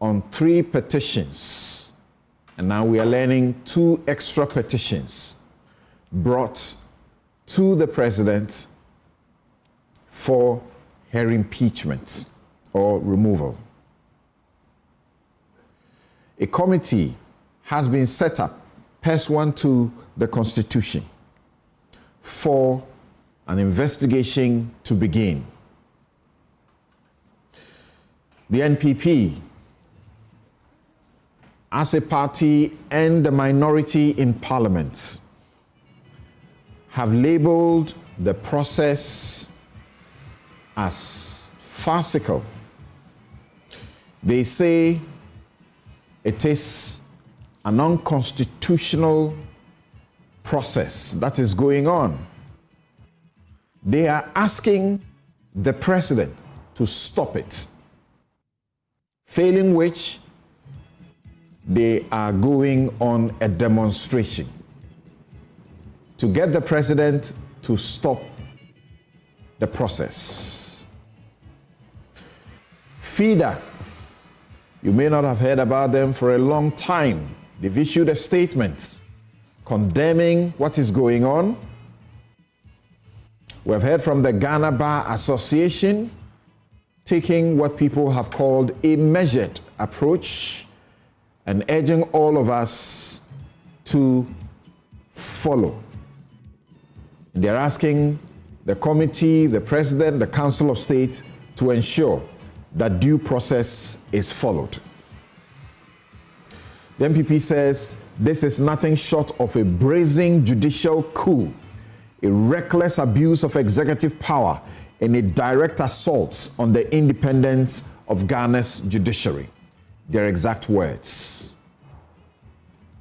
on 3 petitions, and now we are learning 2 extra petitions brought to the president for her impeachment or removal. A committee has been set up pursuant to the Constitution for an investigation to begin. The NPP, as a party and the minority in Parliament, have labeled the process as farcical. They say it is an unconstitutional process that is going on. They are asking the president to stop it, failing which they are going on a demonstration to get the president to stop the process. FIDA, you may not have heard about them for a long time. They've issued a statement condemning what is going on. We've heard from the Ghana Bar Association, taking what people have called a measured approach and urging all of us to follow. They're asking the committee, the president, the Council of State to ensure that due process is followed. The MPP says this is nothing short of a brazen judicial coup, a reckless abuse of executive power, and a direct assault on the independence of Ghana's judiciary. Their exact words.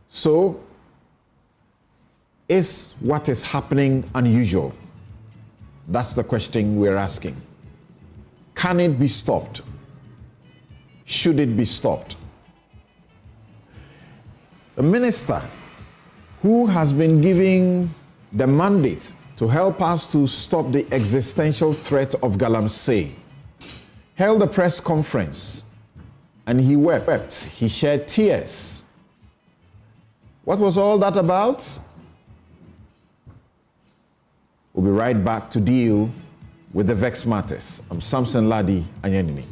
So, is what is happening unusual? That's the question we're asking. Can it be stopped? Should it be stopped? The minister who has been giving the mandate to help us to stop the existential threat of Galamsey held a press conference and he wept. He shed tears. What was all that about? We'll be right back to deal with the vexed matters. I'm Samson Ladi Anyanimi.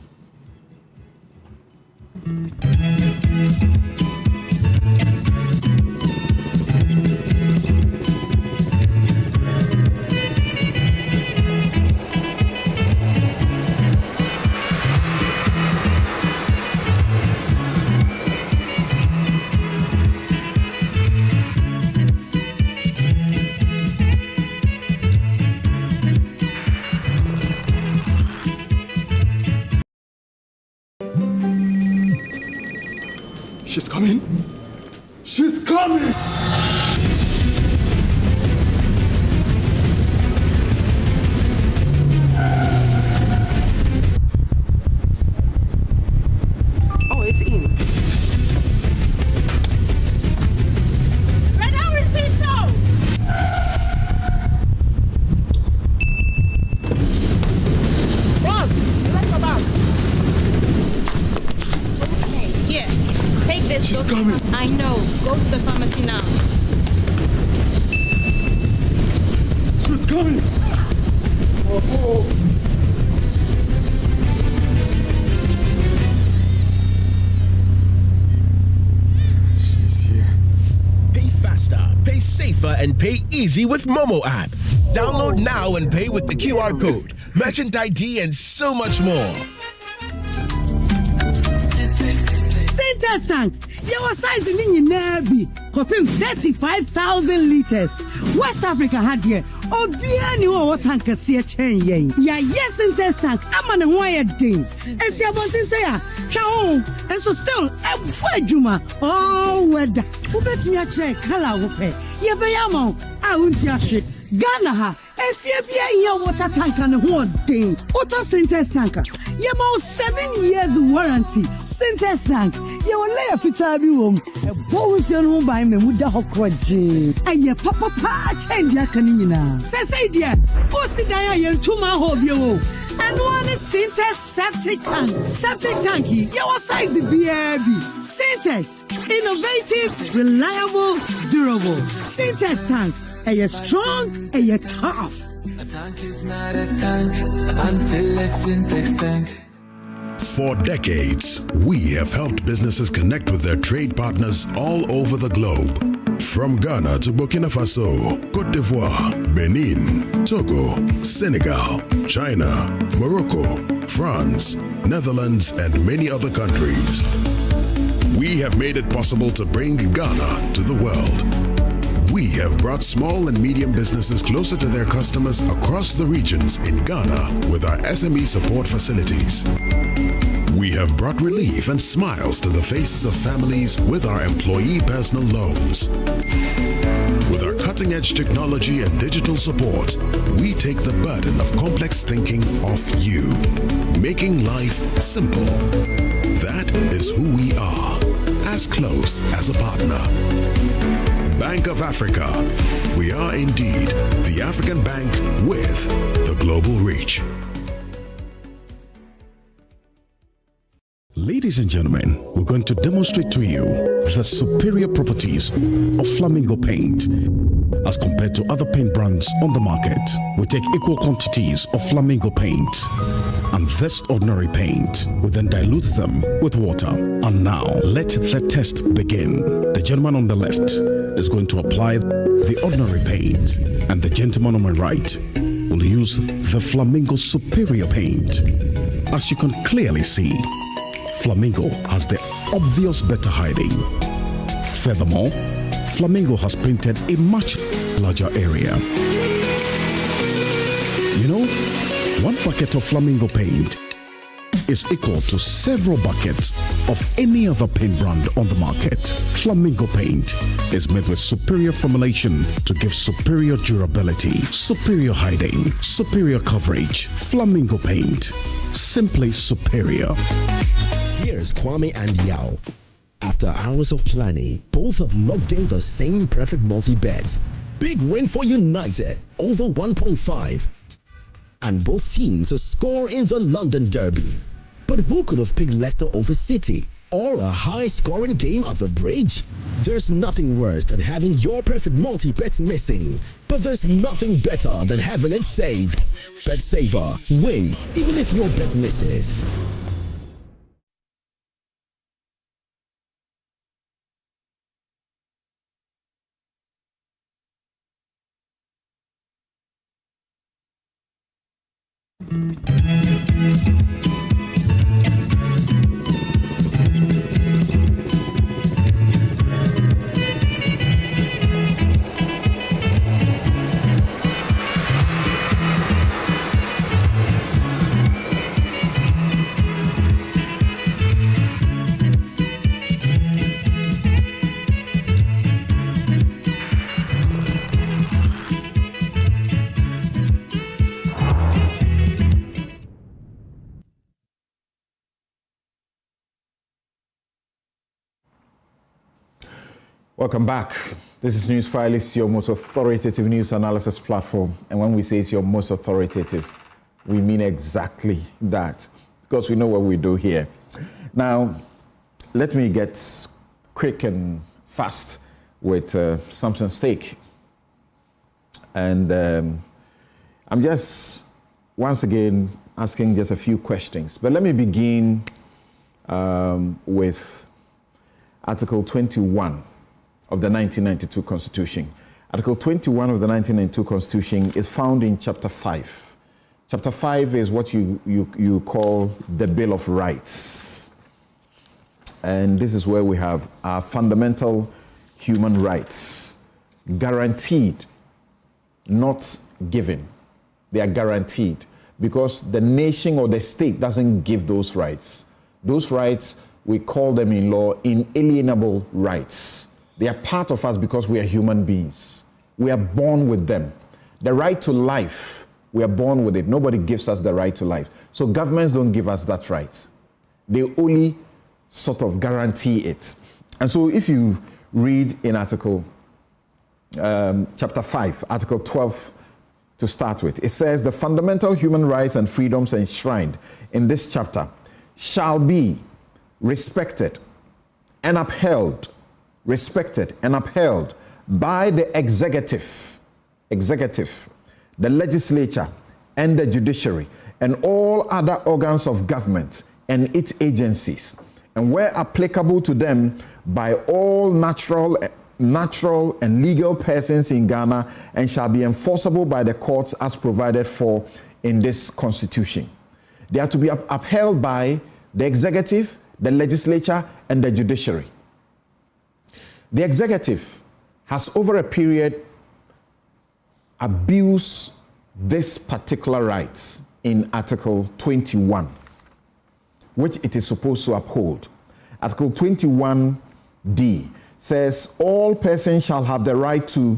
She's coming. She's coming! Oh, it's in. Madame Recito! Boss! Let's go back! Here, take this. She's coming. I know. Go to the pharmacy now. She's coming! Oh. She's here. Pay faster, pay safer, and pay easy with Momo app. Download now and pay with the QR code, merchant ID, and so much more. Center tank, your size in Nabi, copying 35,000 liters. West Africa had here. Obiani wa tank see chain yen. Ya yes center tank. I'm on a wire day. And see about this say Chao. And so still a juma. Oh weather. Who bet me a check? Hello, pay. Ye be yamo. I won't ya Ghana ha. If you be a year water tank and one day, auto synthesis tanker. You more 7 years warranty. Synthesis tank. You will lay a fitabi room. A bonus you buy me with the hokwaji. And your papa change your canina. Say dear, oh sit down and 2 man hope you. And one is Syntex septic tank. Septic tank, your size is BAB. Syntex, innovative, reliable, durable. Syntex tank, are strong, are tough. A tank is not a tank until it's Syntex tank. For decades, we have helped businesses connect with their trade partners all over the globe. From Ghana to Burkina Faso, Côte d'Ivoire, Benin, Togo, Senegal, China, Morocco, France, Netherlands, and many other countries. We have made it possible to bring Ghana to the world. We have brought small and medium businesses closer to their customers across the regions in Ghana with our SME support facilities. We have brought relief and smiles to the faces of families with our employee personal loans. With our cutting-edge technology and digital support, we take the burden of complex thinking off you, making life simple. That is who we are, as close as a partner. Bank of Africa. We are indeed the African bank with the global reach. Ladies and gentlemen, we're going to demonstrate to you the superior properties of Flamingo paint as compared to other paint brands on the market. We take equal quantities of Flamingo paint and this ordinary paint. We then dilute them with water. And now, let the test begin. The gentleman on the left is going to apply the ordinary paint, and the gentleman on my right will use the Flamingo superior paint. As you can clearly see, Flamingo has the obvious better hiding. Furthermore, Flamingo has painted a much larger area. You know, one bucket of Flamingo paint is equal to several buckets of any other paint brand on the market. Flamingo paint is made with superior formulation to give superior durability, superior hiding, superior coverage. Flamingo paint, simply superior. Here's Kwame and Yao. After hours of planning, both have locked in the same perfect multi-bet. Big win for United, over 1.5. And both teams to score in the London Derby. But who could have picked Leicester over City? Or a high-scoring game at the Bridge? There's nothing worse than having your perfect multi-bet missing. But there's nothing better than having it saved. Bet saver, win, even if your bet misses. Welcome back. This is Newsfile. It's your most authoritative news analysis platform. And when we say it's your most authoritative, we mean exactly that, because we know what we do here. Now, let me get quick and fast with something stake. And I'm just, once again, asking just a few questions. But let me begin with Article 21 of the 1992 Constitution. Article 21 of the 1992 Constitution is found in Chapter 5. Chapter 5 is what you call the Bill of Rights. And this is where we have our fundamental human rights, guaranteed, not given. They are guaranteed because the nation or the state doesn't give those rights. Those rights, we call them in law inalienable rights. They are part of us because we are human beings. We are born with them. The right to life, we are born with it. Nobody gives us the right to life. So governments don't give us that right. They only sort of guarantee it. And so if you read in Article Chapter 5, Article 12, to start with. It says the fundamental human rights and freedoms enshrined in this chapter shall be respected and upheld, by the executive, the legislature, and the judiciary, and all other organs of government and its agencies, and where applicable to them by all natural and legal persons in Ghana, and shall be enforceable by the courts as provided for in this constitution. They are to be upheld by the executive, the legislature, and the judiciary. The executive has over a period abused this particular right in Article 21, which it is supposed to uphold. Article 21D says all persons shall have the right to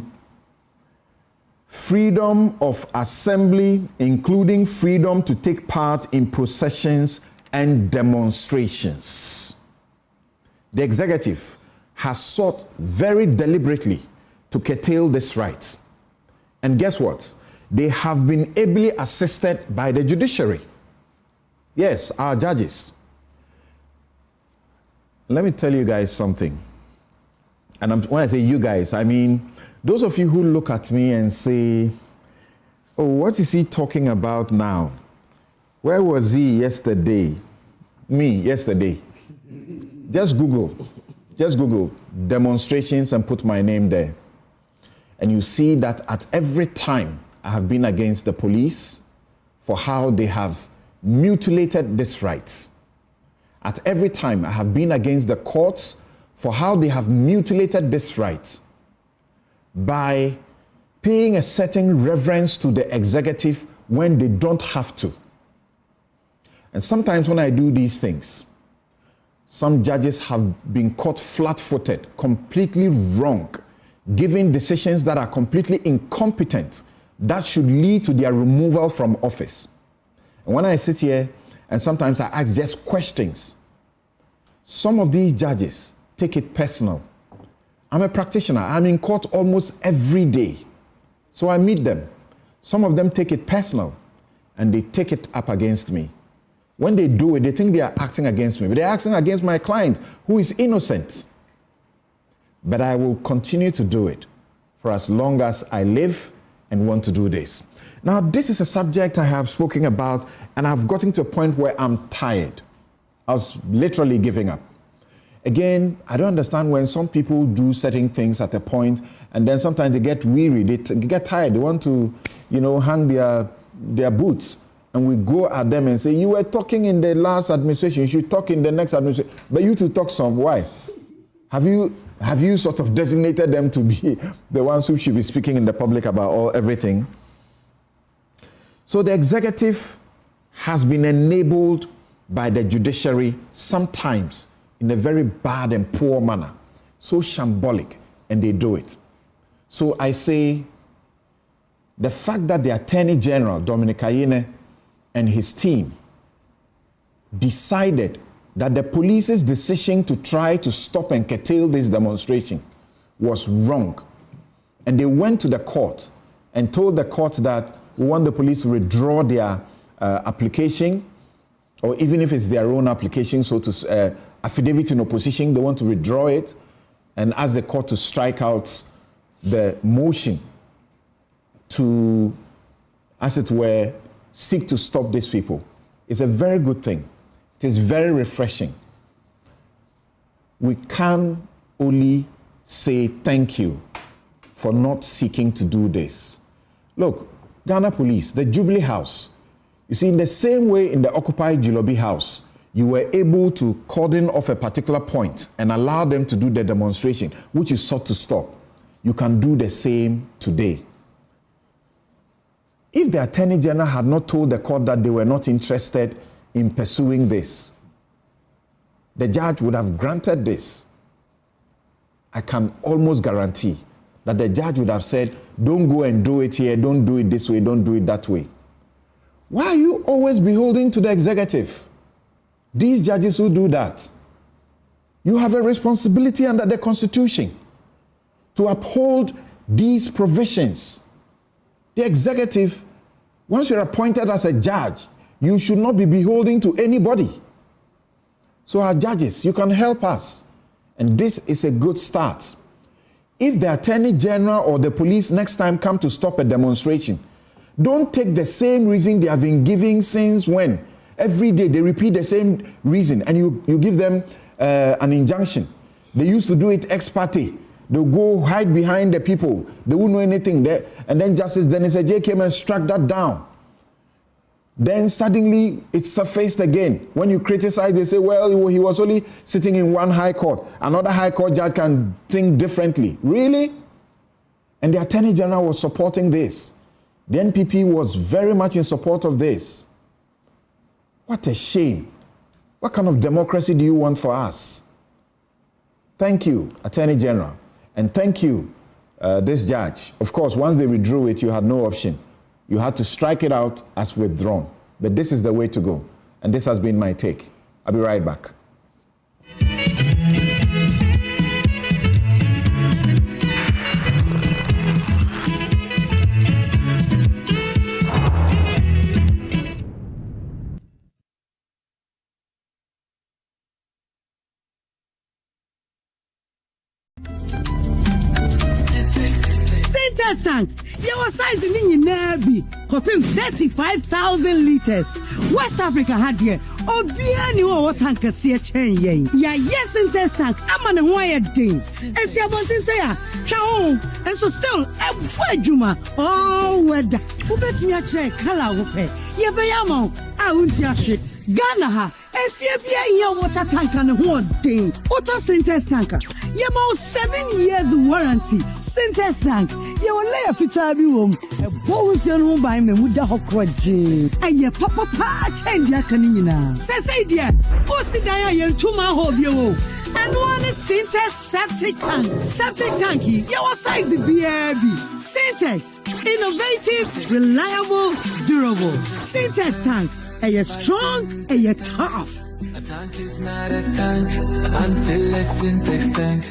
freedom of assembly, including freedom to take part in processions and demonstrations. The executive has sought very deliberately to curtail this right. And guess what? They have been ably assisted by the judiciary. Yes, our judges. Let me tell you guys something. And when I say you guys, I mean those of you who look at me and say, oh, what is he talking about now? Where was he yesterday? Me, yesterday. Just Google demonstrations and put my name there. And you see that at every time I have been against the police for how they have mutilated this right. At every time I have been against the courts for how they have mutilated this right by paying a certain reverence to the executive when they don't have to. And sometimes when I do these things, some judges have been caught flat-footed, completely wrong, giving decisions that are completely incompetent, that should lead to their removal from office. And when I sit here and sometimes I ask just questions, some of these judges take it personal. I'm a practitioner. I'm in court almost every day. So I meet them. Some of them take it personal and they take it up against me. When they do it, they think they are acting against me, but they're acting against my client who is innocent. But I will continue to do it for as long as I live and want to do this. Now, this is a subject I have spoken about, and I've gotten to a point where I'm tired. I was literally giving up. Again, I don't understand when some people do certain things at a point, and then sometimes they get weary, they get tired, they want to, hang their boots. And we go at them and say, you were talking in the last administration, you should talk in the next administration. But you two talk some. Why? Have you sort of designated them to be the ones who should be speaking in the public about everything? So the executive has been enabled by the judiciary sometimes in a very bad and poor manner, so shambolic, and they do it. So I say, the fact that the Attorney General, Dominic Ayine, and his team decided that the police's decision to try to stop and curtail this demonstration was wrong. And they went to the court and told the court that we want the police to withdraw their application, or even if it's their own application, so to affidavit in opposition, they want to withdraw it and ask the court to strike out the motion to, as it were, seek to stop these people. It's a very good thing. It is very refreshing. We can only say thank you for not seeking to do this. Look, Ghana Police, the Jubilee House, you see, in the same way in the occupied Jilobi House, you were able to cordon off a particular point and allow them to do the demonstration, which you sought to stop. You can do the same today. If the Attorney General had not told the court that they were not interested in pursuing this, the judge would have granted this. I can almost guarantee that the judge would have said, don't go and do it here, don't do it this way, don't do it that way. Why are you always beholden to the executive? These judges who do that, you have a responsibility under the Constitution to uphold these provisions. The executive, once you're appointed as a judge, you should not be beholden to anybody. So our judges, you can help us. And this is a good start. If the Attorney General or the police next time come to stop a demonstration, don't take the same reason they have been giving since when? Every day they repeat the same reason and you give them an injunction. They used to do it ex parte. They'll go hide behind the people. They won't know anything there. And then Justice Dennis J came and struck that down. Then suddenly it surfaced again. When you criticize, they say, well, he was only sitting in one high court. Another high court judge can think differently. Really? And the Attorney General was supporting this. The NPP was very much in support of this. What a shame. What kind of democracy do you want for us? Thank you, Attorney General. And thank you, this judge. Of course, once they withdrew it, you had no option. You had to strike it out as withdrawn. But this is the way to go. And this has been my take. I'll be right back. Tank, your size in Nabi, copying 35,000 liters. West Africa had here, Obiani or tanker see a chain yen. Ya, yes, in test tank, I'm on a wired thing. And see about this here, Chao, and so still, a Juma, oh, weather. Who bet me a check, hello, pay. Ye bayamo, I won't ya shit. Ghana, if you be a year water tank and one thing, auto synthesis tanker. You more 7 years warranty. Synthesis tank. You will lay a fitabi room. A bonus room by me with the hokwaji. And your papa change your canina. Say, dear, what's the dia and 2 ma hob you? And one is synthesis septic tank. Septic tanky. Your size BRB. Synthesis. Innovative, reliable, durable. Synthesis tank. And you're strong and you're tough. A tank is not a tank until it's in text tank.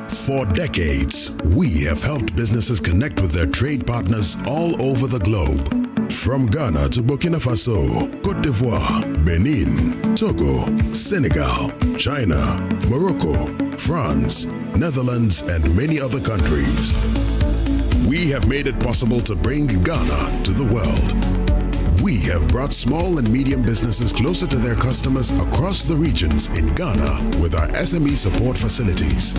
For decades, we have helped businesses connect with their trade partners all over the globe. From Ghana to Burkina Faso, Côte d'Ivoire, Benin, Togo, Senegal, China, Morocco, France, Netherlands, and many other countries. We have made it possible to bring Ghana to the world. We have brought small and medium businesses closer to their customers across the regions in Ghana with our SME support facilities.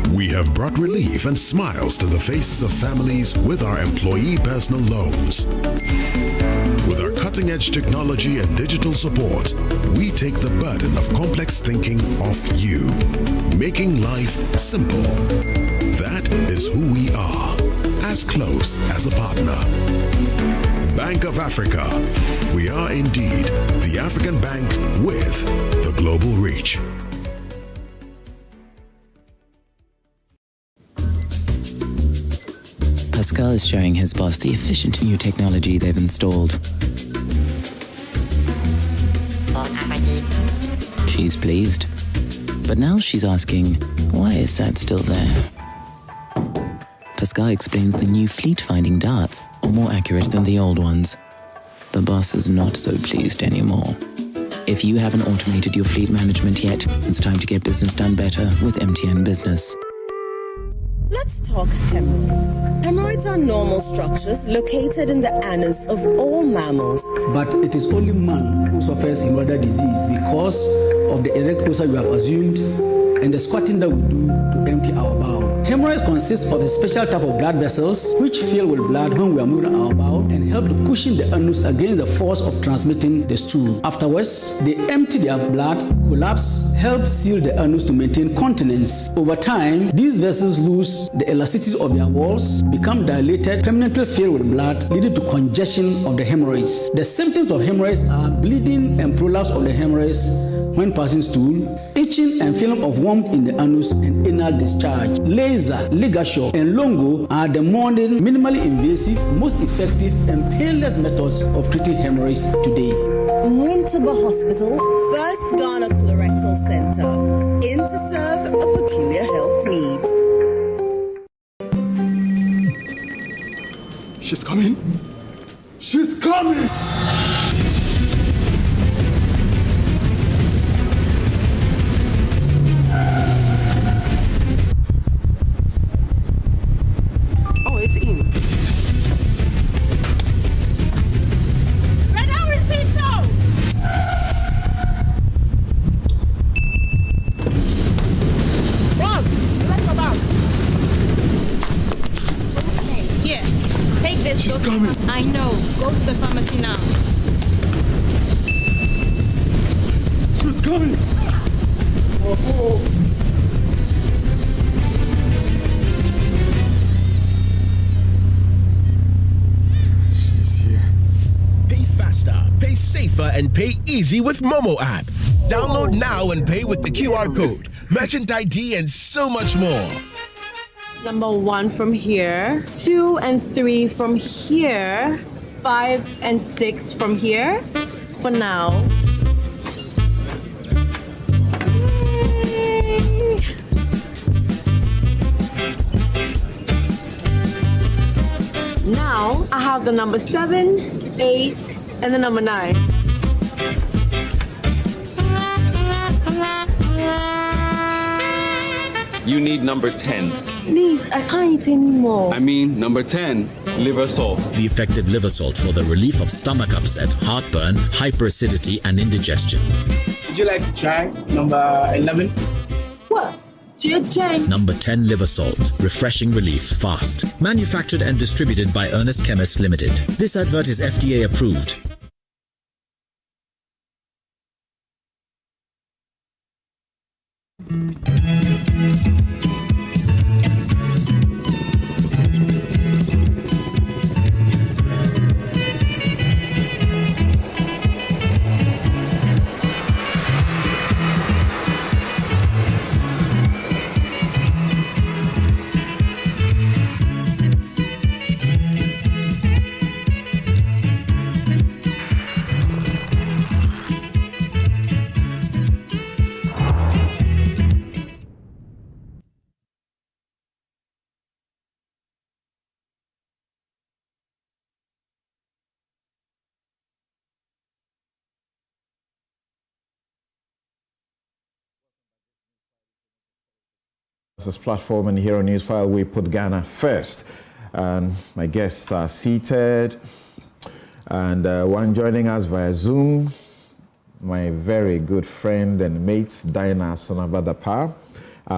We have brought relief and smiles to the faces of families with our employee personal loans. With our cutting-edge technology and digital support, we take the burden of complex thinking off you, making life simple. That is who we are, as close as a partner. Bank of Africa. We are indeed the African bank with the global reach. Pascal is showing his boss the efficient new technology they've installed. She's pleased. But now she's asking, why is that still there? Pascal explains the new fleet-finding darts are more accurate than the old ones. The boss is not so pleased anymore. If you haven't automated your fleet management yet, it's time to get business done better with MTN Business. Let's talk hemorrhoids. Hemorrhoids are normal structures located in the anus of all mammals. But it is only man who suffers hemorrhoidal disease because of the erect closer we have assumed and the squatting that we do to empty our bowel. Hemorrhoids consist of a special type of blood vessels which fill with blood when we are moving our bowel and help to cushion the anus against the force of transmitting the stool. Afterwards, they empty their blood, collapse, help seal the anus to maintain continence. Over time, these vessels lose the elasticity of their walls, become dilated, permanently filled with blood, leading to congestion of the hemorrhoids. The symptoms of hemorrhoids are bleeding and prolapse of the hemorrhoids when passing stool, itching and feeling of warmth in the anus and anal discharge. Laser, ligature, and longo are the modern, minimally invasive, most effective, and painless methods of treating hemorrhoids today. Winterba Hospital, first Ghana Colorectal Center, in to serve a peculiar health need. She's coming. She's coming! Oh, it's in. Red hour receipt now! Boss! Let's go back! Yeah, take this. She's go coming. I know. Go to the pharmacy now. She's coming! Oh. She's here. Pay faster, pay safer, and pay easy with Momo app. Download now and pay with the QR code, merchant ID, and so much more. Number 1 from here, 2 and 3 from here, 5 and 6 from here. For now. Yay. Now I have the number 7, 8, and the number 9. You need number 10. Please, I can't eat anymore. I mean, number 10, liver salt. The effective liver salt for the relief of stomach upset, heartburn, hyperacidity, and indigestion. Would you like to try number 11? What? Number 10 liver salt. Refreshing relief fast. Manufactured and distributed by Ernest Chemists Limited. This advert is FDA approved. This platform, and here on Newsfile we put Ghana first, and my guests are seated, and one joining us via Zoom, my very good friend and mate Diana Sonabadapa,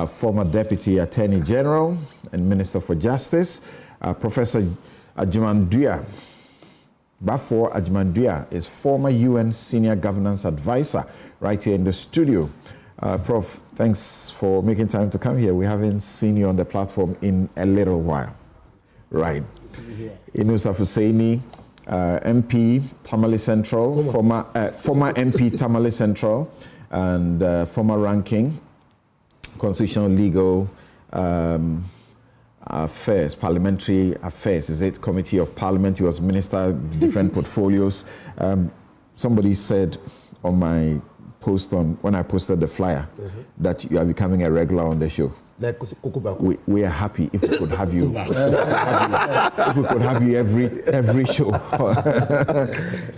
former Deputy Attorney General and Minister for Justice. Professor Ajimandua Bafo Ajimandua is former UN Senior Governance Advisor right here in the studio. Prof, thanks for making time to come here. We haven't seen you on the platform in a little while. Right. Inusa Husseini, MP, Tamale Central, former MP, Tamale Central, and former ranking, Constitutional Legal Affairs, Parliamentary Affairs, is it? Committee of Parliament. He was Minister, different portfolios. Somebody said on my post when I posted the flyer that you are becoming a regular on the show. We are happy if we could have you. If we could have you every show.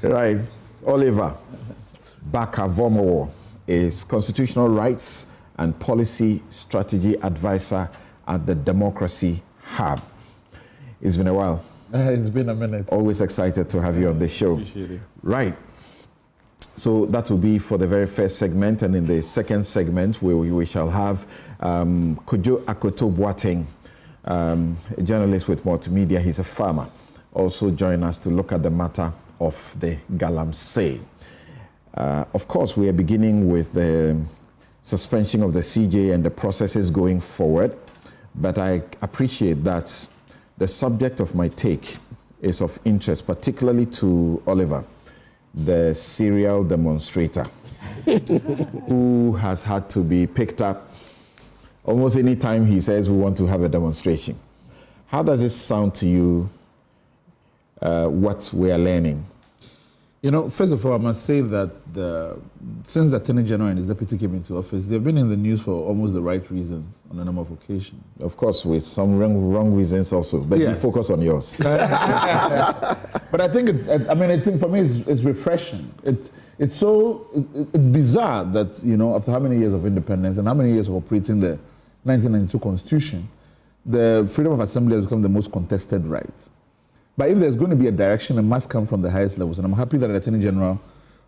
Right. Oliver Bakavomo is Constitutional Rights and Policy Strategy Advisor at the Democracy Hub. It's been a while. It's been a minute. Always excited to have you on the show. Appreciate it. Right. So that will be for the very first segment, and in the second segment we shall have Kojo Akoto Boateng, a journalist with multimedia. He's a farmer. Also join us to look at the matter of the Galamsey. Of course, we are beginning with the suspension of the CJ and the processes going forward, but I appreciate that the subject of my take is of interest, particularly to Oliver, the serial demonstrator who has had to be picked up almost any time he says we want to have a demonstration. How does it sound to you, what we are learning? You know, first of all, I must say that since the Attorney General and his deputy came into office, they've been in the news for almost the right reasons on a number of occasions. Of course, with some wrong reasons also, but you focus on yours. But I think I think for me it's refreshing. It's bizarre that, you know, after how many years of independence and how many years of operating the 1992 Constitution, the freedom of assembly has become the most contested right. But if there's going to be a direction, it must come from the highest levels. And I'm happy that the Attorney General,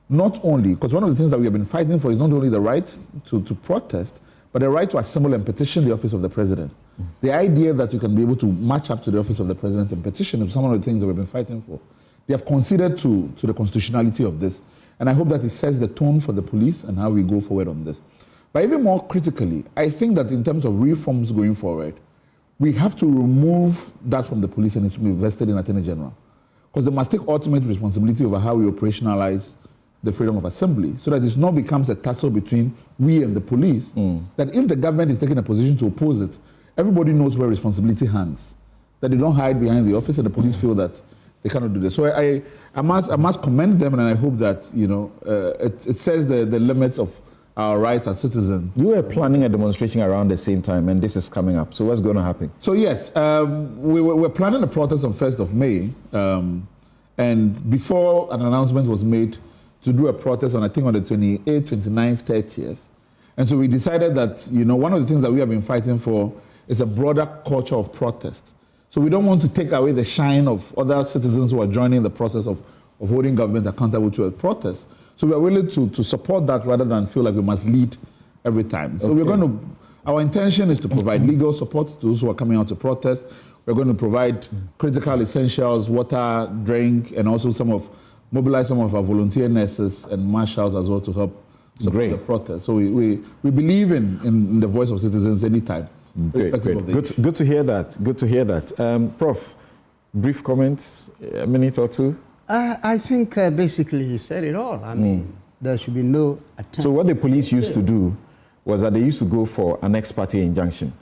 not only, because one of the things that we have been fighting for is not only the right to protest, but the right to assemble and petition the office of the president. The idea that you can be able to match up to the office of the president and petition is some of the things that we've been fighting for. They have conceded to the constitutionality of this. And I hope that it sets the tone for the police and how we go forward on this. But even more critically, I think that in terms of reforms going forward, we have to remove that from the police and it should be vested in Attorney General. Because they must take ultimate responsibility over how we operationalize the freedom of assembly so that it not becomes a tussle between we and the police, that if the government is taking a position to oppose it, everybody knows where responsibility hangs. That they don't hide behind the office and the police feel that they cannot do this. So I must commend them, and I hope that, you know, it sets the limits of our rights as citizens. You were planning a demonstration around the same time, and this is coming up. So what's going to happen? So yes, we're planning a protest on 1st of May, and before an announcement was made to do a protest on, I think, on the 28th, 29th, 30th. And so we decided that, you know, one of the things that we have been fighting for is a broader culture of protest. So we don't want to take away the shine of other citizens who are joining the process of holding government accountable to a protest. So we are willing to support that rather than feel like we must lead every time. So we're going to, our intention is to provide legal support to those who are coming out to protest. We're going to provide critical essentials, water, drink, and also mobilize some of our volunteer nurses and marshals as well to help support the protest. So we believe in the voice of citizens anytime. Great. Good to hear that. Good to hear that. Prof, brief comments, a minute or two? I think basically he said it all. I mean, there should be no attempt. So what the police used to do was that they used to go for an ex parte injunction,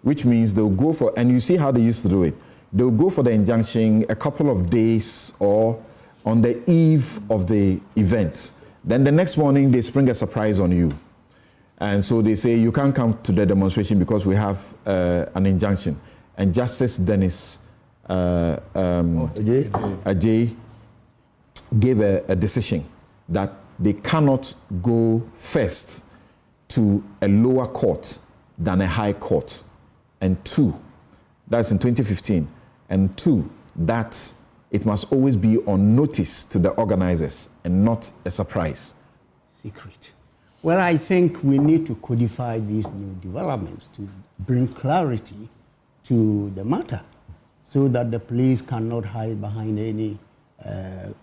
which means they'll go for, and you see how they used to do it. They'll go for the injunction a couple of days or on the eve of the event. Then the next morning, they spring a surprise on you. And so they say, you can't come to the demonstration because we have an injunction. And Justice Dennis Ajay gave a decision that they cannot go first to a lower court than a high court. And two, that's in 2015. And two, that it must always be on notice to the organizers and not a surprise. Secret. Well, I think we need to codify these new developments to bring clarity to the matter so that the police cannot hide behind any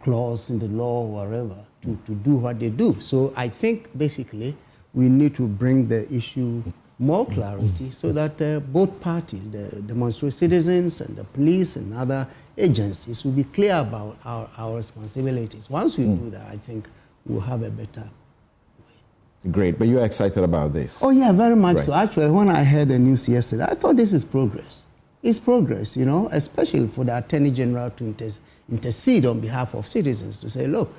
clause in the law or whatever to do what they do. So I think basically we need to bring the issue more clarity so that both parties, the demonstrating citizens and the police and other agencies, will be clear about our responsibilities. Once we do that, I think we'll have a better way. Great, but you're excited about this? Oh yeah, very much so. Actually, when I heard the news yesterday, I thought this is progress. It's progress, you know, especially for the Attorney General to intercede on behalf of citizens to say, look,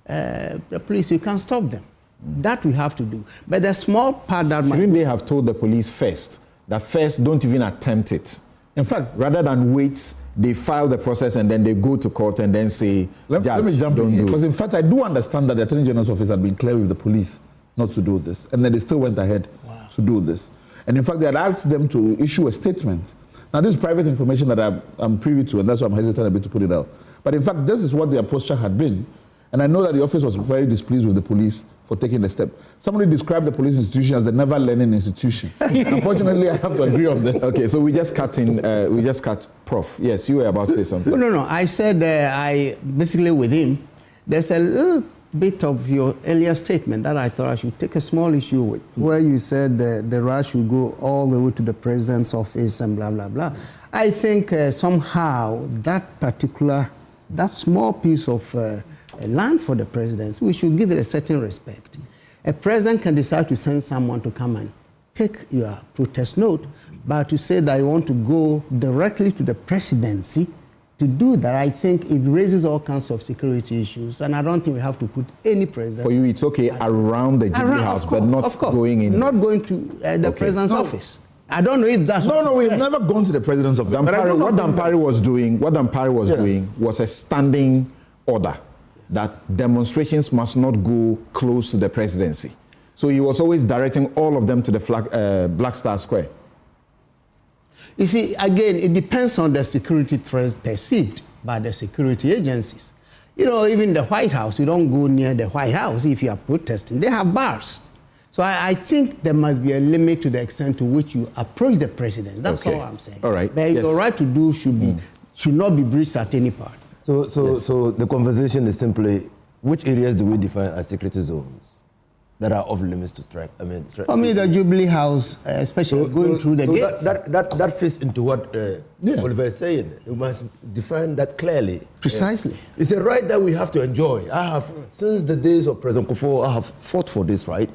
the police, you can't stop them. That we have to do. But the small part that... Shouldn't they have told the police first, that first don't even attempt it? In fact, rather than wait, they file the process and then they go to court and then say, let me jump in here, because in fact I do understand that the Attorney General's office had been clear with the police not to do this, and then they still went ahead to do this. And in fact, they had asked them to issue a statement. Now, this is private information that I'm privy to, and that's why I'm hesitant a bit to put it out. But in fact, this is what their posture had been. And I know that the office was very displeased with the police for taking the step. Somebody described the police institution as the never-learning institution. Unfortunately, I have to agree on this. Okay, so we just cut Prof. Yes, you were about to say something. No. I said basically with him, there's a little bit of your earlier statement that I thought I should take a small issue with, where you said the rush will go all the way to the president's office and blah, blah, blah. I think somehow that small piece of land for the presidency, we should give it a certain respect. A president can decide to send someone to come and take your protest note, but to say that you want to go directly to the presidency to do that, I think it raises all kinds of security issues, and I don't think we have to put any president. For you, it's okay around the Jubilee House, but not going in. Not going to the president's office. I don't know if that's no. We've never gone to the president's office. What Dampari was doing was a standing order that demonstrations must not go close to the presidency. So he was always directing all of them to the Black Star Square. You see, again, it depends on the security threats perceived by the security agencies. You know, even the White House, you don't go near the White House if you are protesting. They have bars. So I think there must be a limit to the extent to which you approach the president. That's all I'm saying. All right. But your right to do should not be breached at any part. So the conversation is simply, which areas do we define as security zones that are off limits to strike? For me, the Jubilee House, especially going through the gates. That fits into what Oliver is saying. You must define that clearly. Precisely. It's a right that we have to enjoy. I have, since the days of President Kufuor, I have fought for this right.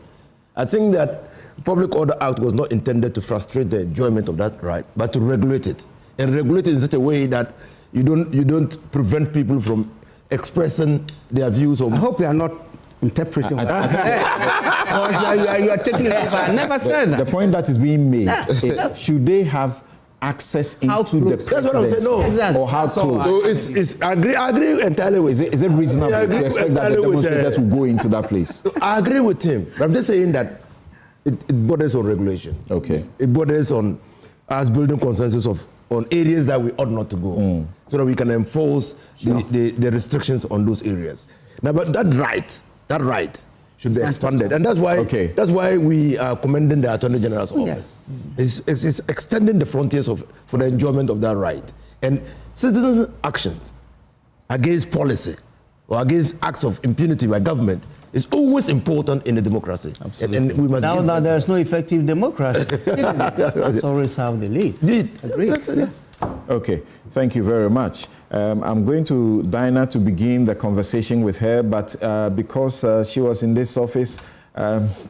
I think that Public Order Act was not intended to frustrate the enjoyment of that right, but to regulate it. And regulate it in such a way that you don't prevent people from expressing their views. I hope you are not interpreting that. You are taking it over. I never said that. The point that is being made is, should they have access into the presidency? No. Exactly. Or how close? So I agree entirely with. Is it reasonable to expect that the demonstrators will go into that place? I agree with him. I'm just saying that it borders on regulation. Okay. It borders on us building consensus on areas that we ought not to go, so that we can enforce the restrictions on those areas. Now, but that right should be expanded, and that's why we are commending the Attorney General's office. It's extending the frontiers for the enjoyment of that right. And citizens' actions against policy or against acts of impunity by government is always important in a democracy. Absolutely. And we must now there's no effective democracy. Citizens always have the lead. Agree. Okay, thank you very much. I'm going to Dinah to begin the conversation with her, but because she was in this office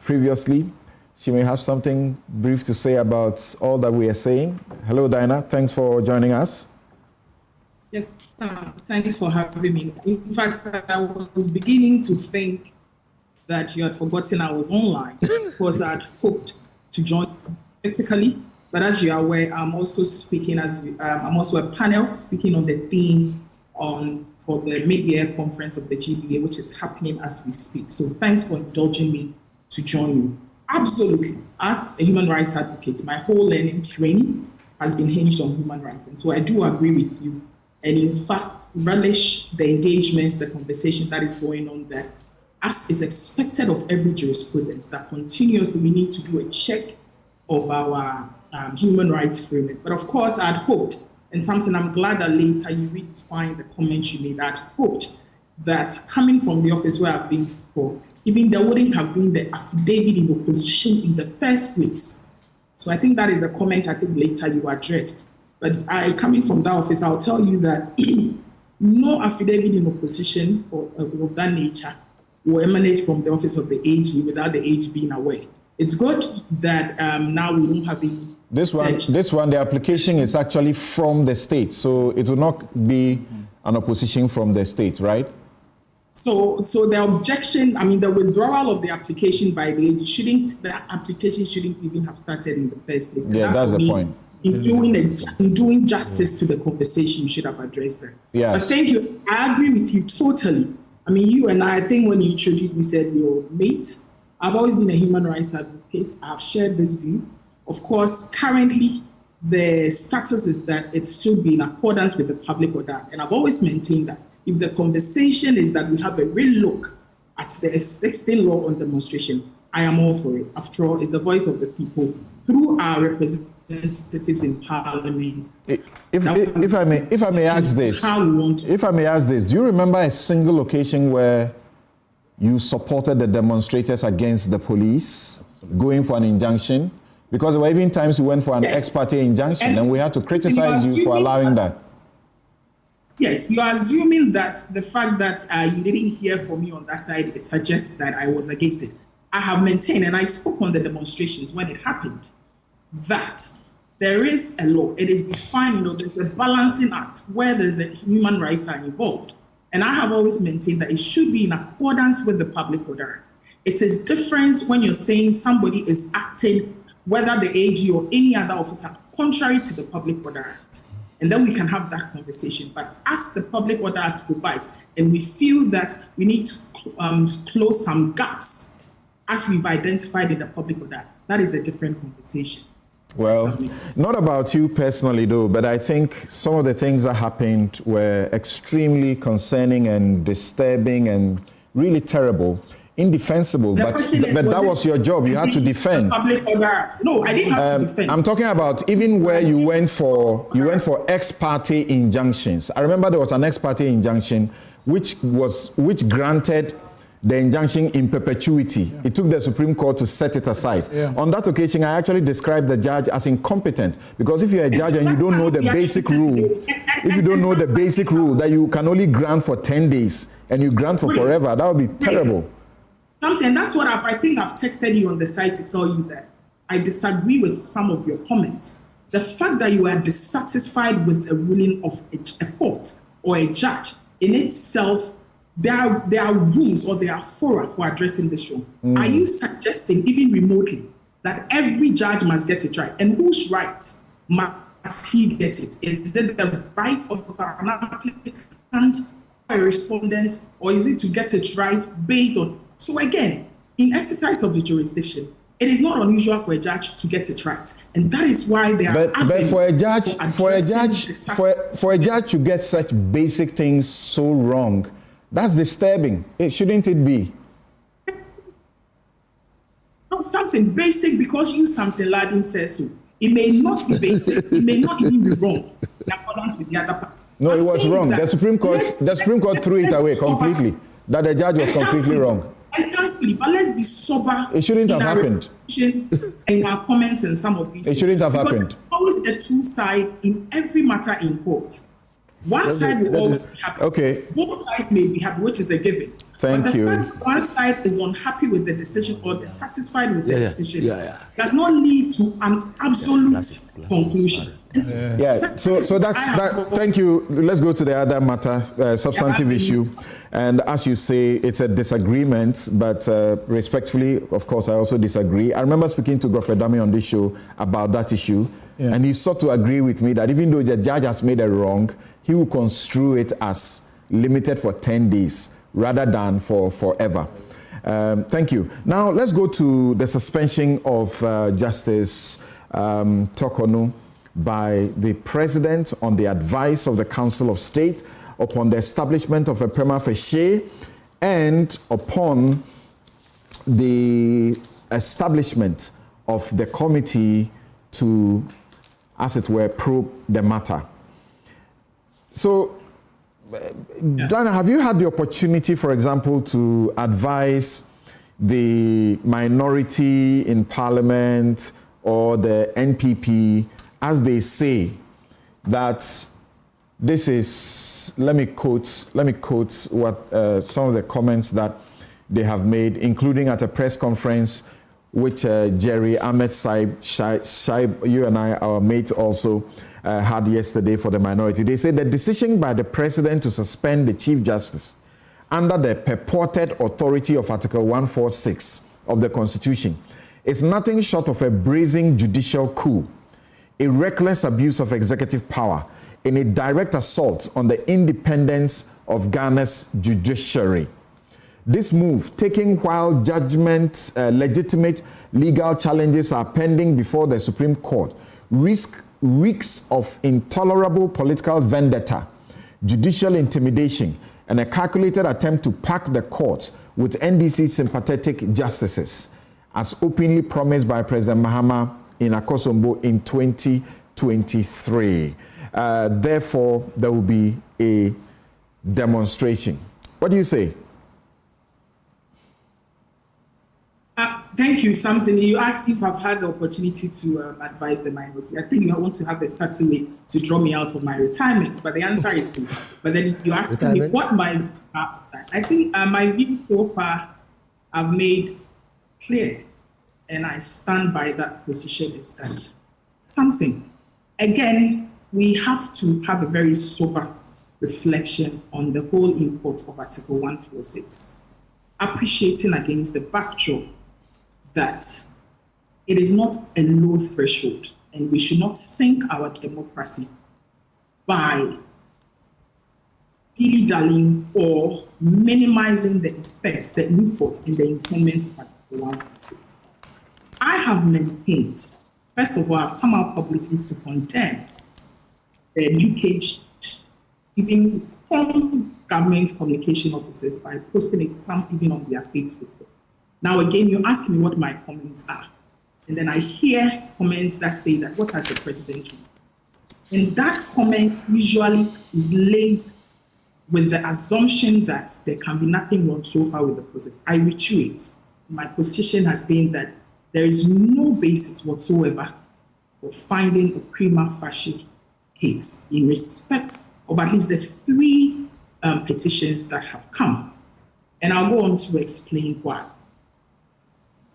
previously, she may have something brief to say about all that we are saying. Hello, Dinah. Thanks for joining us. Yes, thanks for having me. In fact, I was beginning to think that you had forgotten I was online because I'd hoped to join physically. But as you are aware, I'm also speaking I'm also a panel speaking on the theme for the mid-year conference of the GBA, which is happening as we speak. So thanks for indulging me to join you. Absolutely. As a human rights advocate, my whole learning training has been hinged on human rights. And so I do agree with you. And in fact, relish the engagements, the conversation that is going on there. As is expected of every jurisprudence, that continuously we need to do a check of our human rights framework. But of course, I'd hoped, and something I'm glad that later you redefine the comments you made, I'd hoped that coming from the office where I've been before, even there wouldn't have been the affidavit in opposition in the first place. So I think that is a comment I think later you addressed. But coming from that office, I'll tell you that no affidavit in opposition of that nature will emanate from the office of the AG without the AG being aware. It's good that now we don't have This one, the application is actually from the state, so it will not be an opposition from the state, right? So the objection, the withdrawal of the application by the AG the application shouldn't even have started in the first place. Yeah, that's the point. In doing justice to the conversation, you should have addressed that. Yes. But thank you. I agree with you totally. You and I think when you introduced me, said you're mate. I've always been a human rights advocate. I've shared this view. Of course, currently, the status is that it should be in accordance with the Public Order. And I've always maintained that if the conversation is that we have a real look at the existing law on demonstration, I am all for it. After all, it's the voice of the people through our representatives in Parliament. If I may ask this, do you remember a single occasion where you supported the demonstrators against the police going for an injunction? Because there were even times you went for an ex parte injunction and we had to criticize you for allowing that. Yes, you are assuming that the fact that you didn't hear from me on that side suggests that I was against it. I have maintained, and I spoke on the demonstrations when it happened, that there is a law. It is defined, there's a balancing act where there's a human rights are involved. And I have always maintained that it should be in accordance with the Public Order Act. It is different when you're saying somebody is acting, whether the AG or any other officer, contrary to the Public Order Act. And then we can have that conversation. But as the Public Order Act provides, and we feel that we need to close some gaps as we've identified in the Public Order Act, that is a different conversation. Well, not about you personally, though, but I think some of the things that happened were extremely concerning and disturbing and really terrible, indefensible. But that was your job. You had to defend. Public Order Act. No, I didn't have to defend. I'm talking about even where you went for ex parte injunctions. I remember there was an ex parte injunction which granted the injunction in perpetuity. Yeah. It took the Supreme Court to set it aside. Yeah. On that occasion, I actually described the judge as incompetent, because if you're a judge and you don't know the basic rule, that you can only grant for 10 days and you grant for forever, that would be terrible. I'm saying that's what I think I've texted you on the side to tell you that I disagree with some of your comments. The fact that you are dissatisfied with a ruling of a court or a judge in itself, there are rooms or there are fora for addressing this room. Are you suggesting, even remotely, that every judge must get it right? And whose right must he get it? Is it the right of an applicant, a respondent, or is it to get it right based on? So again, in exercise of the jurisdiction, it is not unusual for a judge to get it right, and that is why they are. But for a judge to get such basic things so wrong, that's disturbing. Shouldn't it be? No, something basic because you, Samson Ladin, says so. It may not be basic. It may not even be wrong in accordance with the other part. No, it was wrong. The Supreme Court threw it away completely. That the judge was completely wrong. And thankfully, but let's be sober. It shouldn't have happened. In our comments and some of these. It shouldn't have happened. Always a two-side in every matter in court. One side will always be happy. Okay. Both sides may be happy, which is a given. Thank you. But the fact one side is unhappy with the decision or dissatisfied with the decision does not lead to an absolute conclusion. So that's that. Thank you. Let's go to the other matter, substantive issue. And as you say, it's a disagreement, but respectfully, of course, I also disagree. I remember speaking to Godfrey Dami on this show about that issue, and he sought to agree with me that even though the judge has made a wrong, he will construe it as limited for 10 days rather than for forever. Thank you. Now, let's go to the suspension of Justice Tokonu by the President on the advice of the Council of State upon the establishment of a Prima facie and upon the establishment of the committee to, as it were, probe the matter. So, Dana, have you had the opportunity, for example, to advise the minority in Parliament or the NPP as they say that this is, let me quote what some of the comments that they have made, including at a press conference which Jerry Ahmed Saib, you and I, our mates, also had yesterday for the minority. They said the decision by the President to suspend the Chief Justice under the purported authority of Article 146 of the Constitution is nothing short of a brazen judicial coup, a reckless abuse of executive power, and a direct assault on the independence of Ghana's judiciary. This move, taken while legitimate legal challenges are pending before the Supreme Court, reeks of intolerable political vendetta, judicial intimidation, and a calculated attempt to pack the court with NDC sympathetic justices, as openly promised by President Mahama in Akosombo in 2023. Therefore, there will be a demonstration. What do you say? Thank you, Samson. You asked if I've had the opportunity to advise the minority. I think you want to have a certain way to draw me out of my retirement, but the answer is no. But then you asked me what my views are. I think my views so far I've made clear, and I stand by that position, is that something. Again, we have to have a very sober reflection on the whole import of Article 146, appreciating against the backdrop that it is not a low threshold, and we should not sink our democracy by dilly-dallying or minimizing the effects, the import in the implement of Article 146. I have maintained, first of all, I've come out publicly to condemn the leakage, even from government communication officers, by posting it, some even on their Facebook. Now, again, you ask me what my comments are. And then I hear comments that say that, what has the president done? And that comment usually is laid with the assumption that there can be nothing wrong so far with the process. I reiterate, my position has been that there is no basis whatsoever for finding a prima facie case in respect of at least the 3 petitions that have come. And I'll go on to explain why.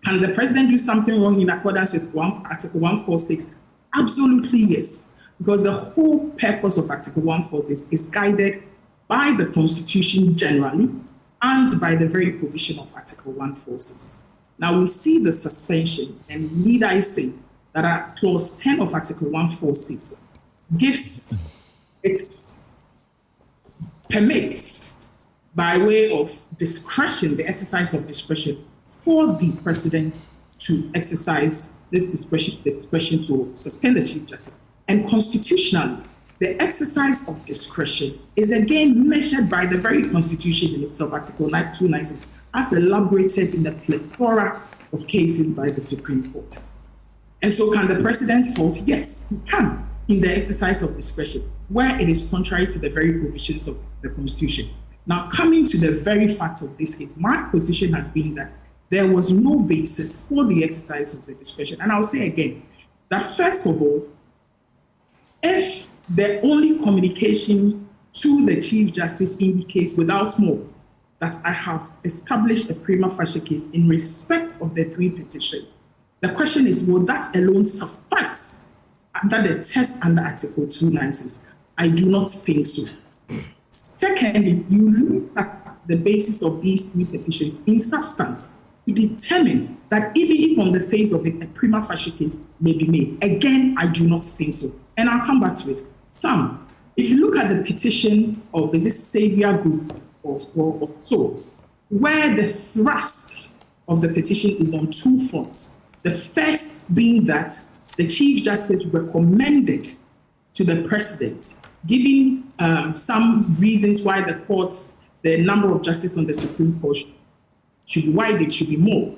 Can the president do something wrong in accordance with Article 146? Absolutely yes, because the whole purpose of Article 146 is guided by the Constitution generally and by the very provision of Article 146. Now we see the suspension, and need I say that Clause 10 of Article 146 permits, by way of discretion, the exercise of discretion, for the president to exercise this discretion to suspend the Chief Justice. And constitutionally, the exercise of discretion is again measured by the very Constitution in itself, Article 296, as elaborated in the plethora of cases by the Supreme Court. And so can the president fault? Yes, he can, in the exercise of discretion, where it is contrary to the very provisions of the Constitution. Now, coming to the very fact of this case, my position has been that there was no basis for the exercise of the discretion. And I'll say again, that first of all, if the only communication to the Chief Justice indicates without more that I have established a prima facie case in respect of the 3 petitions, the question is, will that alone suffice under the test under Article 296? I do not think so. Secondly, you look at the basis of these 3 petitions in substance to determine that even if on the face of it, a prima facie case may be made. Again, I do not think so. And I'll come back to it. Sam, if you look at the petition of this Savior Group or so, where the thrust of the petition is on 2 fronts. The first being that the Chief Justice recommended to the President, giving some reasons why the number of justices on the Supreme Court should be widened, should be more.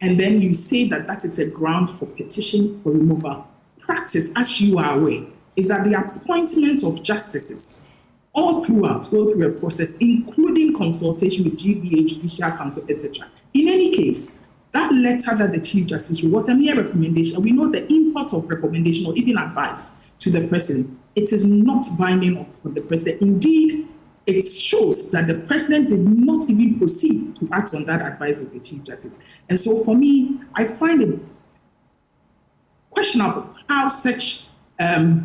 And then you say that that is a ground for petition for removal. Practice, as you are aware, is that the appointment of justices all through a process, including consultation with GBA, Judicial Council, etc. In any case, that letter that the Chief Justice wrote was a mere recommendation. We know the import of recommendation or even advice to the President. It is not binding on the President. Indeed, it shows that the President did not even proceed to act on that advice of the Chief Justice. And so for me, I find it questionable how such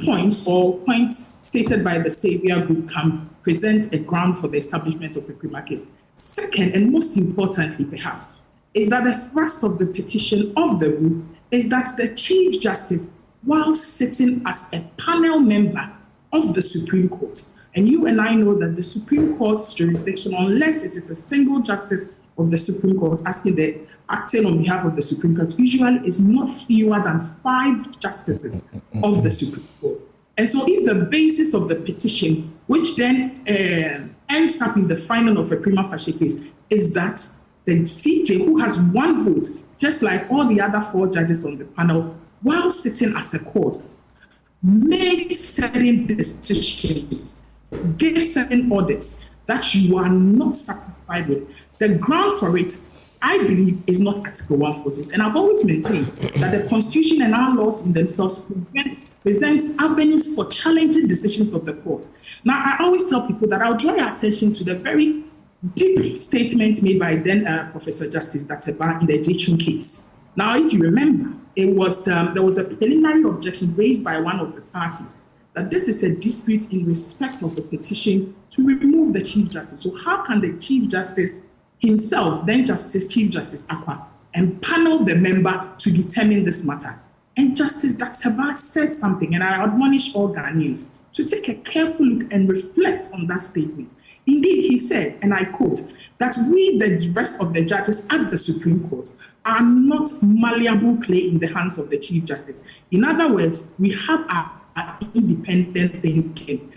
points stated by the Savior Group can present a ground for the establishment of a prima case. Second, and most importantly perhaps, is that the thrust of the petition of the group is that the Chief Justice, while sitting as a panel member of the Supreme Court, and you and I know that the Supreme Court's jurisdiction, unless it is a single justice of the Supreme Court acting on behalf of the Supreme Court, usually is not fewer than 5 justices of the Supreme Court. And so if the basis of the petition, which then ends up in the final of a prima facie case, is that the CJ, who has 1 vote, just like all the other 4 judges on the panel, while sitting as a court, made certain decisions, gave certain orders that you are not satisfied with, the ground for it, I believe, is not Article 146. And I've always maintained that the Constitution and our laws in themselves present avenues for challenging decisions of the court. Now, I always tell people that I'll draw your attention to the very deep statement made by then Professor Justice Dr. Ba in the Judicial case, Now, if you remember, there was a preliminary objection raised by one of the parties that this is a dispute in respect of the petition to remove the Chief Justice. So how can the Chief Justice himself, then Chief Justice Akwa, empanel the member to determine this matter? And Justice Daktaba said something, and I admonish all Ghanaians to take a careful look and reflect on that statement. Indeed, he said, and I quote, that we, the rest of the judges at the Supreme Court, are not malleable clay in the hands of the Chief Justice. In other words, we have our independent thinking.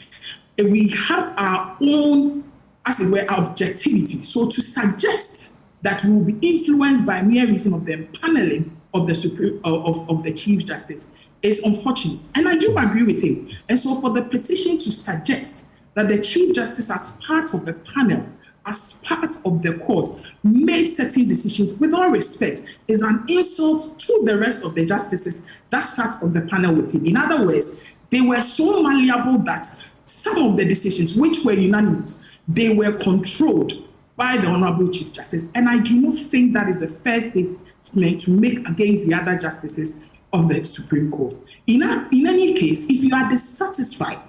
We have our own, as it were, objectivity. So to suggest that we will be influenced by mere reason of the empaneling of the of the Chief Justice is unfortunate. And I do agree with him. And so for the petition to suggest that the Chief Justice, as part of the panel, as part of the court, made certain decisions, with all respect, is an insult to the rest of the justices that sat on the panel with him. In other words, they were so malleable that some of the decisions, which were unanimous, they were controlled by the Honorable Chief Justice. And I do not think that is a fair statement to make against the other justices of the Supreme Court. In any case, if you are dissatisfied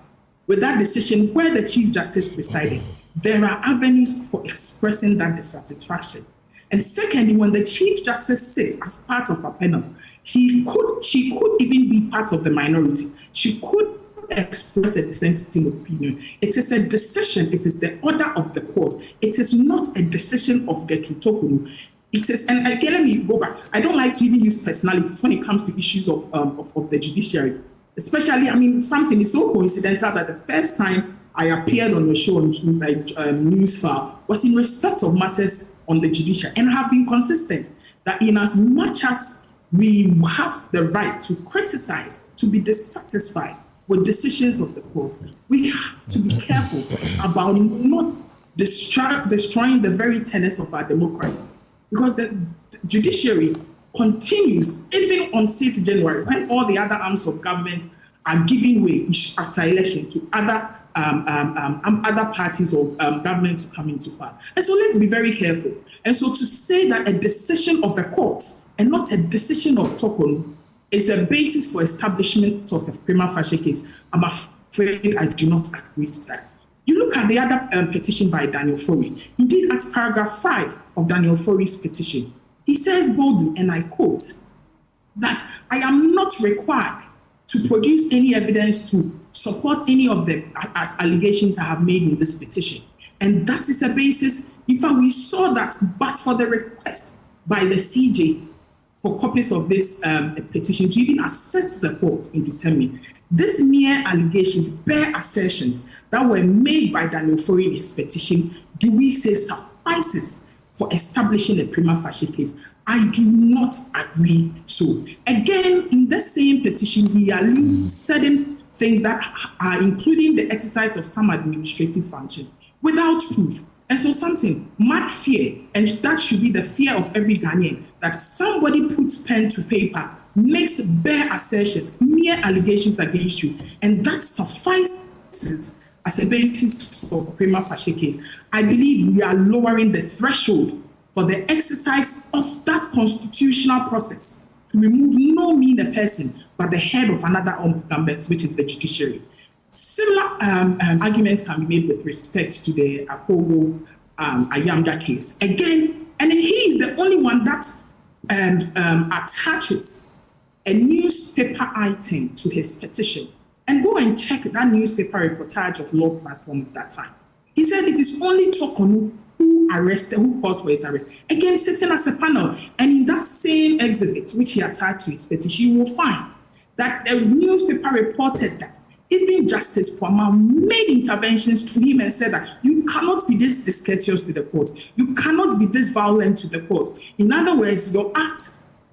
with that decision where the Chief Justice presided, there are avenues for expressing that dissatisfaction. And secondly, when the Chief Justice sits as part of a panel, she could even be part of the minority. She could express a dissenting opinion. It is a decision. It is the order of the court. It is not a decision of the Tutokunu. It is, and again, let me go back. I don't like to even use personalities when it comes to issues of the judiciary. Especially, I mean, something is so coincidental that the first time I appeared on the show on Newsfile was in respect of matters on the judiciary, and I have been consistent that in as much as we have the right to criticize, to be dissatisfied with decisions of the court, we have to be careful about not destroying the very tenets of our democracy, because the judiciary continues even on 6th January when all the other arms of government are giving way after election to other parties or government to come into power. And so let's be very careful. And so to say that a decision of a court and not a decision of Tokon is a basis for establishment of a prima facie case, I'm afraid I do not agree to that. You look at the other petition by Daniel Ofori. Indeed, at paragraph 5 of Daniel Ofori's petition, he says boldly, and I quote, that I am not required to produce any evidence to support any of the allegations I have made in this petition. And that is a basis. In fact, we saw that, but for the request by the CJ for copies of this petition to even assist the court in determining these mere allegations, bare assertions that were made by Daniel Ofori in his petition, do we say suffices for establishing a prima facie case? I do not agree so. Again, in the same petition, we allude to certain things that are including the exercise of some administrative functions without proof. And so something, my fear, and that should be the fear of every Ghanaian, that somebody puts pen to paper, makes bare assertions, mere allegations against you, and that suffices as a basis for prima facie case. I believe we are lowering the threshold for the exercise of that constitutional process to remove no mean a person, but the head of another arm of government, which is the judiciary. Similar arguments can be made with respect to the Akogo Ayamga case. Again, and he is the only one that attaches a newspaper item to his petition. And go and check that newspaper reportage of Law Platform at that time. He said it is only Tokonu who caused for his arrest. Again, sitting as a panel. And in that same exhibit, which he attached to his petition, you will find that the newspaper reported that even Justice Prima made interventions to him and said that you cannot be this discourteous to the court. You cannot be this violent to the court. In other words, your act,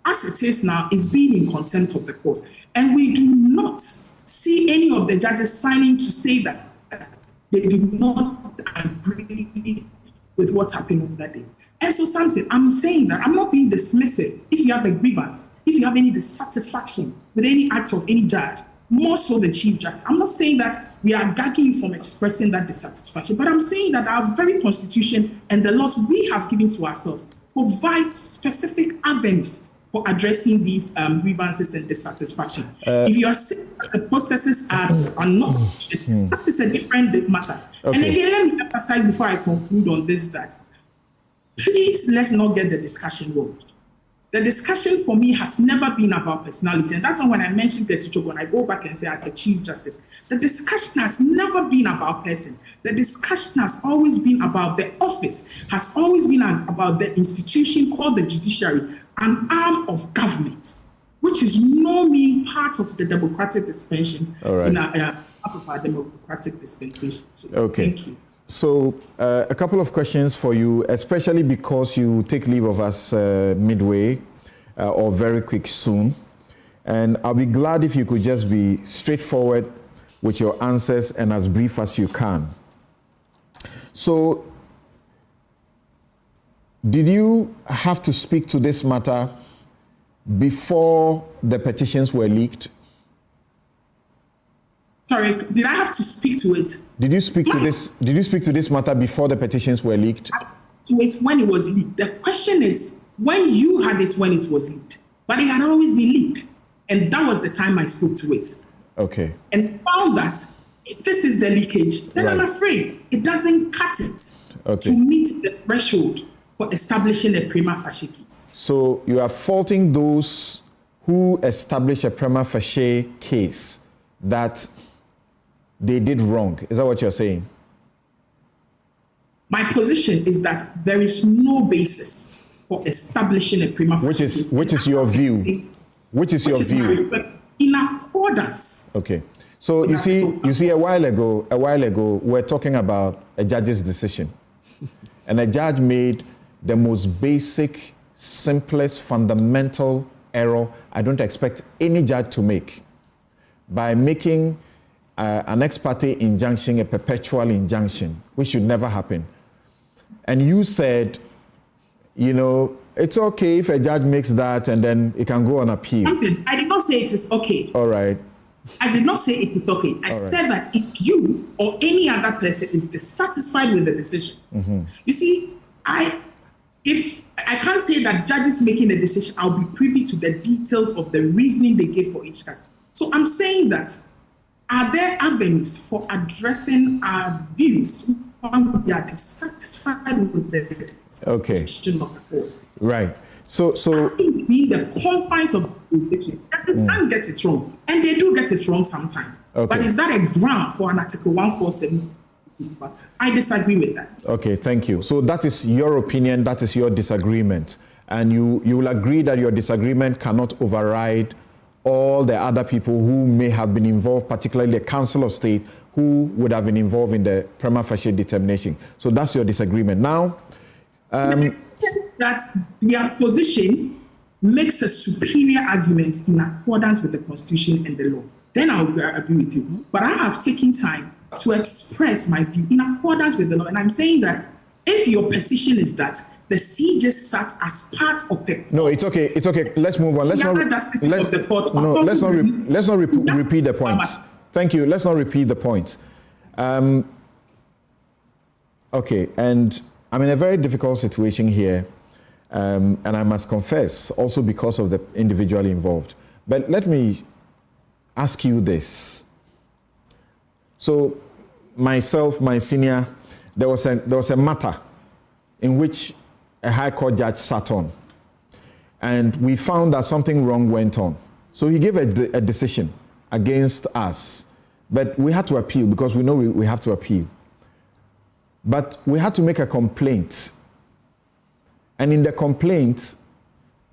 as it is now, is being in contempt of the court. And we do not see any of the judges signing to say that they do not agree with what happened on that day. And so something, I'm saying that I'm not being dismissive. If you have a grievance, if you have any dissatisfaction with any act of any judge, more so the Chief Justice, I'm not saying that we are gagging from expressing that dissatisfaction, but I'm saying that our very constitution and the laws we have given to ourselves provide specific avenues for addressing these grievances and dissatisfaction. If you are saying that the processes are not sufficient, that is a different matter. Okay. And again, let me emphasize before I conclude on this that please let's not get the discussion wrong. The discussion for me has never been about personality. And that's why when I mentioned petition, when I go back and say I'm the Chief Justice, the discussion has never been about person. The discussion has always been about the office, has always been about the institution called the judiciary, an arm of government, which is normally part of the democratic dispensation, part of our democratic dispensation. Okay. Thank you. So a couple of questions for you, especially because you take leave of us midway or very quick soon. And I'll be glad if you could just be straightforward with your answers and as brief as you can. So did you have to speak to this matter before the petitions were leaked? Sorry, did I have to speak to it? Did you speak to this? Did you speak to this matter before the petitions were leaked? To it when it was leaked. The question is when you had it when it was leaked, but it had always been leaked, and that was the time I spoke to it. Okay. And found that if this is the leakage, then I'm afraid it doesn't cut it to meet the threshold for establishing a prima facie case. So you are faulting those who establish a prima facie case that they did wrong. Is that what you're saying? My position is that there is no basis for establishing a prima facie case. Which is your view? Which is your view? In accordance. Okay. So you see, a while ago, we're talking about a judge's decision. And a judge made the most basic, simplest, fundamental error I don't expect any judge to make by making an ex parte injunction a perpetual injunction, which should never happen. And you said, you know, it's okay if a judge makes that and then it can go on appeal. I did not say it is okay. All right. I did not say it is okay. I said that if you or any other person is dissatisfied with the decision, you see, I can't say that judges making a decision, I'll be privy to the details of the reasoning they gave for each case. So I'm saying that, are there avenues for addressing our views when we are dissatisfied with the decision of the court? Right. So I think in the confines of the jurisdiction, they can get it wrong, and they do get it wrong sometimes. Okay. But is that a ground for an Article 147? I disagree with that. Okay, thank you. So that is your opinion, that is your disagreement. And you will agree that your disagreement cannot override all the other people who may have been involved, particularly the Council of State, who would have been involved in the prima facie determination. So that's your disagreement. Now, that their position makes a superior argument in accordance with the Constitution and the law, then I'll agree with you. But I have taken time to express my view in accordance with the law. And I'm saying that if your petition is that the CJ sat as part of it. No, it's okay. It's okay. Let's move on. Let's not repeat the points. Thank you. Let's not repeat the points. Okay, and I'm in a very difficult situation here, and I must confess, also because of the individual involved. But let me ask you this. So, myself, my senior, there was a matter in which a high court judge sat on, and we found that something wrong went on. So he gave a decision against us, but we had to appeal because we know we have to appeal. But we had to make a complaint, and in the complaint,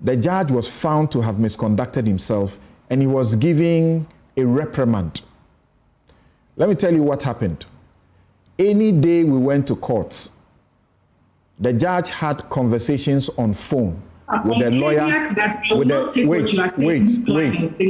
the judge was found to have misconducted himself, and he was giving a reprimand. Let me tell you what happened. Any day we went to court, the judge had conversations on phone with the lawyer.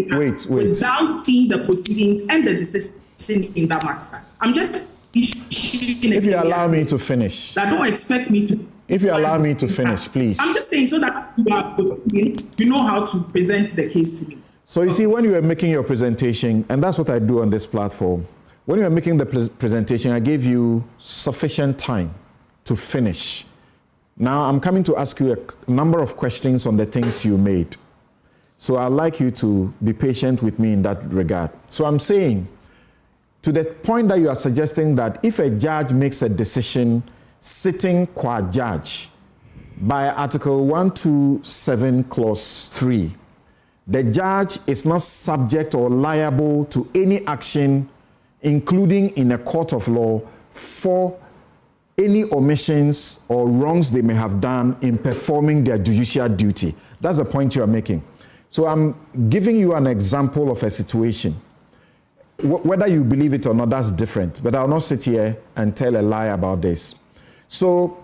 Wait. Without seeing the proceedings and the decision in that matter. I'm just issuing. If you allow me to finish. That don't expect me to. If you allow me to finish, please. I'm just saying so that you know how to present the case to me. So you see, when you were making your presentation, and that's what I do on this platform, when you were making the presentation, I gave you sufficient time to finish. Now I'm coming to ask you a number of questions on the things you made. So I'd like you to be patient with me in that regard. So I'm saying, to the point that you are suggesting that if a judge makes a decision sitting qua judge by Article 127, Clause 3, the judge is not subject or liable to any action, including in a court of law, for any omissions or wrongs they may have done in performing their judicial duty. That's the point you are making. So I'm giving you an example of a situation. Whether you believe it or not, that's different. But I'll not sit here and tell a lie about this. So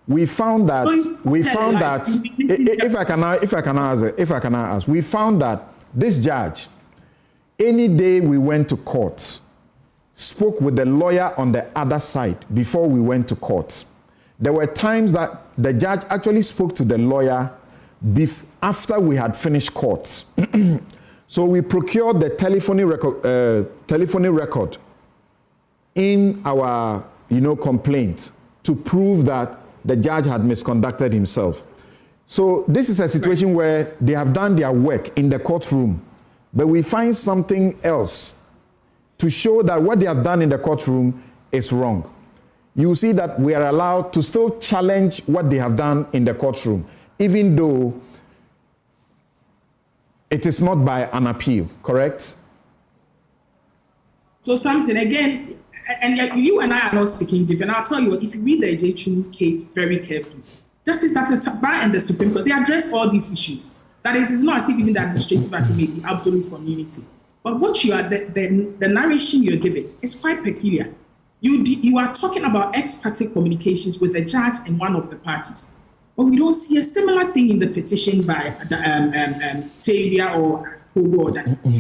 we found that if I can ask, we found that this judge, any day we went to court, spoke with the lawyer on the other side before we went to court. There were times that the judge actually spoke to the lawyer after we had finished court. So we procured the telephony record in our, complaint to prove that the judge had misconducted himself. So this is a situation where they have done their work in the courtroom, but we find something else to show that what they have done in the courtroom is wrong. You see that we are allowed to still challenge what they have done in the courtroom, even though it is not by an appeal, correct? So something again, and you and I are not speaking different. I'll tell you, if you read the Judicial case very carefully, Justice Bar and the Supreme Court, they address all these issues. That it is not as if even the administrative action may be absolute for immunity. But what you are, the narration you're giving is quite peculiar. You are talking about ex parte communications with a judge and one of the parties. But we don't see a similar thing in the petition by Xavier or Hugo.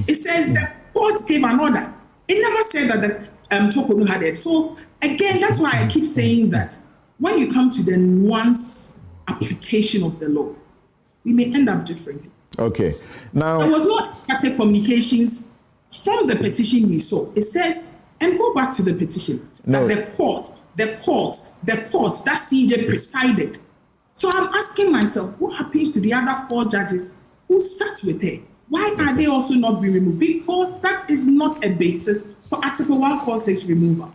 It says the court gave an order. It never said that the Tokonu had it. So again, that's why I keep saying that when you come to the nuance application of the law, we may end up differently. Okay. Now there was no ex parte communications from the petition we saw. It says, and go back to the petition, that the court, that CJ presided. So I'm asking myself, what happens to the other 4 judges who sat with her? Why are they also not being removed? Because that is not a basis for Article 146 removal.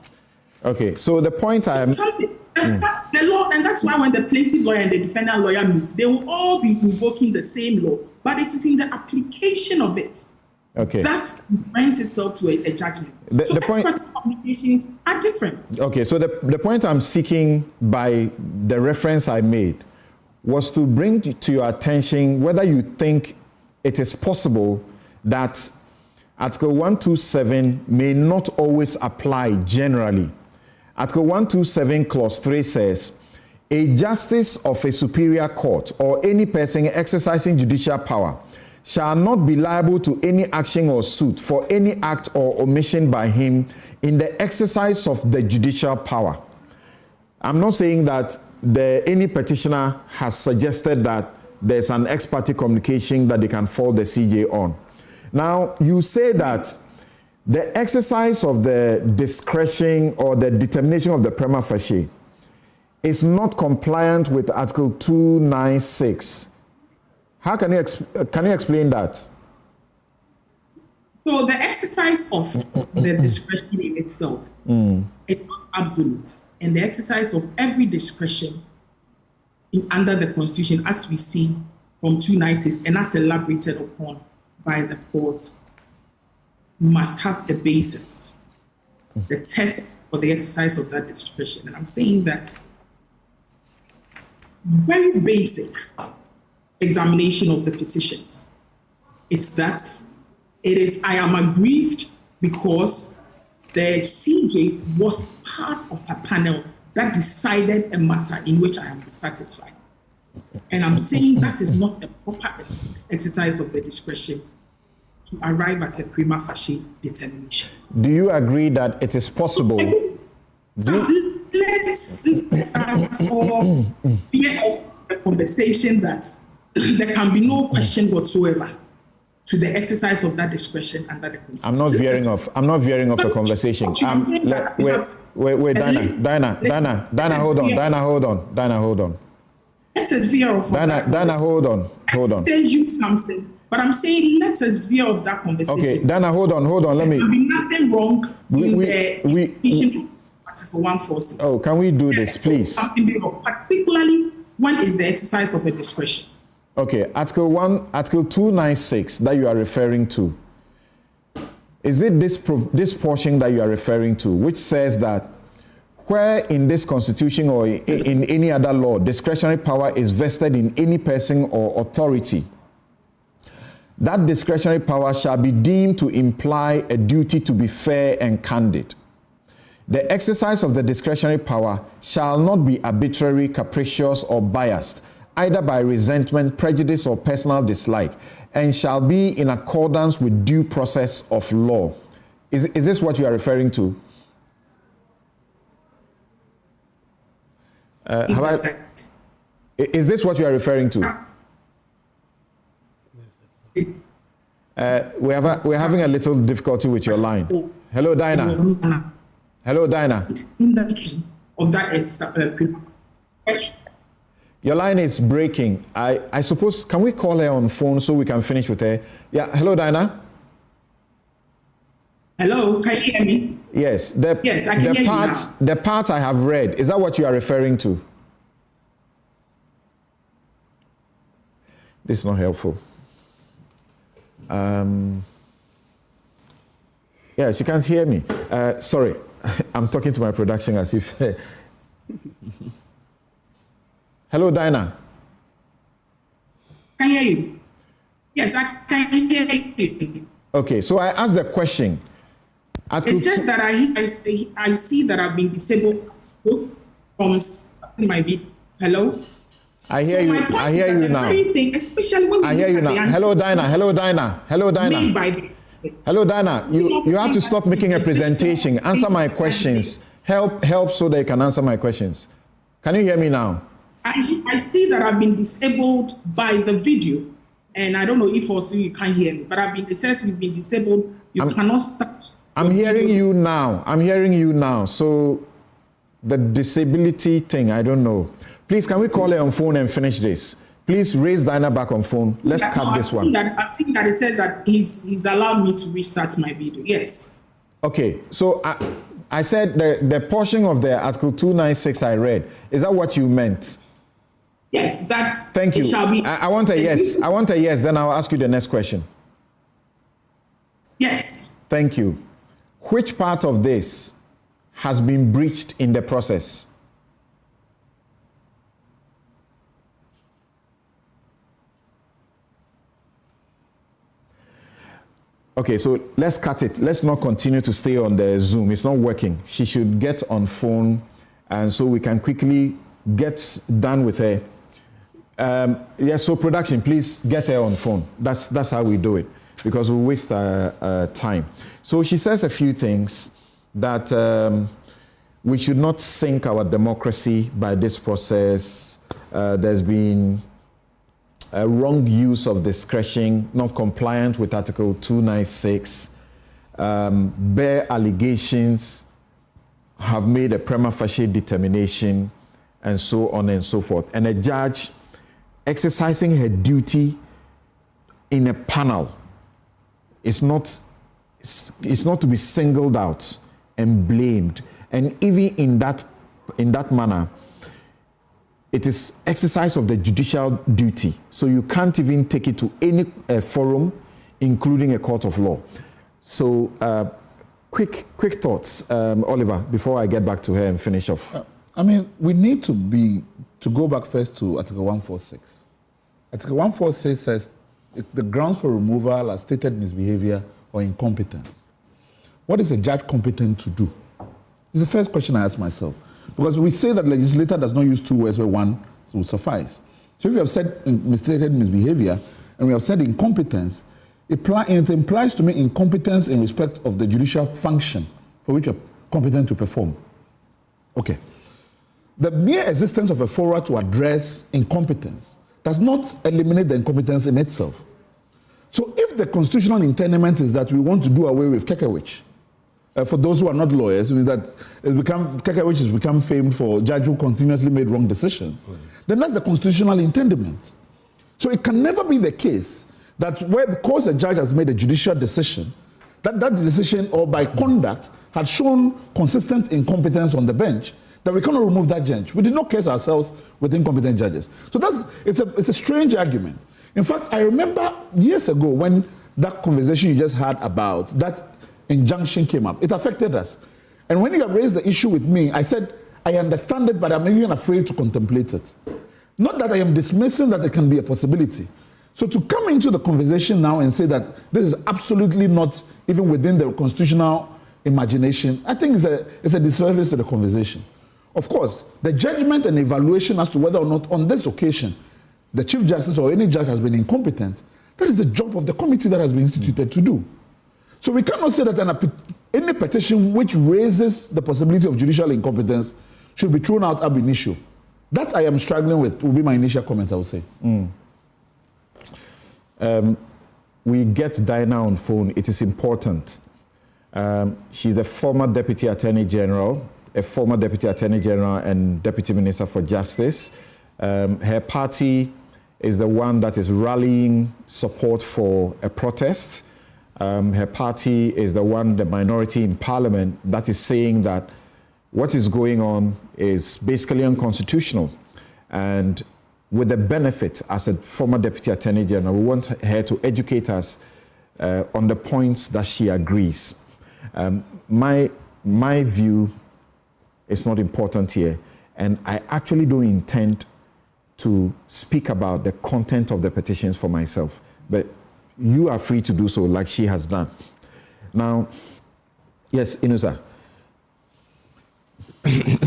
Okay, so the point the law, and that's why when the plaintiff lawyer and the defendant lawyer meet, they will all be invoking the same law, but it is in the application of it. Okay. That lends itself to a judgment. The point, communications are different. Okay, so the point I'm seeking by the reference I made was to bring to your attention whether you think it is possible that Article 127 may not always apply generally. Article 127 Clause 3 says, a justice of a superior court or any person exercising judicial power shall not be liable to any action or suit for any act or omission by him in the exercise of the judicial power. I'm not saying that any petitioner has suggested that there's an ex parte communication that they can fall the CJ on. Now, you say that the exercise of the discretion or the determination of the prima facie is not compliant with Article 296. How can you explain that? So the exercise of the discretion in itself is not absolute, and the exercise of every discretion under the Constitution, as we see from 296 and as elaborated upon by the court, must have a basis, the test for the exercise of that discretion. And I'm saying that very basic examination of the petitions, it's that it is, I am aggrieved because the CJ was part of a panel that decided a matter in which I am dissatisfied. And I'm saying that is not a proper exercise of the discretion to arrive at a prima facie determination. Do you agree that it is possible? Let's all fear of the conversation that there can be no question whatsoever to the exercise of that discretion under the Constitution. I'm not veering off a conversation. Wait, Dinah, hold on. Let us veer off. Dinah, hold on. Say you something. But I'm saying let us veer off that conversation. Okay, Dana, hold on. Let me. There will be nothing wrong in the petition Article 146. Oh, can we do this, please? Something wrong, particularly when is the exercise of a discretion. Okay, Article 296 that you are referring to. Is it this portion that you are referring to, which says that where in this constitution or in any other law, discretionary power is vested in any person or authority, that discretionary power shall be deemed to imply a duty to be fair and candid. The exercise of the discretionary power shall not be arbitrary, capricious, or biased, either by resentment, prejudice, or personal dislike, and shall be in accordance with due process of law. Is this what you are referring to? Is this what you are referring to? We're having a little difficulty with your line. Hello, Dinah. Hello, Dinah. Of that your line is breaking. I suppose, can we call her on phone so we can finish with her? Yeah, hello, Dinah. Hello, can you hear me? Yes. Yes, I can hear you now. The part I have read, is that what you are referring to? This is not helpful. Yeah, she can't hear me. Sorry, I'm talking to my production as if... Hello, Dinah. Can hear you. Yes, I can hear you. Okay, so I asked the question. It's just that I see that I've been disabled from my video. Hello? I hear you. I hear you now. Especially when I hear you now. Hello, Dinah. Hello, Dinah. Hello, Dinah. Hello, Dinah. You have to stop making a presentation. Answer my questions. Help so they can answer my questions. Can you hear me now? I see that I've been disabled by the video, and I don't know if also you can't hear me, but it says you've been disabled. You cannot start. I'm hearing you now. I'm hearing you now. So the disability thing, I don't know. Please, can we call her on phone and finish this? Please raise Dinah back on phone. Let's cut this one. I've seen that it says that he's allowed me to restart my video. Yes. Okay. So I said the portion of the Article 296 I read. Is that what you meant? Yes, that. Thank you. Shall be. I want a yes. I want a yes. Then I'll ask you the next question. Yes. Thank you. Which part of this has been breached in the process? Okay, so let's cut it. Let's not continue to stay on the Zoom. It's not working. She should get on phone, and so we can quickly get done with her. Yes, so production, please get her on phone. That's how we do it, because we waste time. So she says a few things that we should not sink our democracy by this process. There's been a wrong use of discretion, not compliant with Article 296. Bare allegations have made a prima facie determination, and so on and so forth. And a judge exercising her duty in a panel is not to be singled out and blamed. And even in that manner, it is exercise of the judicial duty. So you can't even take it to any forum, including a court of law. So quick thoughts, Oliver, before I get back to her and finish off. I mean, we need to go back first to Article 146. Article 146 says the grounds for removal are stated misbehavior or incompetence. What is a judge competent to do? It's the first question I ask myself. Because we say that legislator does not use two words where one will suffice. So if you have said misstated misbehavior and we have said incompetence, it implies to me incompetence in respect of the judicial function for which you're competent to perform. Okay. The mere existence of a forum to address incompetence does not eliminate the incompetence in itself. So if the constitutional intendment is that we want to do away with Kekewich, for those who are not lawyers, means that Kekewich has become famed for judge who continuously made wrong decisions, then that's the constitutional intendment. So it can never be the case that because a judge has made a judicial decision, that decision or by conduct had shown consistent incompetence on the bench, that we cannot remove that judge. We did not case ourselves with incompetent judges. So it's a strange argument. In fact, I remember years ago when that conversation you just had about that injunction came up, it affected us. And when you raised the issue with me, I said, I understand it, but I'm even afraid to contemplate it. Not that I am dismissing that it can be a possibility. So to come into the conversation now and say that this is absolutely not even within the constitutional imagination, I think it's a disservice to the conversation. Of course, the judgment and evaluation as to whether or not on this occasion the Chief Justice or any judge has been incompetent, that is the job of the committee that has been instituted to do. So we cannot say that any petition which raises the possibility of judicial incompetence should be thrown out ab initio. That I am struggling with will be my initial comment, I would say. We get Diana on phone. It is important. She's the former Deputy Attorney General, a former Deputy Attorney General and Deputy Minister for Justice. Her party is the one that is rallying support for a protest. Her party is the one, the minority in Parliament, that is saying that what is going on is basically unconstitutional. And with the benefit, as a former Deputy Attorney General, we want her to educate us on the points that she agrees. My view is not important here, and I actually don't intend to speak about the content of the petitions for myself, but you are free to do so like she has done. Now, yes, Inusa.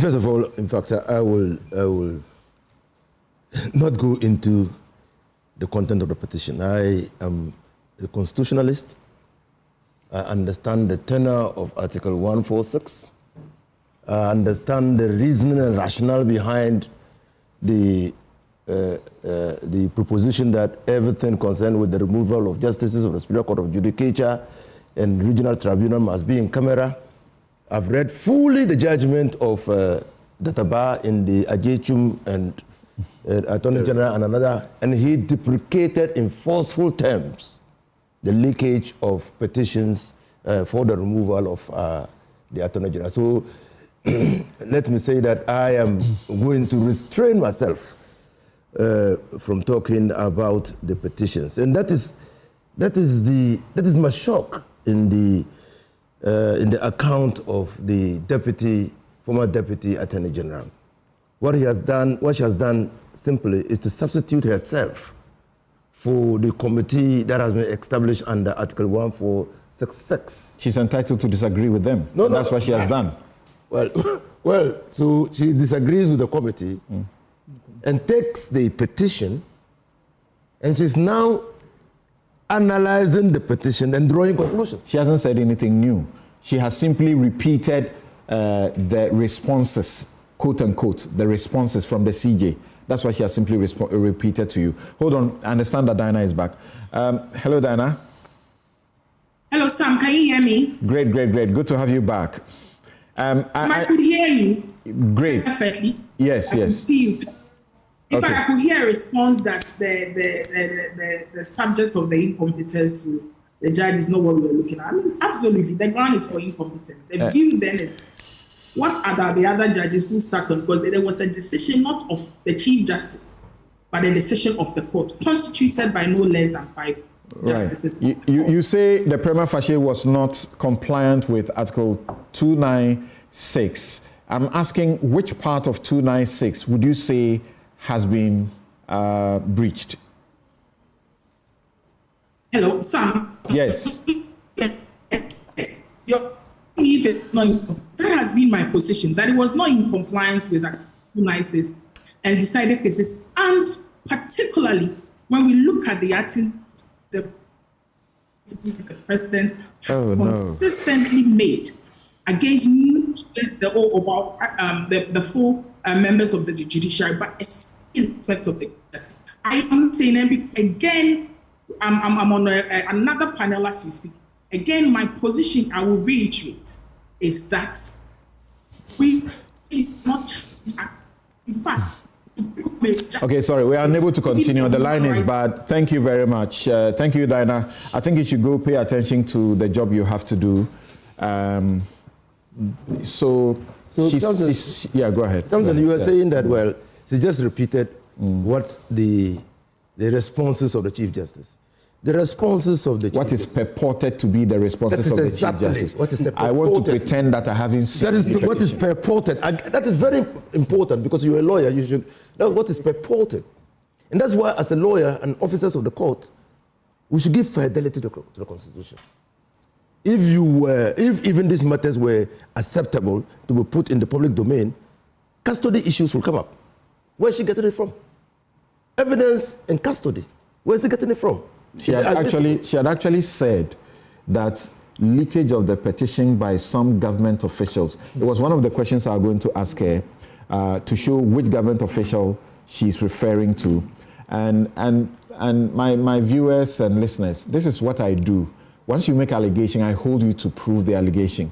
First of all, in fact, I will not go into the content of the petition. I am a constitutionalist. I understand the tenor of Article 146. I understand the reasoning and rationale behind the proposition that everything concerned with the removal of justices of the Superior Court of Judicature and Regional Tribunal must be in camera. I've read fully the judgment of Databa in the Ajechum and Attorney General and another, and he deprecated in forceful terms the leakage of petitions for the removal of the Attorney General. So let me say that I am going to restrain myself from talking about the petitions, and that is my shock in the account of the former Deputy Attorney General. What she has done simply is to substitute herself for the committee that has been established under Article 1466. She's entitled to disagree with them. No, that's what she has done. Well, so she disagrees with the committee and takes the petition, and she's now analyzing the petition and drawing conclusions. She hasn't said anything new. She has simply repeated the responses, quote unquote, the responses from the CJ. That's what she has simply repeated to you. Hold on, I understand that Diana is back. Hello, Diana. Hello, Sam. Can you hear me? Great. Good to have you back. I could hear you. Great. Perfectly. Yes. I could see you. In Okay. fact, I could hear a response that the subject of the incompetence to the judge is not what we were looking at. I mean, absolutely, the ground is for incompetence. The view then is, what are the other judges who sat on? Because there was a decision not of the Chief Justice, but a decision of the court, constituted by no less than 5 justices. Right. You say the Prima facie was not compliant with Article 296. I'm asking, which part of 296 would you say has been breached? Hello, Sam. Yes. That has been my position, that it was not in compliance with Article 296 and decided cases, and particularly when we look at the acting, the President has consistently made against the full members of the judiciary, but especially in respect of the justice. I am saying again, I'm on another panel as we speak. Again, my position, I will reiterate, is that we not, in fact, Okay, sorry, we are unable to continue. The line is bad. Thank you very much. Thank you, Dinah. I think you should go pay attention to the job you have to do. Yeah, go ahead. Thompson, you were saying that, well, she just repeated what the responses of the Chief Justice. The responses of the Chief What is purported to be the responses of the Chief Justice? What is I want to pretend that I haven't seen that is what is purported. That is very important because you're a lawyer. You should know what is purported. And that's why, as a lawyer and officers of the court, we should give fidelity to the Constitution. If even these matters were acceptable to be put in the public domain, custody issues will come up. Where is she getting it from? Evidence in custody. Where is she getting it from? She had actually said that leakage of the petition by some government officials. It was one of the questions I was going to ask her to show which government official she's referring to. And my viewers and listeners, this is what I do. Once you make allegation, I hold you to prove the allegation.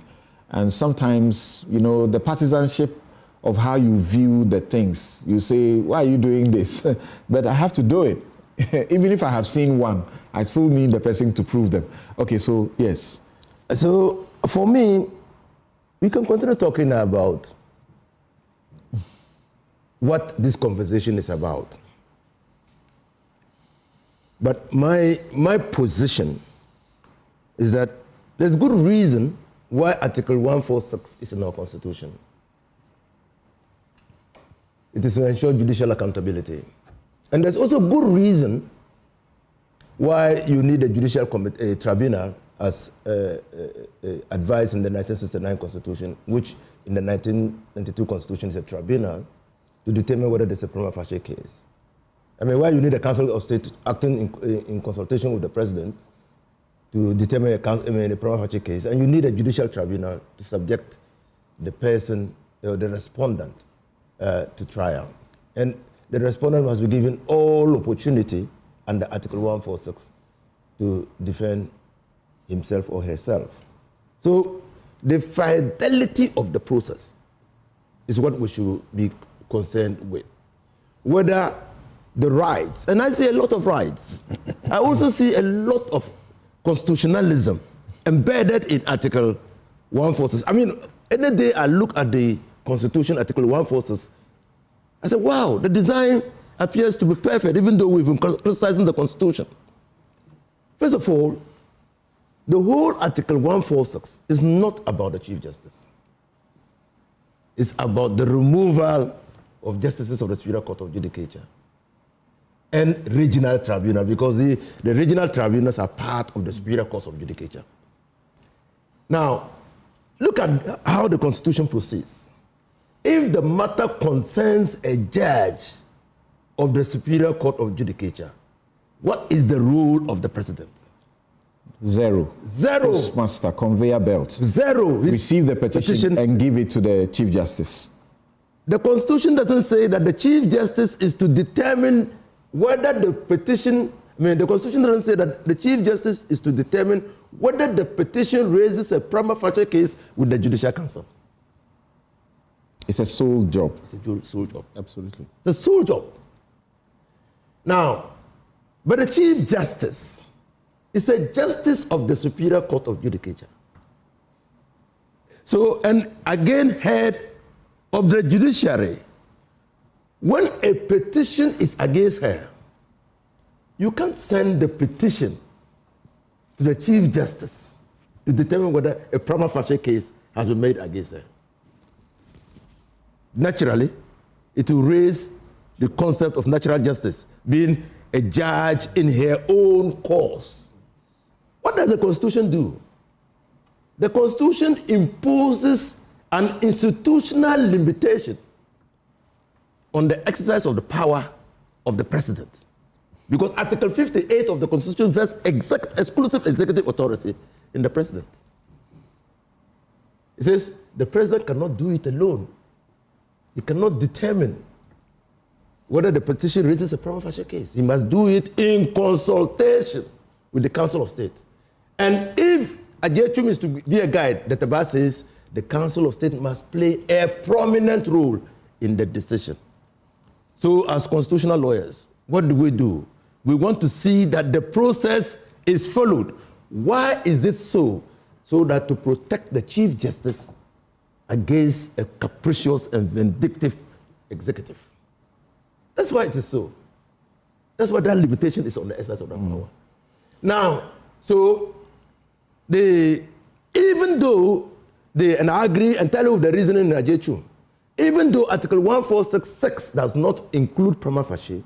And sometimes, the partisanship of how you view the things, you say, why are you doing this? But I have to do it. Even if I have seen one, I still need the person to prove them. Okay, so yes. So for me, we can continue talking about what this conversation is about. But my position is that there's good reason why Article 146 is in our Constitution. It is to ensure judicial accountability. And there's also good reason why you need a judicial tribunal as advised in the 1969 Constitution, which in the 1992 Constitution is a tribunal to determine whether there's a prima facie case. I mean, why you need a Council of State acting in consultation with the President to determine a prima facie case, and you need a judicial tribunal to subject the person, the respondent, to trial. And the respondent must be given all opportunity under Article 146 to defend himself or herself. So the fidelity of the process is what we should be concerned with. Whether the rights, and I see a lot of rights, I also see a lot of constitutionalism embedded in Article 146. I mean, any day I look at the Constitution, Article 146, I said, wow, the design appears to be perfect, even though we've been criticizing the Constitution. First of all, the whole Article 146 is not about the Chief Justice. It's about the removal of justices of the Superior Court of Judicature and regional tribunal, because the regional tribunals are part of the Superior Court of Judicature. Now, look at how the Constitution proceeds. If the matter concerns a judge of the Superior Court of Judicature, what is the role of the President? Zero. Postmaster, conveyor belt. Zero. Receive the petition and give it to the Chief Justice. The Constitution doesn't say that the Chief Justice is to determine whether the petition, the Constitution doesn't say that the Chief Justice is to determine whether the petition raises a prima facie case with the Judicial Council. It's a sole job. It's a sole job. Absolutely. It's a sole job. Now, but the Chief Justice is a justice of the Superior Court of Judicature. So, and again, head of the judiciary. When a petition is against her, you can't send the petition to the Chief Justice to determine whether a prima facie case has been made against her. Naturally, it will raise the concept of natural justice, being a judge in her own cause. What does the Constitution do? The Constitution imposes an institutional limitation on the exercise of the power of the President. Because Article 58 of the Constitution vests exclusive executive authority in the President. It says the President cannot do it alone. He cannot determine whether the petition raises a prima facie case. He must do it in consultation with the Council of State. And if adjectum is to be a guide, the Taba says the Council of State must play a prominent role in the decision. So as constitutional lawyers, what do? We want to see that the process is followed. Why is it so? So that to protect the Chief Justice against a capricious and vindictive executive. That's why it is so. That's why that limitation is on the exercise of that power. Now, so even though and I agree and tell you the reasoning in Judicial, even though Article 1466 does not include prima facie,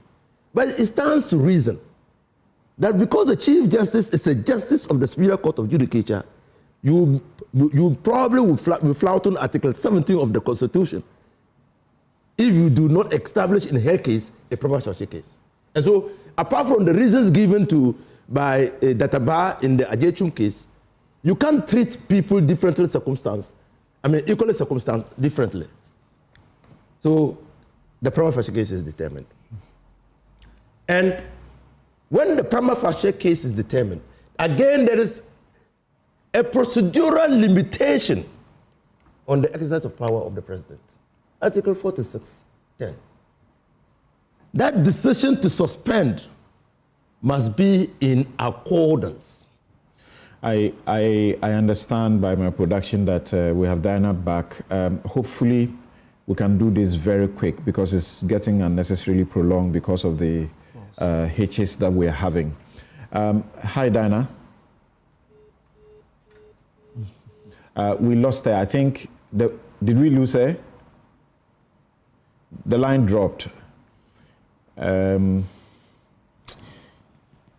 but it stands to reason that because the Chief Justice is a justice of the Superior Court of Judicature, you probably will flout on Article 17 of the Constitution if you do not establish in her case a prima facie case. And so, apart from the reasons given by Databar in the Ajechum case, you can't treat people differently equally circumstanced differently. So, the prima facie case is determined. And when the prima facie case is determined, again, there is a procedural limitation on the exercise of power of the president. Article 46(10). That decision to suspend must be in accordance. I understand by my production that we have Diana back. Hopefully, we can do this very quick because it's getting unnecessarily prolonged because of the hitches that we're having. Hi, Diana. We lost her. I think, did we lose her? The line dropped.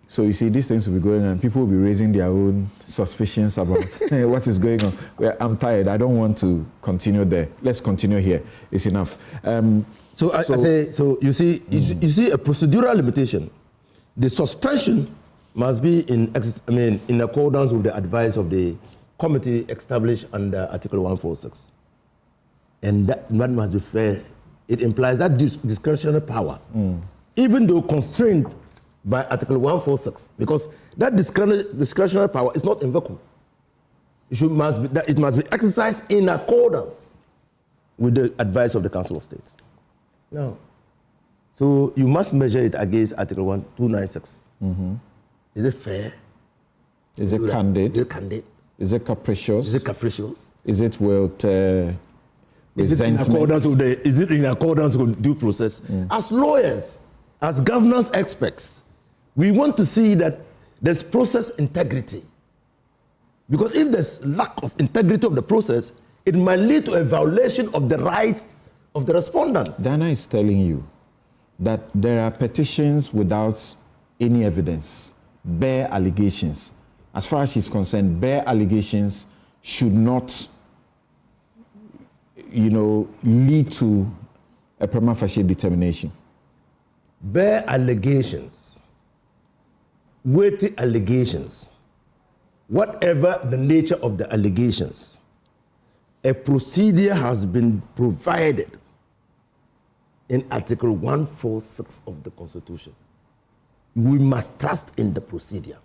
So you see, these things will be going on. People will be raising their own suspicions about what is going on. Well, I'm tired. I don't want to continue there. Let's continue here. It's enough. So you see a procedural limitation. The suspension must be in accordance with the advice of the committee established under Article 146. And that must be fair. It implies that discretionary power, even though constrained by Article 146, because that discretionary power is not invocable. It must be exercised in accordance with the advice of the Council of State. Now, so you must measure it against Article 1296. Is it fair? Is it candid? Is it candid? Is it capricious? Is it capricious? Is it with is it in accordance with due process? As lawyers, as governance experts, we want to see that there's process integrity. Because if there's lack of integrity of the process, it might lead to a violation of the right of the respondent. Dana is telling you that there are petitions without any evidence, bare allegations. As far as she's concerned, bare allegations should not, lead to a prima facie determination. Bare allegations, weighty allegations, whatever the nature of the allegations, a procedure has been provided in Article 146 of the Constitution. We must trust in the procedure.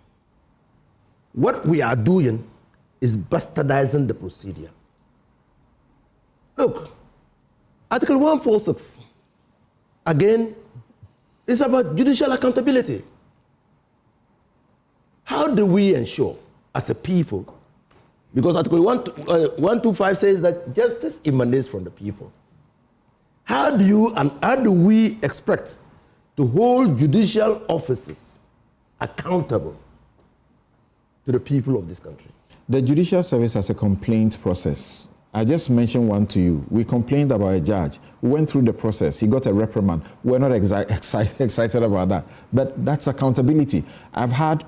What we are doing is bastardizing the procedure. Look, Article 146, again, is about judicial accountability. How do we ensure, as a people, because Article 125 says that justice emanates from the people. How do we expect to hold judicial offices accountable to the people of this country? The Judicial Service has a complaint process. I just mentioned one to you. We complained about a judge. We went through the process. He got a reprimand. We're not excited about that. But that's accountability. I've had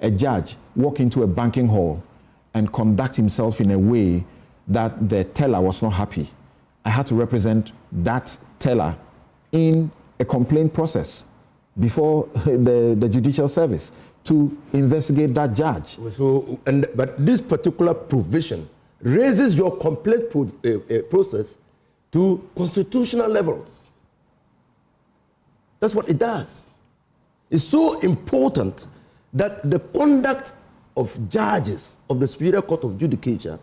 a judge, walk into a banking hall and conduct himself in a way that the teller was not happy. I had to represent that teller in a complaint process before the Judicial Service to investigate that judge. But this particular provision raises your complaint process to constitutional levels. That's what it does. It's so important that the conduct of judges of the Superior Court of Judicature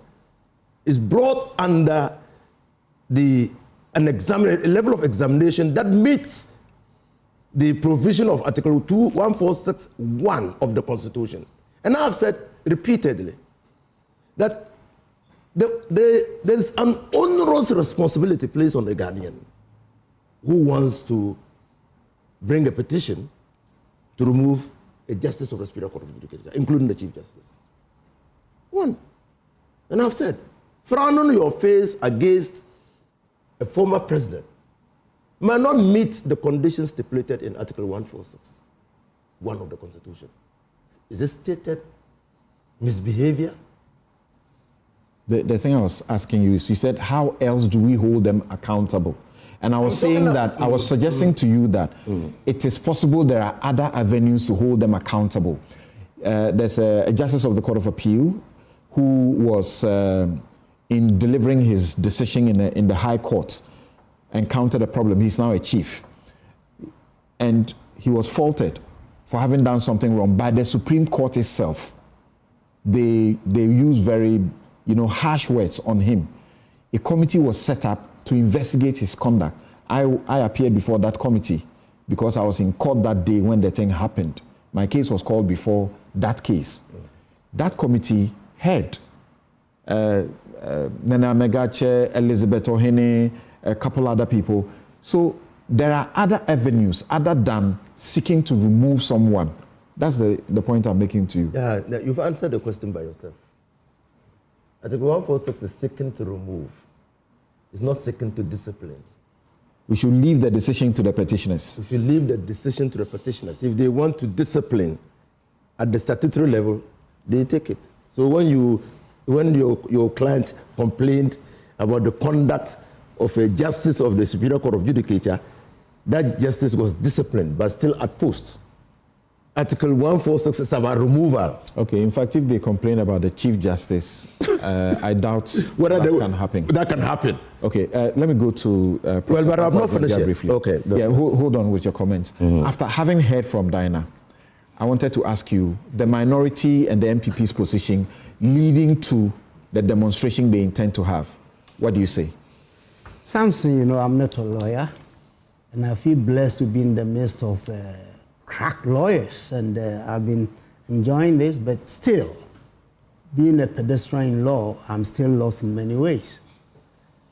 is brought under the a level of examination that meets the provision of Article 1461 of the Constitution. And I have said repeatedly that there is an onerous responsibility placed on the guardian who wants to bring a petition to remove a justice of the Superior Court of Justice, including the Chief Justice. One. And I've said, frown on your face against a former president may not meet the conditions stipulated in Article 146(1) of the Constitution. Is it stated misbehavior? The thing I was asking you is, you said, how else do we hold them accountable? And I was saying that, I was suggesting to you that it is possible there are other avenues to hold them accountable. There's a Justice of the Court of Appeal who was, in delivering his decision in the High Court, encountered a problem. He's now a chief. And he was faulted for having done something wrong by the Supreme Court itself. They used very, harsh words on him. A committee was set up to investigate his conduct. I appeared before that committee because I was in court that day when the thing happened. My case was called before that case. That committee had Nana Megache, Elizabeth Ohene, a couple other people. So there are other avenues other than seeking to remove someone. That's the point I'm making to you. Yeah, you've answered the question by yourself. Article 146 is seeking to remove. It's not seeking to discipline. We should leave the decision to the petitioners. We should leave the decision to the petitioners. If they want to discipline at the statutory level, they take it. So when your client complained about the conduct of a justice of the Superior Court of Judicature, that justice was disciplined, but still at post. Article 146 is about removal. Okay, in fact, if they complain about the Chief Justice, I doubt that can happen. That can happen. Okay, let me go to well, but I've not finished yet. Briefly. Okay. Yeah, hold on with your comments. Mm-hmm. After having heard from Diana, I wanted to ask you the minority and the MPP's position leading to the demonstration they intend to have. What do you say? Samson, I'm not a lawyer, and I feel blessed to be in the midst of crack lawyers, and I've been enjoying this, but still, being a pedestrian in law, I'm still lost in many ways.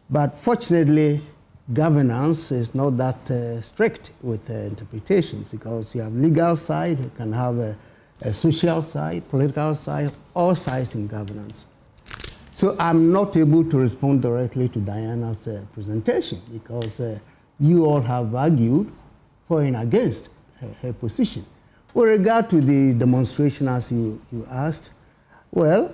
But fortunately, governance is not that strict with interpretations, because you have legal side, you can have a social side, political side, all sides in governance. So I'm not able to respond directly to Diana's presentation, because you all have argued for and against her position. With regard to the demonstration, as you asked, well,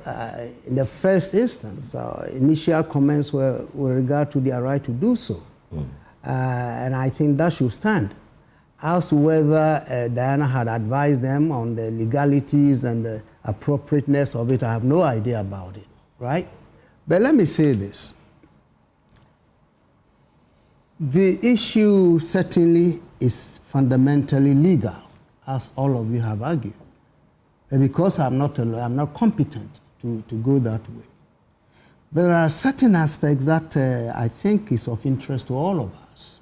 in the first instance, initial comments were with regard to their right to do so. And I think that should stand. As to whether Diana had advised them on the legalities and the appropriateness of it, I have no idea about it, right? But let me say this. The issue certainly is fundamentally legal, as all of you have argued. And because I'm not a lawyer, I'm not competent to go that way. But there are certain aspects that I think is of interest to all of us.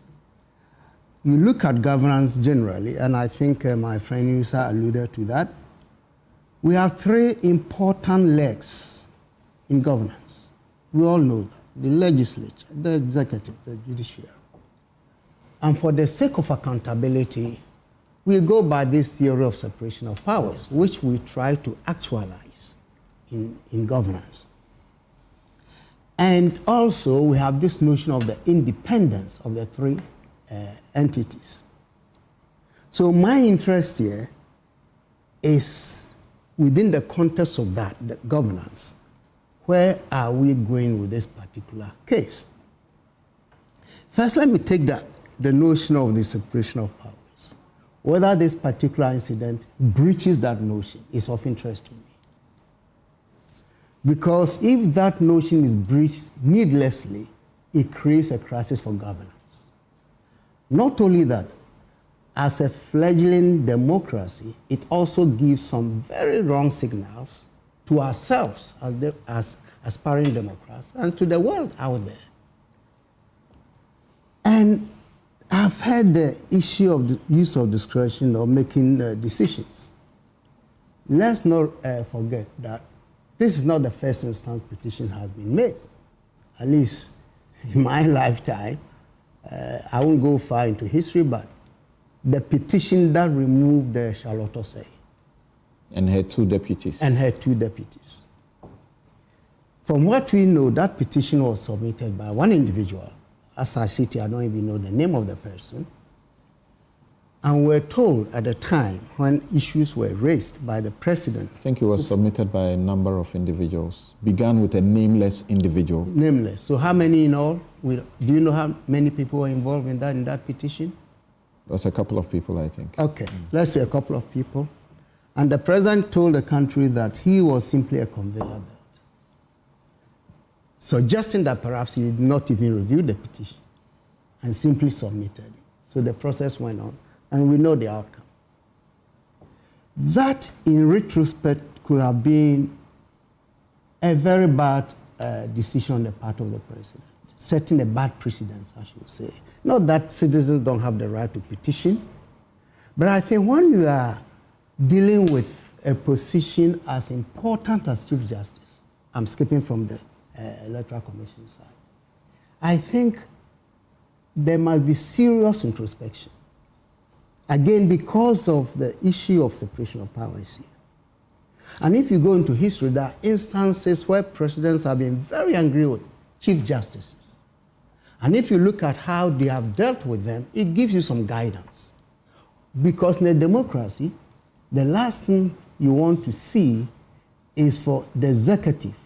You look at governance generally, and I think my friend Yusa alluded to that. We have three important legs in governance. We all know that. The legislature, the executive, the judiciary. And for the sake of accountability, we go by this theory of separation of powers, which we try to actualize in governance. And also, we have this notion of the independence of the three entities. So my interest here is within the context of that, the governance. Where are we going with this particular case? First, let me take the notion of the separation of powers. Whether this particular incident breaches that notion is of interest to me. Because if that notion is breached needlessly, it creates a crisis for governance. Not only that, as a fledgling democracy, it also gives some very wrong signals to ourselves as aspiring Democrats and to the world out there. And I've had the issue of the use of discretion or making decisions. Let's not forget that this is not the first instance petition has been made. At least in my lifetime, I won't go far into history, but the petition that removed Charlotte Osei. And her 2 deputies. And her 2 deputies. From what we know, that petition was submitted by one individual. As I sit here, I don't even know the name of the person. And we're told at the time when issues were raised by the president. I think it was submitted by a number of individuals. Began with a nameless individual. Nameless. So how many in all? Do you know how many people were involved in that petition? It was a couple of people, I think. Okay, let's say a couple of people. And the president told the country that he was simply a conveyor belt, suggesting that perhaps he did not even review the petition and simply submitted it. So the process went on, and we know the outcome. That, in retrospect, could have been a very bad decision on the part of the president, setting a bad precedent, I should say. Not that citizens don't have the right to petition, but I think when you are dealing with a position as important as Chief Justice, I'm skipping from the Electoral Commission side, I think there must be serious introspection. Again, because of the issue of separation of powers here. And if you go into history, there are instances where presidents have been very angry with Chief Justices. And if you look at how they have dealt with them, it gives you some guidance. Because in a democracy, the last thing you want to see is for the executive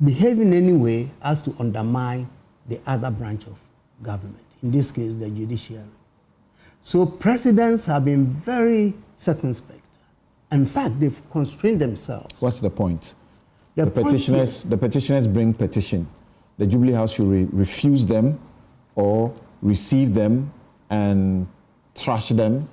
behaving in any way as to undermine the other branch of government, in this case, the judiciary. So presidents have been very circumspect. In fact, they've constrained themselves. What's the point? The petitioners bring petition. The Jubilee House should refuse them or receive them and trash them,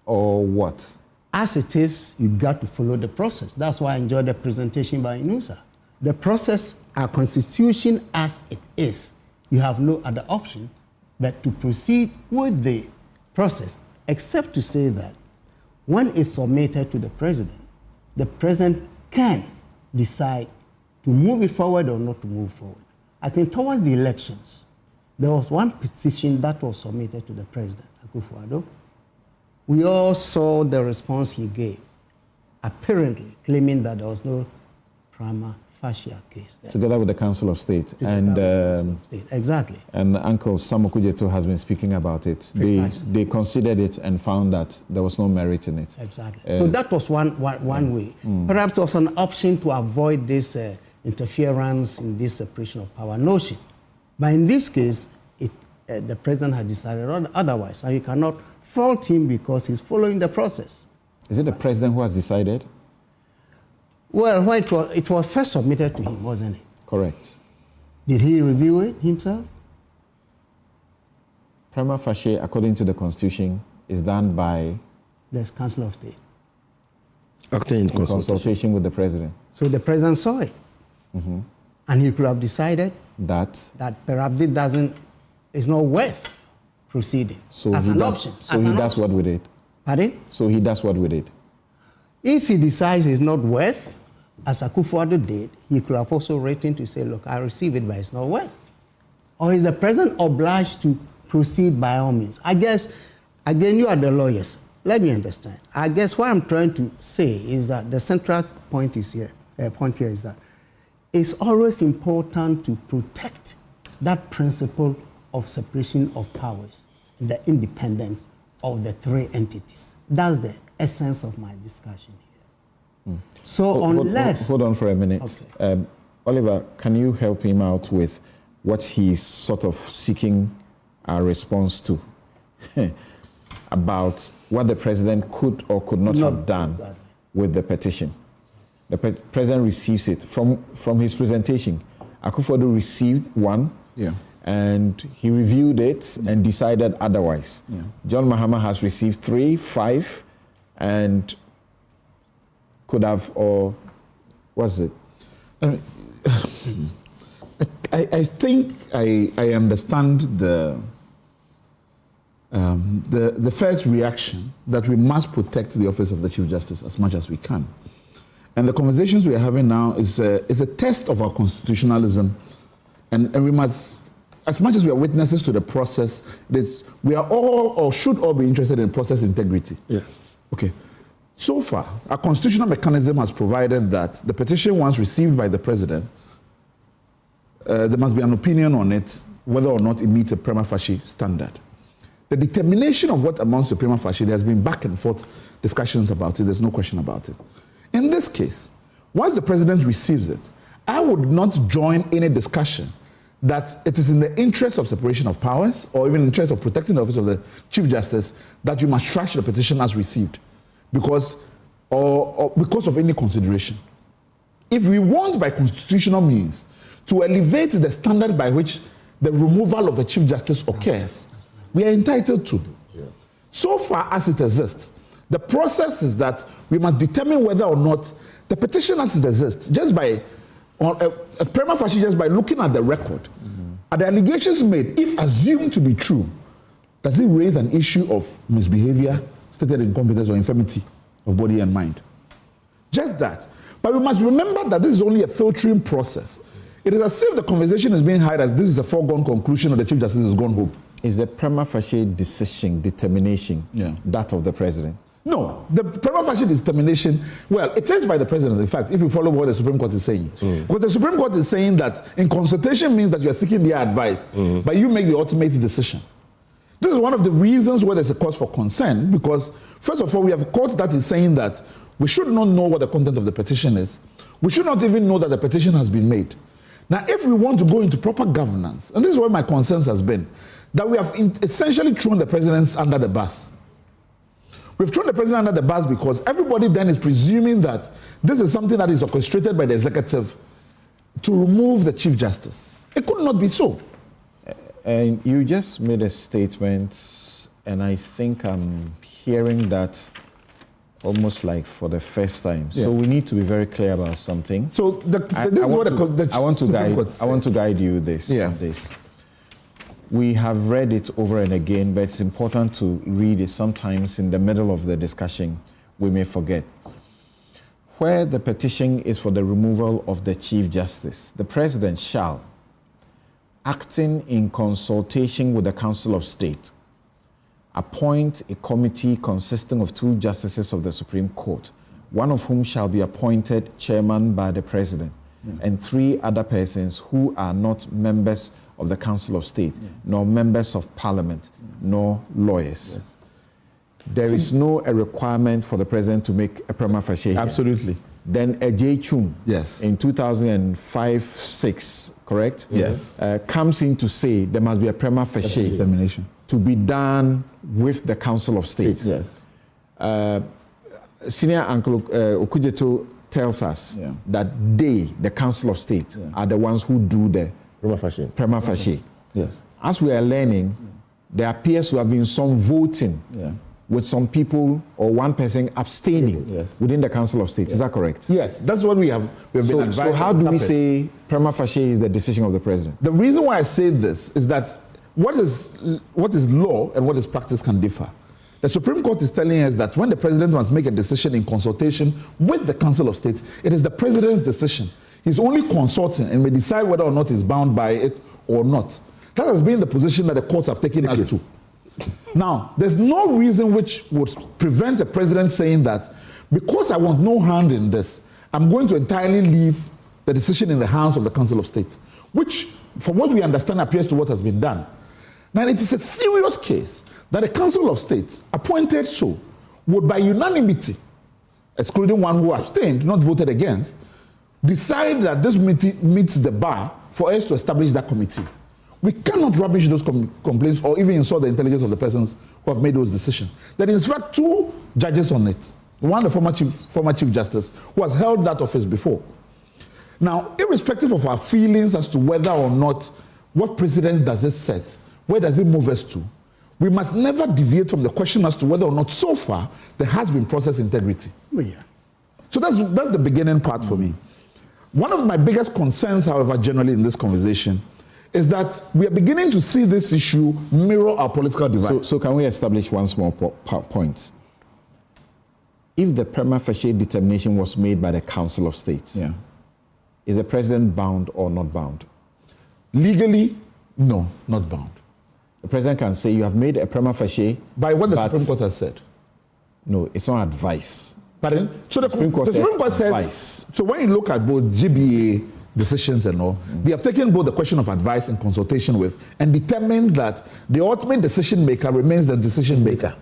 or what? As it is, you got to follow the process. That's why I enjoyed the presentation by Inusa. The process, our constitution as it is, you have no other option but to proceed with the process, except to say that when it's submitted to the president can decide to move it forward or not to move forward. I think towards the elections, there was one petition that was submitted to the president, Akufo-Addo. We all saw the response he gave, apparently claiming that there was no Prima facie case there. Together with the Council of State. Exactly. And Uncle Sam Okujeto has been speaking about it. They considered it and found that there was no merit in it. Exactly. So that was one way. Perhaps there was an option to avoid this interference in this separation of power notion. But in this case, the president had decided otherwise. And you cannot fault him because he's following the process. Is it the president who has decided? Well, when it was first submitted to him, wasn't it? Correct. Did he review it himself? Prima facie, according to the Constitution, is done by the Council of State. Acting in consultation with the president. So the president saw it. Mm-hmm. And he could have decided that perhaps it is not worth proceeding as an option. So he does what with it? Pardon? So he does what with it? If he decides it's not worth, as Akufo-Addo did, he could have also written to say, look, I receive it, but it's not worth. Or is the president obliged to proceed by all means? I guess, again, you are the lawyers. Let me understand. I guess what I'm trying to say is that the central point here is that it's always important to protect that principle of separation of powers and the independence of the three entities. That's the essence of my discussion here. So unless... Hold on for a minute. Okay. Oliver, can you help him out with what he's sort of seeking a response to about what the president could or could not have done with the petition? The president receives it. From his presentation, Akufo-Addo received one, and he reviewed it and decided otherwise. Yeah. John Mahama has received 3, 5, and could have, or was it? I I think I understand the first reaction that we must protect the office of the Chief Justice as much as we can. And the conversations we are having now is a test of our constitutionalism. And we must, as much as we are witnesses to the process, we are all or should all be interested in process integrity. Yeah. Okay. So far, our constitutional mechanism has provided that the petition, once received by the president, there must be an opinion on it, whether or not it meets a prima facie standard. The determination of what amounts to prima facie, there has been back and forth discussions about it. There's no question about it. In this case, once the president receives it, I would not join any discussion that it is in the interest of separation of powers or even in the interest of protecting the office of the Chief Justice that you must trash the petition as received because of any consideration. If we want by constitutional means to elevate the standard by which the removal of the Chief Justice occurs, we are entitled to. Yeah. So far as it exists, the process is that we must determine whether or not the petition as it exists, just by a prima facie, just by looking at the record, are the allegations made, if assumed to be true, does it raise an issue of misbehavior, stated incompetence, or infirmity of body and mind? Just that. But we must remember that this is only a filtering process. It is as if the conversation is being held as this is a foregone conclusion or the Chief Justice has gone home. Is the prima facie determination that of the president? No, the prima facie determination, well, it is by the president, in fact, if you follow what the Supreme Court is saying. Because the Supreme Court is saying that in consultation means that you are seeking their advice, but you make the ultimate decision. This is one of the reasons why there's a cause for concern, because first of all, we have a court that is saying that we should not know what the content of the petition is. We should not even know that the petition has been made. Now, if we want to go into proper governance, and this is where my concerns has been, that we have essentially thrown the president under the bus. We've thrown the president under the bus because everybody then is presuming that this is something that is orchestrated by the executive to remove the Chief Justice. It could not be so. And you just made a statement, and I think I'm hearing that almost like for the first time. Yeah. So we need to be very clear about something. So I want to guide you this. Yeah. This. We have read it over and again, but it's important to read it. Sometimes in the middle of the discussion, we may forget. Where the petition is for the removal of the Chief Justice, the President shall, acting in consultation with the Council of State, appoint a committee consisting of 2 justices of the Supreme Court, one of whom shall be appointed chairman by the President, and 3 other persons who are not members of the Council of State, nor members of Parliament, nor lawyers. Yes. There is no a requirement for the President to make a prima facie. Absolutely. Then a J. Chung, yes, in 2005-6, correct? Yes. Comes in to say there must be a prima facie determination to be done with the Council of State. Yes. Senior Uncle Okujeto tells us that they, the Council of State, are the ones who do the prima facie. Yes. As we are learning, there appears to have been some voting with some people or one person abstaining within the Council of State. Is that correct? Yes, that's what we have been advised. So how do we say prima facie is the decision of the President? The reason why I say this is that what is law and what is practice can differ. The Supreme Court is telling us that when the President must make a decision in consultation with the Council of State, it is the President's decision. He's only consulting and may decide whether or not he's bound by it or not. That has been the position that the courts have taken us to. Now, there's no reason which would prevent a president saying that because I want no hand in this, I'm going to entirely leave the decision in the hands of the Council of State, which, from what we understand, appears to what has been done. Now, it is a serious case that the Council of State, appointed so, would by unanimity, excluding one who abstained, not voted against, decide that this meets the bar for us to establish that committee. We cannot rubbish those complaints or even insult the intelligence of the persons who have made those decisions. There is, in fact, 2 judges on it. One, the former Chief Justice, who has held that office before. Now, irrespective of our feelings as to whether or not what precedent does it set, where does it move us to, we must never deviate from the question as to whether or not so far there has been process integrity. Oh, yeah. So that's the beginning part for me. One of my biggest concerns, however, generally in this conversation, is that we are beginning to see this issue mirror our political divide. So can we establish one small point? If the prima facie determination was made by the Council of State, is the president bound or not bound? Legally, no, not bound. The president can say you have made a prima facie by what the Supreme Court has said. No, it's not advice. Pardon? So the Supreme Court says advice. So when you look at both GBA decisions and all, they have taken both the question of advice and consultation with and determined that the ultimate decision maker remains the decision maker.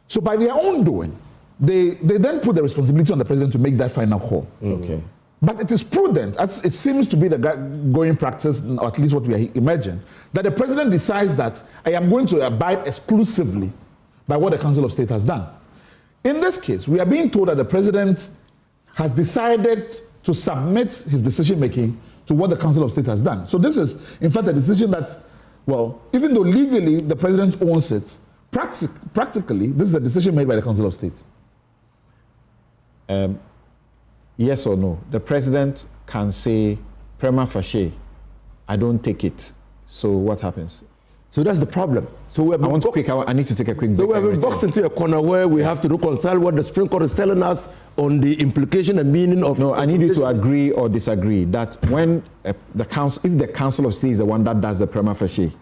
So by their own doing, they then put the responsibility on the president to make that final call. Okay. But it is prudent, as it seems to be the going practice, or at least what we imagine, that the president decides that I am going to abide exclusively by what the Council of State has done. In this case, we are being told that the president has decided to submit his decision-making to what the Council of State has done. So this is, in fact, a decision that, well, even though legally the president owns it, practically, this is a decision made by the Council of State. Yes or no? The president can say, prima facie, I don't take it. So what happens? So that's the problem. So I need to take a quick break. So we have been boxed into a corner where we have to reconcile what the Supreme Court is telling us on the implication and meaning of... No, I need you to agree or disagree that when if the Council of State is the one that does the prima facie,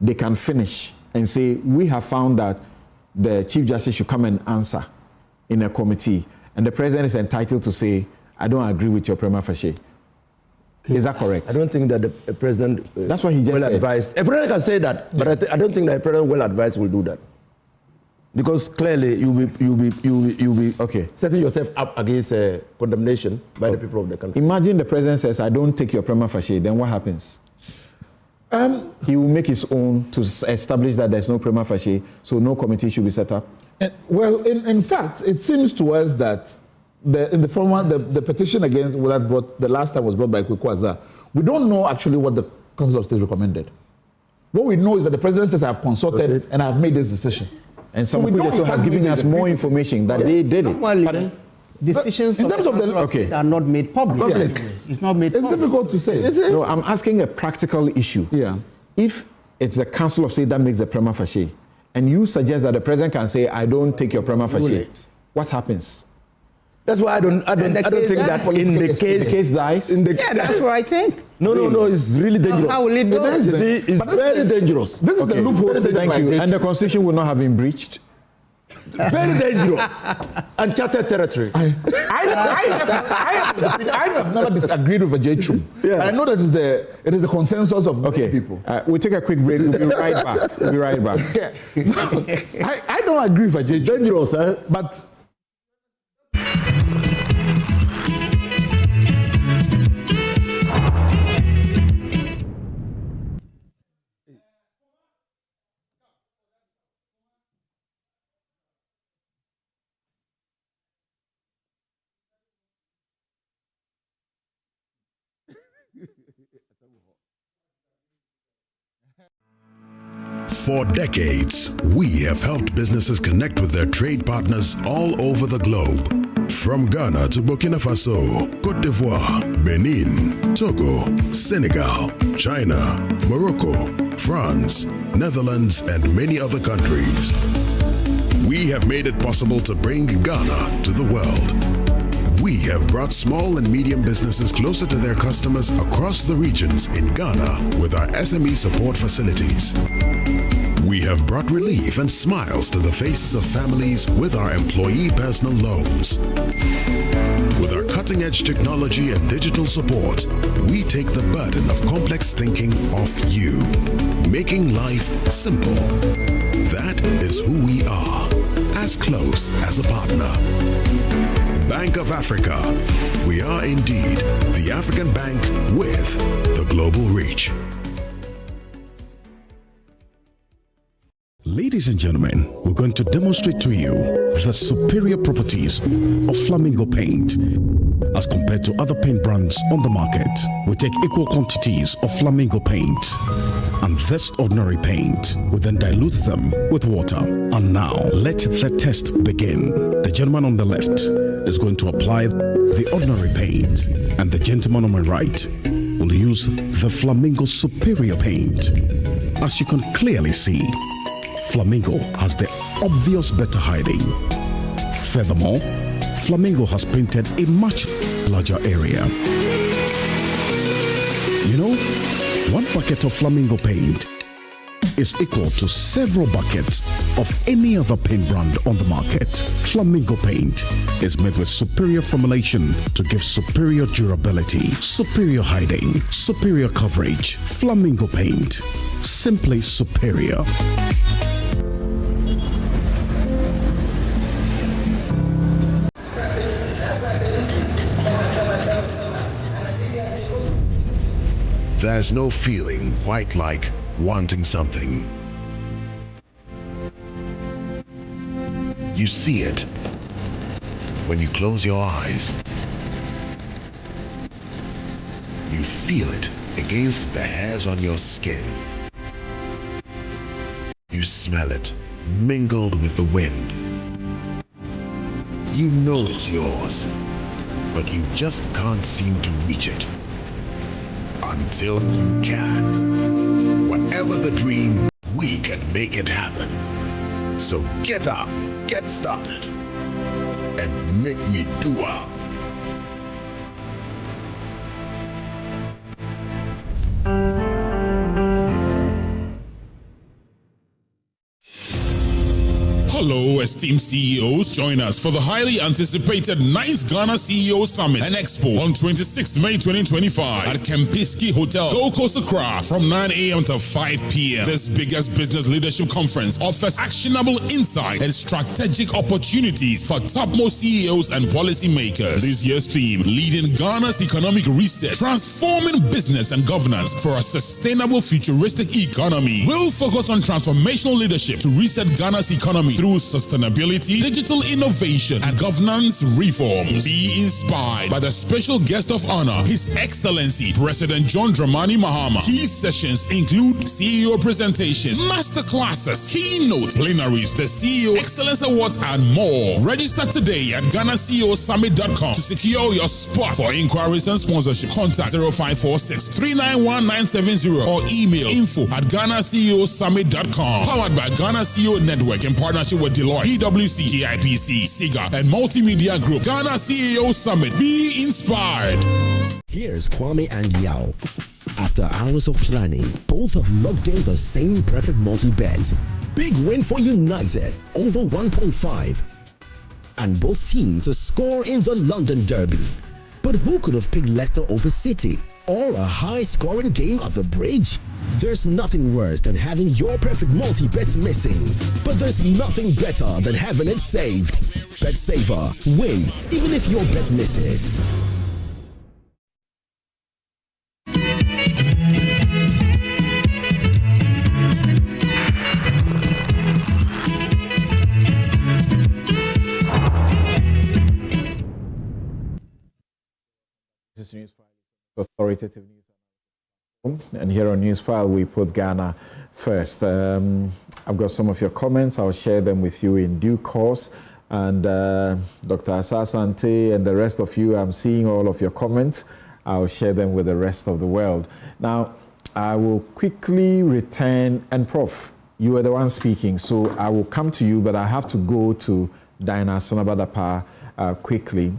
they can finish and say, we have found that the Chief Justice should come and answer in a committee. And the president is entitled to say, I don't agree with your prima facie. Is that correct? I don't think that the president that's what he just said. Advised. A president can say that, but I don't think that a president well advised will do that. Because clearly you'll be setting yourself up against condemnation by the people of the country. Imagine the president says, I don't take your prima facie, then what happens? He will make his own to establish that there's no prima facie, so no committee should be set up. Well, in fact, it seems to us that the petition against that brought the last time was brought by Kwekwaza. We don't know actually what the Council of State recommended. What we know is that the president says I have consulted and I have made this decision. And some people has given us more information that they did it. Decisions in terms of the are not made public. Yes. It's not made. It's difficult to say. No, I'm asking a practical issue. Yeah. If it's the Council of State that makes the prima facie, and you suggest that the president can say, I don't take your prima facie, what happens? That's why I don't think that in the case dies. That's what I think. No, it's really dangerous. How will it do? It's very dangerous. This is the loophole. Thank you. And the Constitution will not have been breached. Very dangerous. Uncharted territory. I have never disagreed with Judicial. Yeah. I know that it is the consensus of people. We'll take a quick break. We'll be right back. I don't agree with Judicial. Dangerous, but For decades, we have helped businesses connect with their trade partners all over the globe. From Ghana to Burkina Faso, Côte d'Ivoire, Benin, Togo, Senegal, China, Morocco, France, Netherlands, and many other countries. We have made it possible to bring Ghana to the world. We have brought small and medium businesses closer to their customers across the regions in Ghana with our SME support facilities. We have brought relief and smiles to the faces of families with our employee personal loans. With our cutting-edge technology and digital support, we take the burden of complex thinking off you, making life simple. That is who we are, as close as a partner. Bank of Africa. We are indeed the African bank with the global reach. Ladies and gentlemen, we're going to demonstrate to you the superior properties of Flamingo paint. As compared to other paint brands on the market, we take equal quantities of Flamingo paint and this ordinary paint. We then dilute them with water. And now, let the test begin. The gentleman on the left is going to apply the ordinary paint, and the gentleman on my right will use the Flamingo Superior paint. As you can clearly see, Flamingo has the obvious better hiding. Furthermore, Flamingo has painted a much larger area. You know, one bucket of Flamingo paint is equal to several buckets of any other paint brand on the market. Flamingo paint is made with superior formulation to give superior durability, superior hiding, superior coverage. Flamingo paint, simply superior. There's no feeling quite like wanting something. You see it when you close your eyes. You feel it against the hairs on your skin. You smell it mingled with the wind. You know it's yours, but you just can't seem to reach it. Until you can. Whatever the dream, we can make it happen. So get up, get started, and make me do up. Hello, esteemed CEOs. Join us for the highly anticipated 9th Ghana CEO Summit and Expo on 26th May 2025 at Kempinski Hotel, Gold Coast, Accra from 9 a.m. to 5 p.m. This biggest business leadership conference offers actionable insight and strategic opportunities for topmost CEOs and policymakers. This year's theme, leading Ghana's economic reset, transforming business and governance for a sustainable futuristic economy. We'll focus on transformational leadership to reset Ghana's economy through sustainability, digital innovation, and governance reforms. Be inspired by the special guest of honor, His Excellency President John Dramani Mahama. Key sessions include CEO presentations, master classes, keynote plenaries, the CEO Excellence Awards, and more. Register today at GhanaCEOSummit.com to secure your spot. For inquiries and sponsorship, contact 0546 391 970 or email info@GhanaCEOSummit.com. Powered by Ghana CEO Network in partnership with Deloitte, PwC, GIPC, SIGA, and Multimedia Group. Ghana CEO Summit. Be inspired. Here's Kwame and Yao. After hours of planning, both have locked in the same perfect multi-bet. Big win for United, over 1.5. And both teams to score in the London Derby. But who could have picked Leicester over City? Or a high-scoring game at the Bridge? There's nothing worse than having your perfect multi-bet missing. But there's nothing better than having it saved. Bet saver. Win, even if your bet misses. This is Newsfile, authoritative news. And here on Newsfile, we put Ghana first. I've got some of your comments. I'll share them with you in due course. And Dr. Asasante and the rest of you, I'm seeing all of your comments. I'll share them with the rest of the world. Now, I will quickly return, and Prof, you were the one speaking, so I will come to you, but I have to go to Diana Sonabadapa quickly.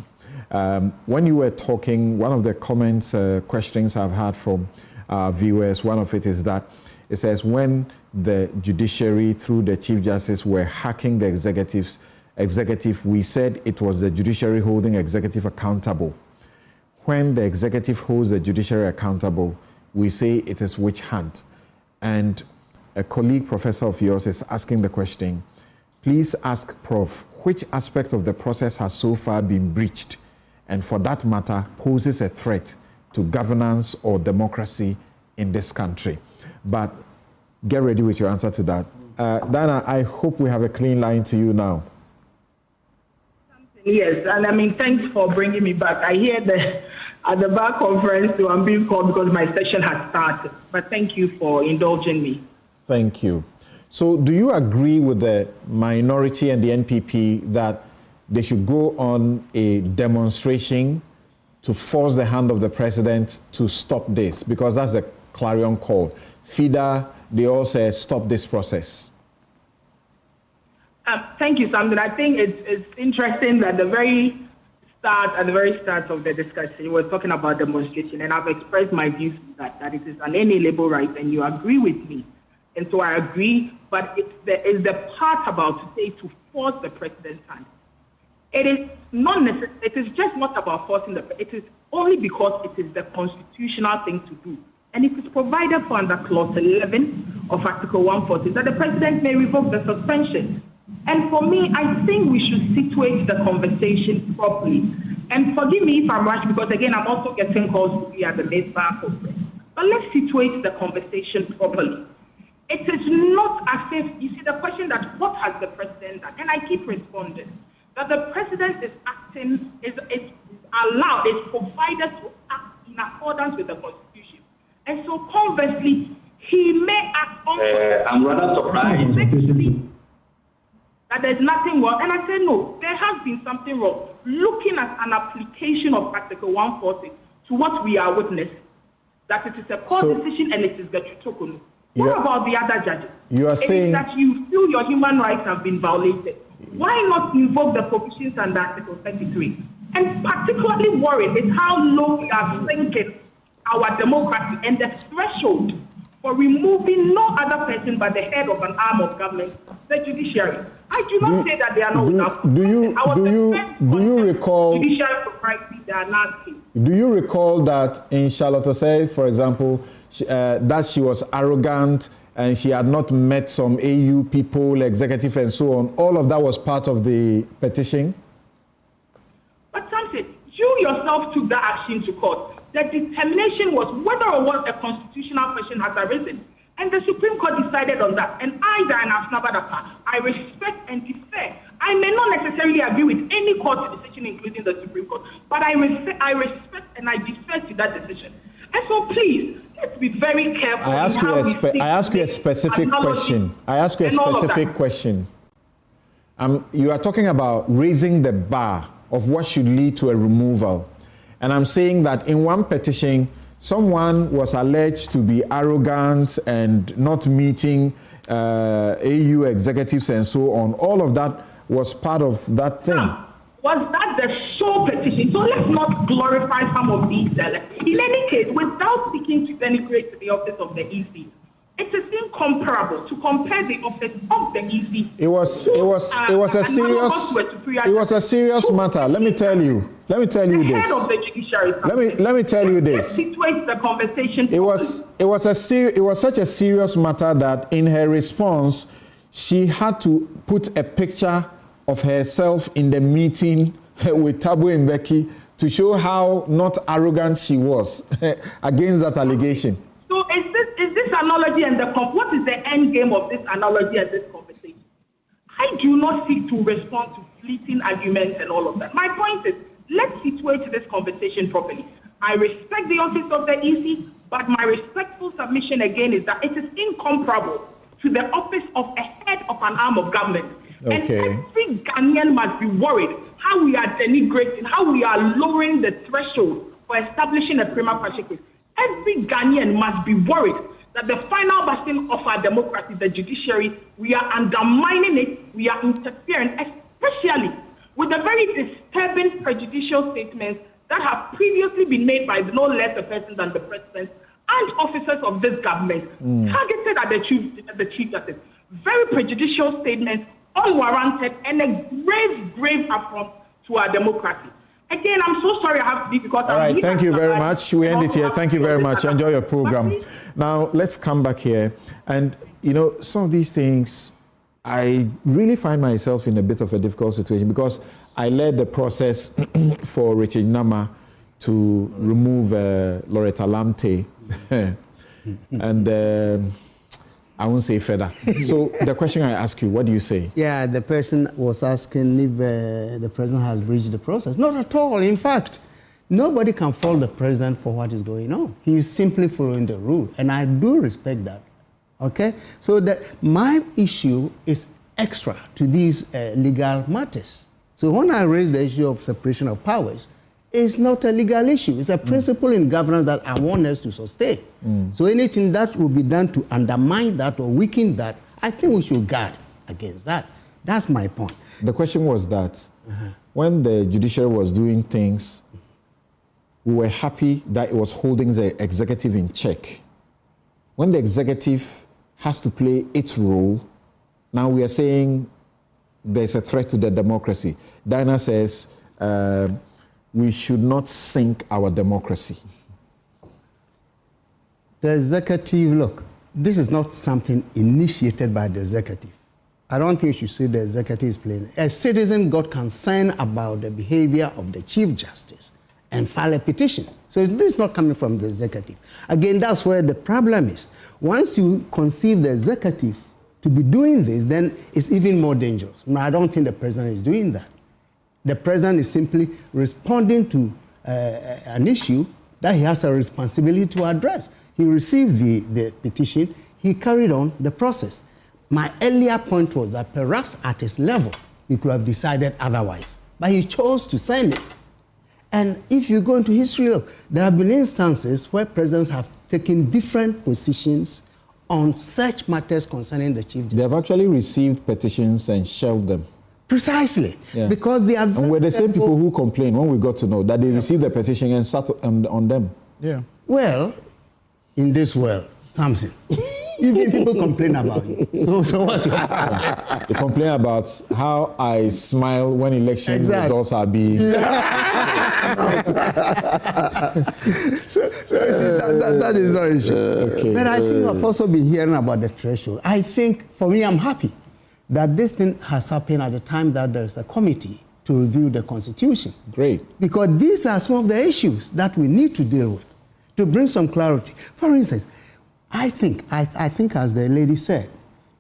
When you were talking, one of the comments, questions I've had from viewers, one of it is that it says when the judiciary through the Chief Justice were hacking the executive, we said it was the judiciary holding executive accountable. When the executive holds the judiciary accountable, we say it is witch hunt. And a colleague professor of yours is asking the question, please ask Prof, which aspect of the process has so far been breached and for that matter poses a threat to governance or democracy in this country? But get ready with your answer to that. Dana, I hope we have a clean line to you now. Yes, and I mean, thanks for bringing me back. I hear at the bar conference, so I'm being called because my session has started. But thank you for indulging me. Thank you. So do you agree with the minority and the NPP that they should go on a demonstration to force the hand of the president to stop this, because that's the clarion call. FIDA, they all say stop this process. Thank you, Samson. I think it's interesting that at the very start of the discussion, we're talking about demonstration, and I've expressed my views that it is an inalienable right, and you agree with me. And so I agree, but it's the part about today to force the president's hand. It is not necessary. It is just not about forcing it is only because it is the constitutional thing to do. And it is provided for under Clause 11 of Article 140 that the president may revoke the suspension. And for me, I think we should situate the conversation properly. And forgive me if I'm rushed, because again, I'm also getting calls to be at the Newsfile conference. But let's situate the conversation properly. It is not as if, you see, the question that what has the president done? And I keep responding that the president is acting, is allowed, is provided to act in accordance with the Constitution. And so conversely, he may act on. I'm rather surprised that there's nothing wrong. And I said, no, there has been something wrong. Looking at an application of Article 140 to what we are witnessing, that it is a court decision and it is the Judicial. What about the other judges? You are saying that you feel your human rights have been violated. Why not invoke the provisions under Article 33? And particularly worried is how low we are sinking our democracy and the threshold for removing no other person but the head of an arm of government, the judiciary. I do not say that they are not without. Do you recall? Judicial propriety, they are not. Do you recall that in Charlotte Osei, for example, that she was arrogant and she had not met some AU people, executive and so on? All of that was part of the petition? But something, you yourself took that action to court. The determination was whether or not a constitutional question has arisen. And the Supreme Court decided on that. And I, Diana Afnabadapa, I respect and defer. I may not necessarily agree with any court decision, including the Supreme Court, but I respect and I defer to that decision. And so please, let's be very careful. I ask you a specific question. You are talking about raising the bar of what should lead to a removal. And I'm saying that in one petition, someone was alleged to be arrogant and not meeting AU executives and so on. All of that was part of that thing. Was that the sole petition? So let's not glorify some of these. In any case, without seeking to denigrate the office of the EC, it is incomparable to compare the office of the EC. It was a serious matter. Let me tell you this. Head of the judiciary. Let me tell you this. Situate the conversation. It was such a serious matter that in her response, she had to put a picture of herself in the meeting with Thabo Mbeki to show how not arrogant she was against that allegation. So is this analogy and what is the end game of this analogy and this conversation? I do not seek to respond to fleeting arguments and all of that. My point is, let's situate this conversation properly. I respect the office of the EC, but my respectful submission again is that it is incomparable to the office of a head of an arm of government. Okay. And every Ghanaian must be worried how we are denigrating, how we are lowering the threshold for establishing a prima facie case. Every Ghanaian must be worried that the final bastion of our democracy, the judiciary, we are undermining it, we are interfering, especially with the very disturbing prejudicial statements that have previously been made by no less a person than the president and officers of this government, targeted at the Chief Justice. Very prejudicial statements, unwarranted, and a grave affront to our democracy. Again, I'm so sorry I have to be because all right, thank you very much. We end it here. Thank you very much. Enjoy your program. Now, let's come back here. And, you know, some of these things, I really find myself in a bit of a difficult situation because I led the process for Richard Nama to remove Loretta Lamte. And I won't say further. So the question I ask you, what do you say? Yeah, the person was asking if the president has breached the process. Not at all. In fact, nobody can fault the president for what is going on. He's simply following the rule, and I do respect that. Okay? So my issue is extra to these legal matters. So when I raise the issue of separation of powers, it's not a legal issue. It's a principle in governance that I want us to sustain. So anything that will be done to undermine that or weaken that, I think we should guard against that. That's my point. The question was that when the judiciary was doing things, we were happy that it was holding the executive in check. When the executive has to play its role, now we are saying there's a threat to the democracy. Diana says we should not sink our democracy. The executive, look, this is not something initiated by the executive. I don't think you should say the executive is playing. A citizen got concerned about the behavior of the Chief Justice and file a petition. So this is not coming from the executive. Again, that's where the problem is. Once you conceive the executive to be doing this, then it's even more dangerous. I don't think the president is doing that. The president is simply responding to an issue that he has a responsibility to address. He received the petition, he carried on the process. My earlier point was that perhaps at his level, he could have decided otherwise, but he chose to send it. And if you go into history, look, there have been instances where presidents have taken different positions on such matters concerning the Chief Justice. They have actually received petitions and shelved them. Precisely, because they are and we're the same people who complained when we got to know that they received the petition and sat on them. Yeah. Well, in this world, Samson, even people complain about you. So what's your problem? They complain about how I smile when election results are being... so that is not an issue. Okay. But I think I've also been hearing about the threshold. I think, for me, I'm happy that this thing has happened at the time that there's a committee to review the Constitution. Great. Because these are some of the issues that we need to deal with to bring some clarity. For instance, I think, as the lady said,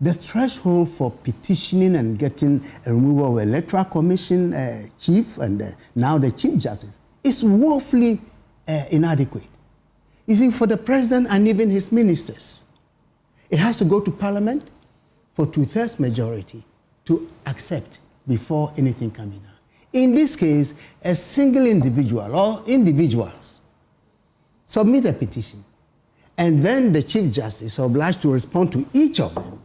the threshold for petitioning and getting a removal of Electoral Commission chief and now the Chief Justice is woefully inadequate. You see, for the president and even his ministers, it has to go to Parliament for 2/3 majority to accept before anything can be done. In this case, a single individual or individuals submit a petition, and then the Chief Justice is obliged to respond to each of them.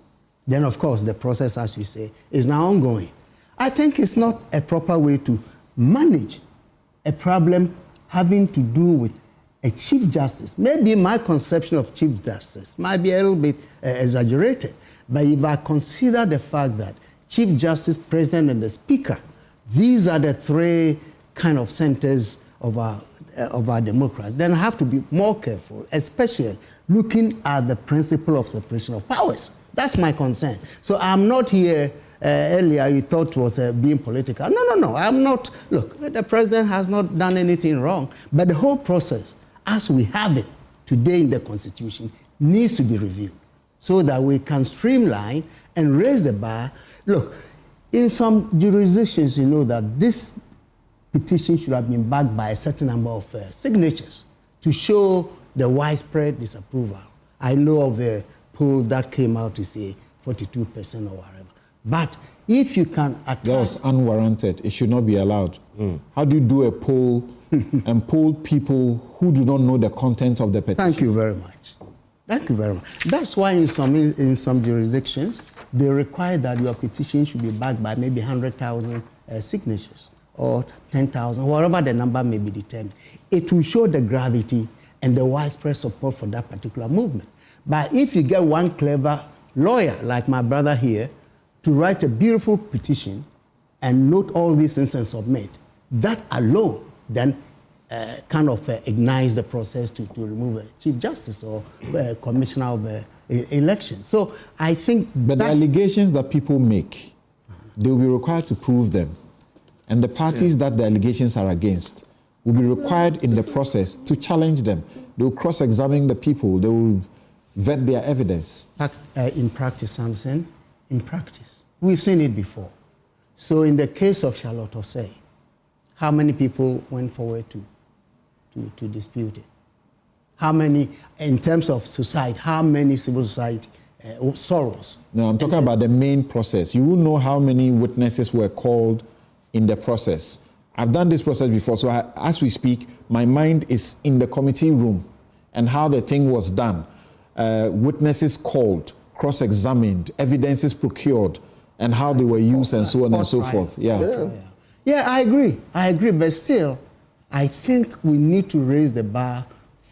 Then, of course, the process, as you say, is now ongoing. I think it's not a proper way to manage a problem having to do with a Chief Justice. Maybe my conception of Chief Justice might be a little bit exaggerated, but if I consider the fact that Chief Justice, President, and the Speaker, these are the three kind of centers of our democracy, then I have to be more careful, especially looking at the principle of separation of powers. That's my concern. So I'm not here, earlier you thought it was being political. No, I'm not. Look, the president has not done anything wrong, but the whole process, as we have it today in the Constitution, needs to be reviewed so that we can streamline and raise the bar. Look, in some jurisdictions, you know that this petition should have been backed by a certain number of signatures to show the widespread disapproval. I know of a poll that came out to say 42% or whatever. But if you can attack... That was unwarranted. It should not be allowed. How do you do a poll and poll people who do not know the content of the petition? Thank you very much. Thank you very much. That's why in some jurisdictions, they require that your petition should be backed by maybe 100,000 signatures or 10,000, whatever the number may be determined. It will show the gravity and the widespread support for that particular movement. But if you get one clever lawyer, like my brother here, to write a beautiful petition and note all these things and submit, that alone then kind of ignites the process to remove a Chief Justice or Commissioner of Elections. So I think But the allegations that people make, they will be required to prove them. And the parties that the allegations are against will be required in the process to challenge them. They will cross-examine the people. They will vet their evidence. In practice, Samson, in practice. We've seen it before. So in the case of Charlotte Osei, how many people went forward to dispute it? How many, in terms of society, how many civil society sorrows? No, I'm talking about the main process. You will know how many witnesses were called in the process. I've done this process before, so as we speak, my mind is in the committee room and how the thing was done. Witnesses called, cross-examined, evidences procured, and how they were used and so on and so forth. Yeah, I agree, but still, I think we need to raise the bar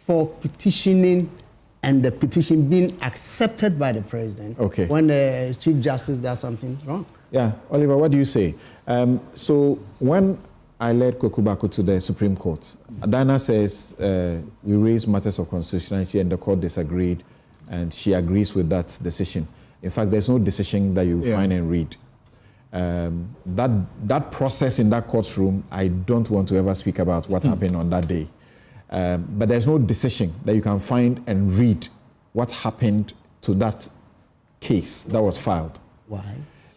for petitioning and the petition being accepted by the president when the Chief Justice does something wrong. Yeah, Oliver, what do you say? So when I led Kwekubako to the Supreme Court, Dana says we raised matters of constitutionality and the court disagreed, and she agrees with that decision. In fact, there's no decision that you find and read. That process in that courtroom, I don't want to ever speak about what happened on that day. But there's no decision that you can find and read what happened to that case that was filed. Why?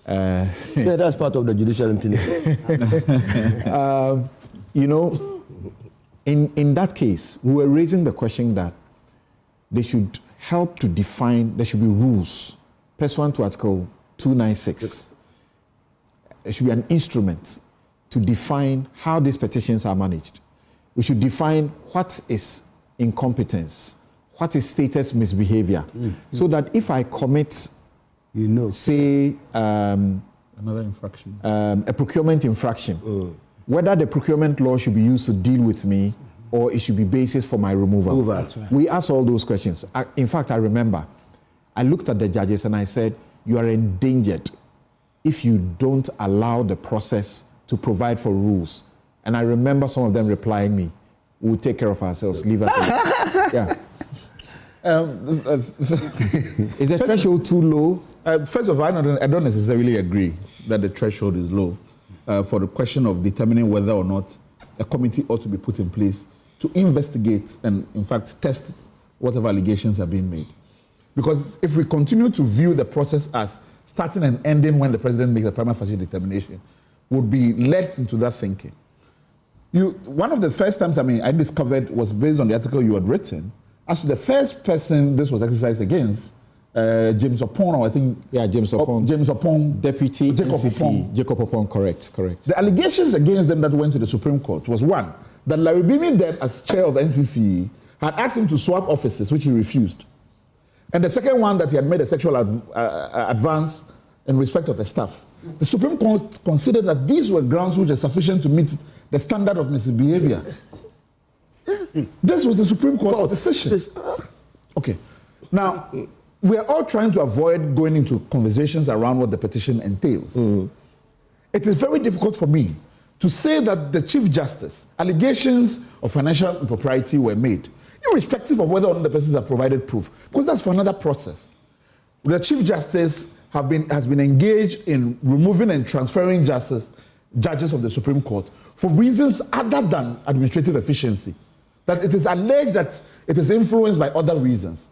Yeah, that's part of the judicial impunity. You know, in that case, we were raising the question that they should help to define, there should be rules pursuant to Article 296. There should be an instrument to define how these petitions are managed. We should define what is incompetence, what is status misbehavior, so that if I commit, say, another infraction, a procurement infraction, whether the procurement law should be used to deal with me or it should be basis for my removal. That's right. We asked all those questions. In fact, I remember, I looked at the judges and I said, you are endangered if you don't allow the process to provide for rules. And I remember some of them replying me, we'll take care of ourselves, leave us alone. Yeah. Is the threshold too low? First of all, I don't necessarily agree that the threshold is low for the question of determining whether or not a committee ought to be put in place to investigate and, in fact, test whatever allegations are being made. Because if we continue to view the process as starting and ending when the president makes a prima facie determination, would be led into that thinking. One of the first times I discovered was based on the article you had written as to the first person this was exercised against, James Opon, or I think... Yeah, James Opon. James Opon. Deputy NCC. Jacob Opon, correct. The allegations against them that went to the Supreme Court was one, that Larry Bimi then, as chair of the NCC, had asked him to swap offices, which he refused. And the second one, that he had made a sexual advance in respect of a staff. The Supreme Court considered that these were grounds which are sufficient to meet the standard of misbehavior. This was the Supreme Court's decision. Okay. Now, we are all trying to avoid going into conversations around what the petition entails. It is very difficult for me to say that the Chief Justice, allegations of financial impropriety were made, irrespective of whether or not the persons have provided proof, because that's for another process. The Chief Justice has been engaged in removing and transferring judges of the Supreme Court for reasons other than administrative efficiency. That it is alleged that it is influenced by other reasons.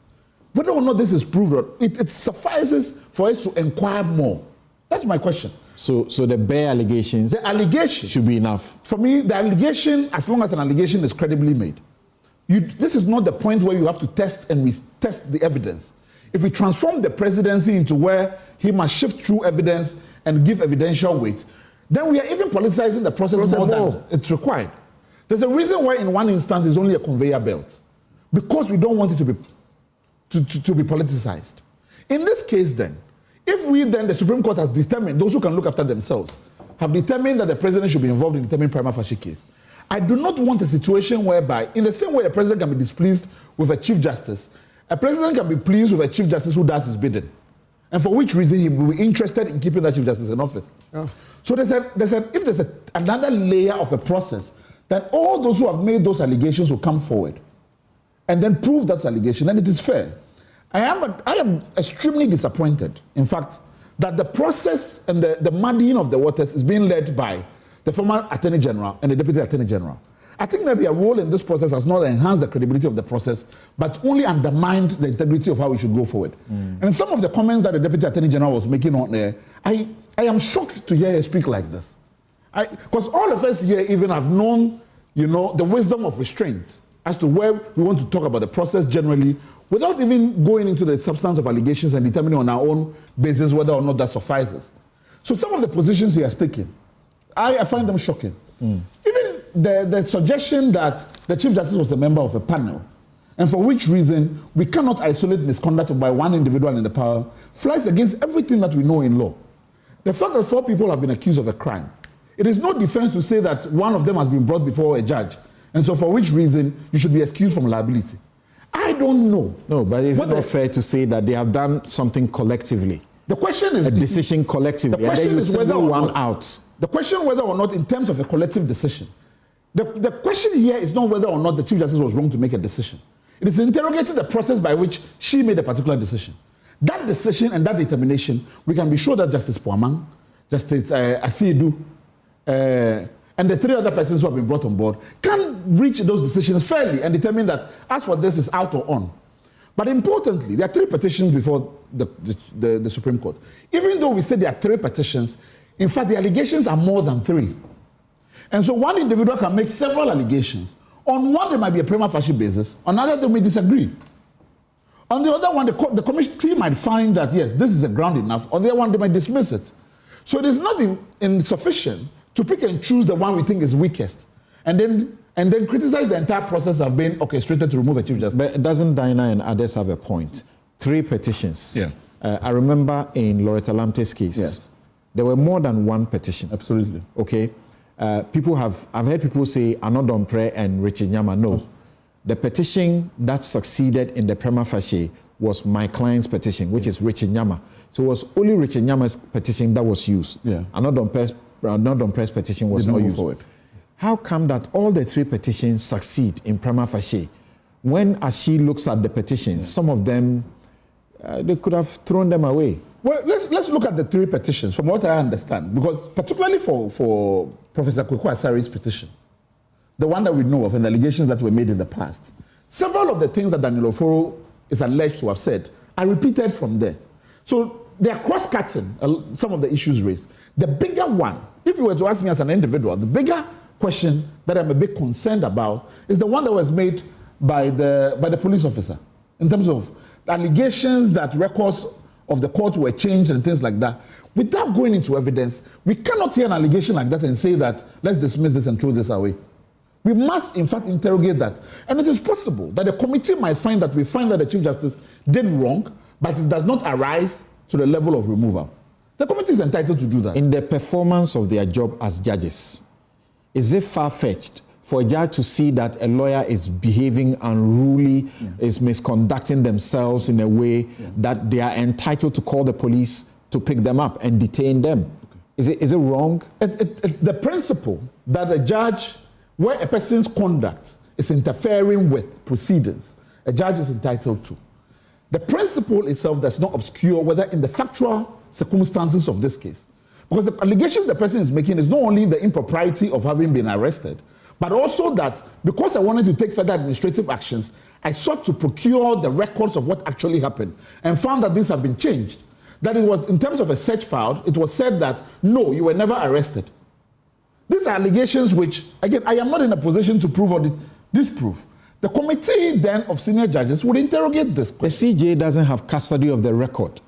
Whether or not this is proved, it suffices for us to inquire more. That's my question. So the bare allegations, should be enough. For me, the allegation, as long as an allegation is credibly made, this is not the point where you have to test and retest the evidence. If we transform the presidency into where he must shift through evidence and give evidential weight, then we are even politicizing the process more than it's required. There's a reason why in one instance it's only a conveyor belt, because we don't want it to be politicized. In this case then, if the Supreme Court has determined, those who can look after themselves, have determined that the president should be involved in determining prima facie case, I do not want a situation whereby, in the same way a president can be displeased with a Chief Justice, a president can be pleased with a Chief Justice who does his bidding, and for which reason he will be interested in keeping that Chief Justice in office. So if there's another layer of a process, then all those who have made those allegations will come forward and then prove that allegation, and it is fair. I am extremely disappointed, in fact, that the process and the muddying of the waters is being led by the former Attorney General and the Deputy Attorney General. I think that their role in this process has not enhanced the credibility of the process, but only undermined the integrity of how we should go forward. And some of the comments that the Deputy Attorney General was making on there, I am shocked to hear her speak like this. Because all of us here even have known, the wisdom of restraint as to where we want to talk about the process generally, without even going into the substance of allegations and determining on our own basis whether or not that suffices. So some of the positions he has taken I find them shocking. Even the suggestion that the Chief Justice was a member of a panel, and for which reason we cannot isolate misconduct by one individual in the power, flies against everything that we know in law. The fact that 4 people have been accused of a crime, it is no defense to say that one of them has been brought before a judge, and so for which reason you should be excused from liability. I don't know. No, but is it not fair to say that they have done something collectively? The question is... A decision collectively, and then you single one out. The question whether or not in terms of a collective decision. The question here is not whether or not the Chief Justice was wrong to make a decision. It is interrogating the process by which she made a particular decision. That decision and that determination, we can be sure that Justice Poamang, Justice Asiedu, and the 3 other persons who have been brought on board can reach those decisions fairly and determine that as for this is out or on. But importantly, there are 3 petitions before the Supreme Court. Even though we say there are 3 petitions, in fact, the allegations are more than 3. And so one individual can make several allegations. On one, there might be a prima facie basis. On another, they may disagree. On the other one, the committee might find that, yes, this is a ground enough. On the other one, they might dismiss it. So it is not insufficient to pick and choose the one we think is weakest. And then criticize the entire process of being orchestrated to remove a Chief Justice. But doesn't Dinah and others have a point? 3 petitions. Yeah. I remember in Loretta Lamte's case, yes, there were more than 1 petition. Absolutely. Okay. I've heard people say Anodompre and Richard Nyama. No. The petition that succeeded in the prima facie was my client's petition, which is Richard Nyama. So it was only Richard Nyama's petition that was used. Yeah. Anodompre's petition was not used. Forward. How come that all the 3 petitions succeed in prima facie? When as she looks at the petitions, some of them, they could have thrown them away. Well, let's look at the 3 petitions from what I understand, because particularly for Professor Kweku Asari's petition, the one that we know of and the allegations that were made in the past, several of the things that Daniel Oforo is alleged to have said are repeated from there. So they are cross-cutting some of the issues raised. The bigger one, if you were to ask me as an individual, the bigger question that I'm a bit concerned about is the one that was made by the police officer in terms of allegations that records of the court were changed and things like that. Without going into evidence, we cannot hear an allegation like that and say that let's dismiss this and throw this away. We must, in fact, interrogate that. And it is possible that the committee might find that the Chief Justice did wrong, but it does not arise to the level of removal. The committee is entitled to do that. In the performance of their job as judges, is it far-fetched for a judge to see that a lawyer is behaving unruly, is misconducting themselves in a way that they are entitled to call the police to pick them up and detain them? Okay. Is it wrong? The principle that a judge, where a person's conduct is interfering with proceedings, a judge is entitled to. The principle itself does not obscure whether in the factual circumstances of this case, because the allegations the person is making is not only the impropriety of having been arrested, but also that because I wanted to take further administrative actions, I sought to procure the records of what actually happened and found that these have been changed. That it was, in terms of a search file, it was said that, no, you were never arrested. These are allegations which, again, I am not in a position to prove or disprove. The committee then of senior judges would interrogate this question. The CJ doesn't have custody of the record.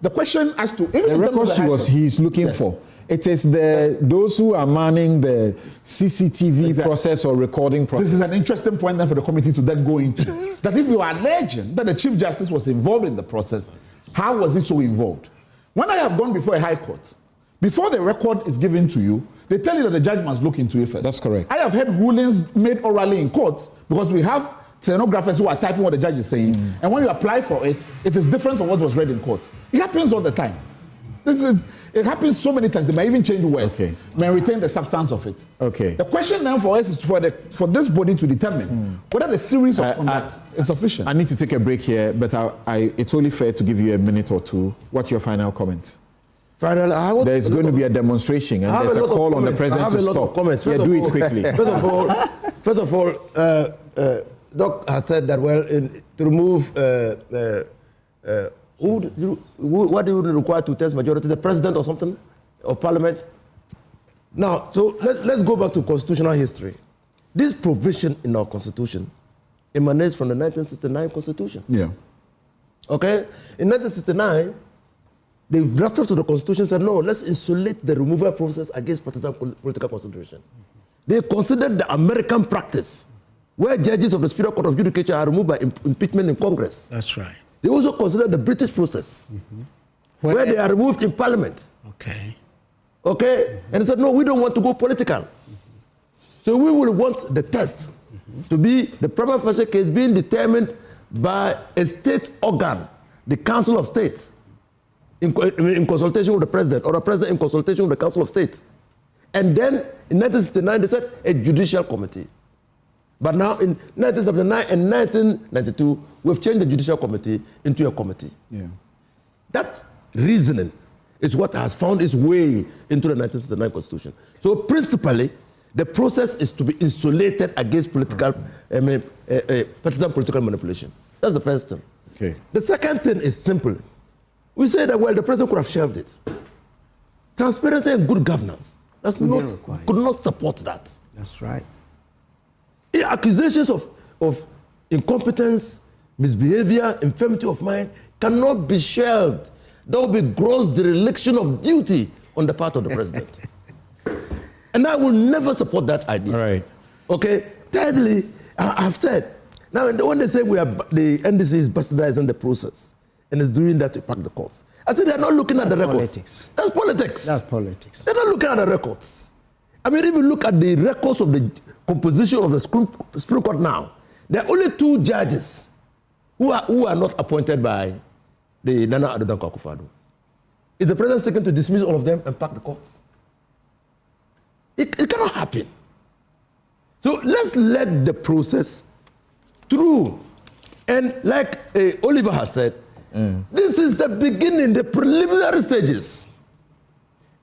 The question as to... The records he's looking for. It is those who are manning the CCTV process or recording process. This is an interesting point then for the committee to then go into. That if you are alleging that the Chief Justice was involved in the process, how was he so involved? When I have gone before a high court, before the record is given to you, they tell you that the judge must look into it first. That's correct. I have had rulings made orally in court because we have stenographers who are typing what the judge is saying. And when you apply for it, it is different from what was read in court. It happens all the time. It happens so many times. They may even change words. Okay. May retain the substance of it. Okay. The question now for us is for this body to determine whether the series of conduct is sufficient. I need to take a break here, but it's only fair to give you a minute or two. What's your final comments? There's going to be a demonstration and there's a call on the president to stop. Do it quickly. First of all, Doc has said that, well, to remove what do you require to test majority? The president or something of parliament? Now, so let's go back to constitutional history. This provision in our constitution emanates from the 1969 constitution. Yeah. Okay? In 1969, they've drafted to the Constitution said, no, let's insulate the removal process against partisan political consideration. They considered the American practice, where judges of the Superior Court of Judicature are removed by impeachment in Congress. That's right. They also considered the British process, where they are removed in Parliament. Okay. Okay? And they said, no, we don't want to go political. So we will want the test to be the prima facie case being determined by a state organ, the Council of State, in consultation with the President, or the President in consultation with the Council of State. And then in 1969, they said a judicial committee. But now in 1979 and 1992, we've changed the judicial committee into a committee. Yeah. That reasoning is what has found its way into the 1969 Constitution. So principally, the process is to be insulated against political, partisan political manipulation. That's the first thing. Okay. The second thing is simple. We say that, well, the president could have shelved it. Transparency and good governance could not support that. That's right. Accusations of incompetence, misbehavior, infirmity of mind cannot be shelved. There will be gross dereliction of duty on the part of the president. And I will never support that idea. All right. Okay. Thirdly, I've said, now when they say the NDC is bastardizing the process and is doing that to pack the courts, I said they're not looking at the records. Politics. That's politics. That's politics. They're not looking at the records. I mean, if you look at the records of the composition of the Supreme Court now, there are only 2 judges who are not appointed by the Nana Addo Dankwa Akufo-Addo. Is the president seeking to dismiss all of them and pack the courts? It cannot happen. So let's let the process through. And like Oliver has said, this is the beginning, the preliminary stages.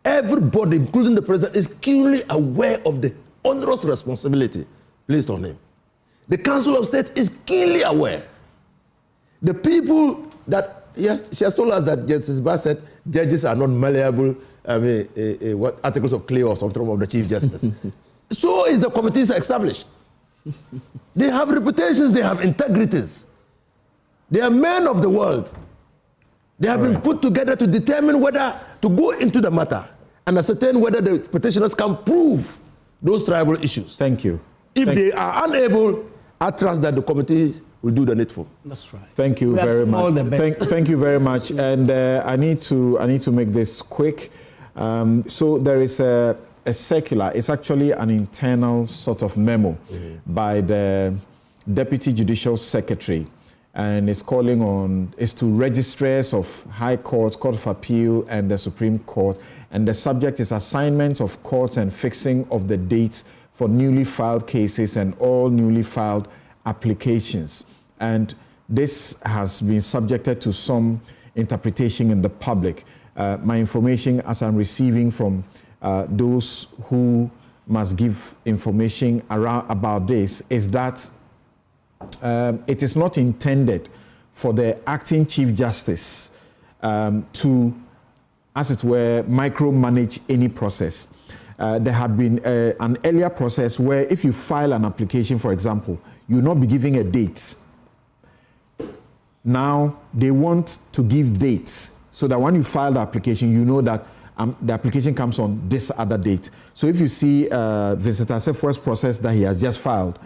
Everybody, including the president, is keenly aware of the onerous responsibility placed on him. The Council of State is keenly aware. The people that she has told us that Justice Bass said judges are not malleable, what articles of clay or something of the Chief Justice. So is the committees established. They have reputations, they have integrities. They are men of the world. They have been put together to determine whether to go into the matter and ascertain whether the petitioners can prove those tribal issues. Thank you. If they are unable, I trust that the committee will do the needful. That's right. Thank you very much. Thank you very much. And I need to make this quick. So there is a circular. It's actually an internal sort of memo by the Deputy Judicial Secretary, and it's calling on to registrars of High Court, Court of Appeal, and the Supreme Court. And the subject is assignment of courts and fixing of the dates for newly filed cases and all newly filed applications. And this has been subjected to some interpretation in the public. My information, as I'm receiving from those who must give information about this, is that it is not intended for the acting Chief Justice to, as it were, micromanage any process. There had been an earlier process where if you file an application, for example, you'll not be giving a date. Now, they want to give dates so that when you file the application, you know that the application comes on this other date. So if you see Visitor Sefua's process that he has just filed,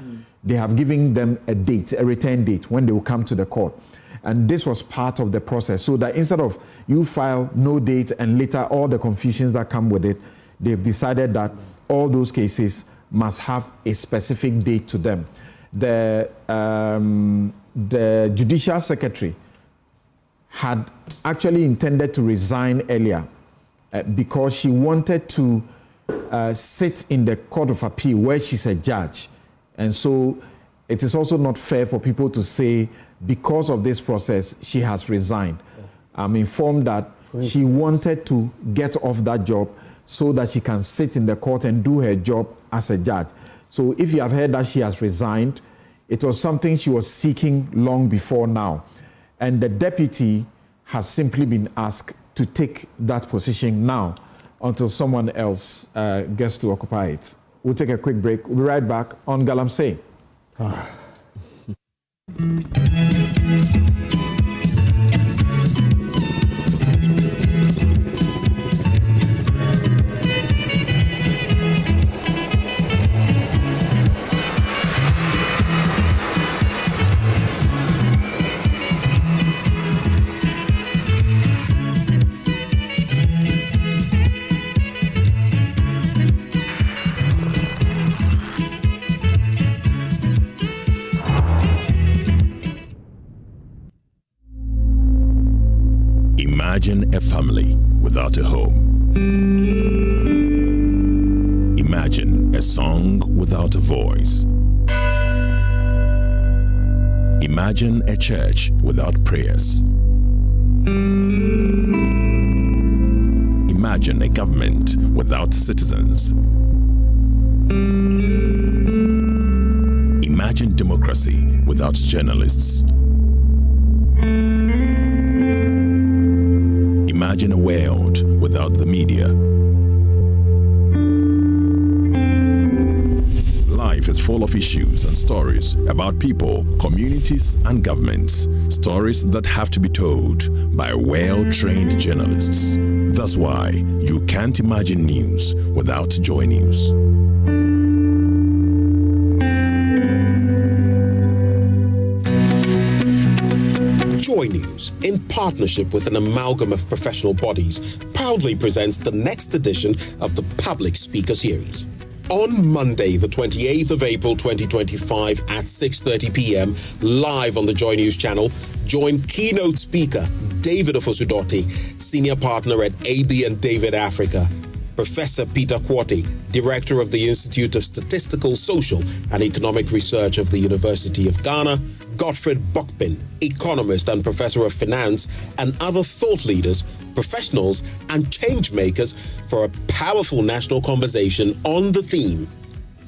they have given them a date, a return date, when they will come to the court. And this was part of the process, so that instead of you file no date and later all the confusions that come with it, they've decided that all those cases must have a specific date to them. The Judicial Secretary had actually intended to resign earlier because she wanted to sit in the Court of Appeal where she's a judge. And so it is also not fair for people to say because of this process, she has resigned. I'm informed that she wanted to get off that job so that she can sit in the court and do her job as a judge. So if you have heard that she has resigned, it was something she was seeking long before now. And the deputy has simply been asked to take that position now until someone else gets to occupy it. We'll take a quick break. We'll be right back on Galamsey. Imagine a family without a home. Imagine a song without a voice. Imagine a church without prayers. Imagine a government without citizens. Imagine democracy without journalists. Imagine a world without the media. Life is full of issues and stories about people, communities, and governments. Stories that have to be told by well-trained journalists. That's why you can't imagine news without JoyNews. JoyNews, in partnership with an amalgam of professional bodies, proudly presents the next edition of the Public Speaker Series. On Monday, the 28th of April 2025 at 6:30 p.m, live on the JoyNews channel, join keynote speaker David Ofosudoti, senior partner at AB and David Africa, Professor Peter Kwoti, Director of the Institute of Statistical, Social and Economic Research of the University of Ghana, Godfred Bokpin, economist and professor of finance, and other thought leaders, professionals, and change makers for a powerful national conversation on the theme,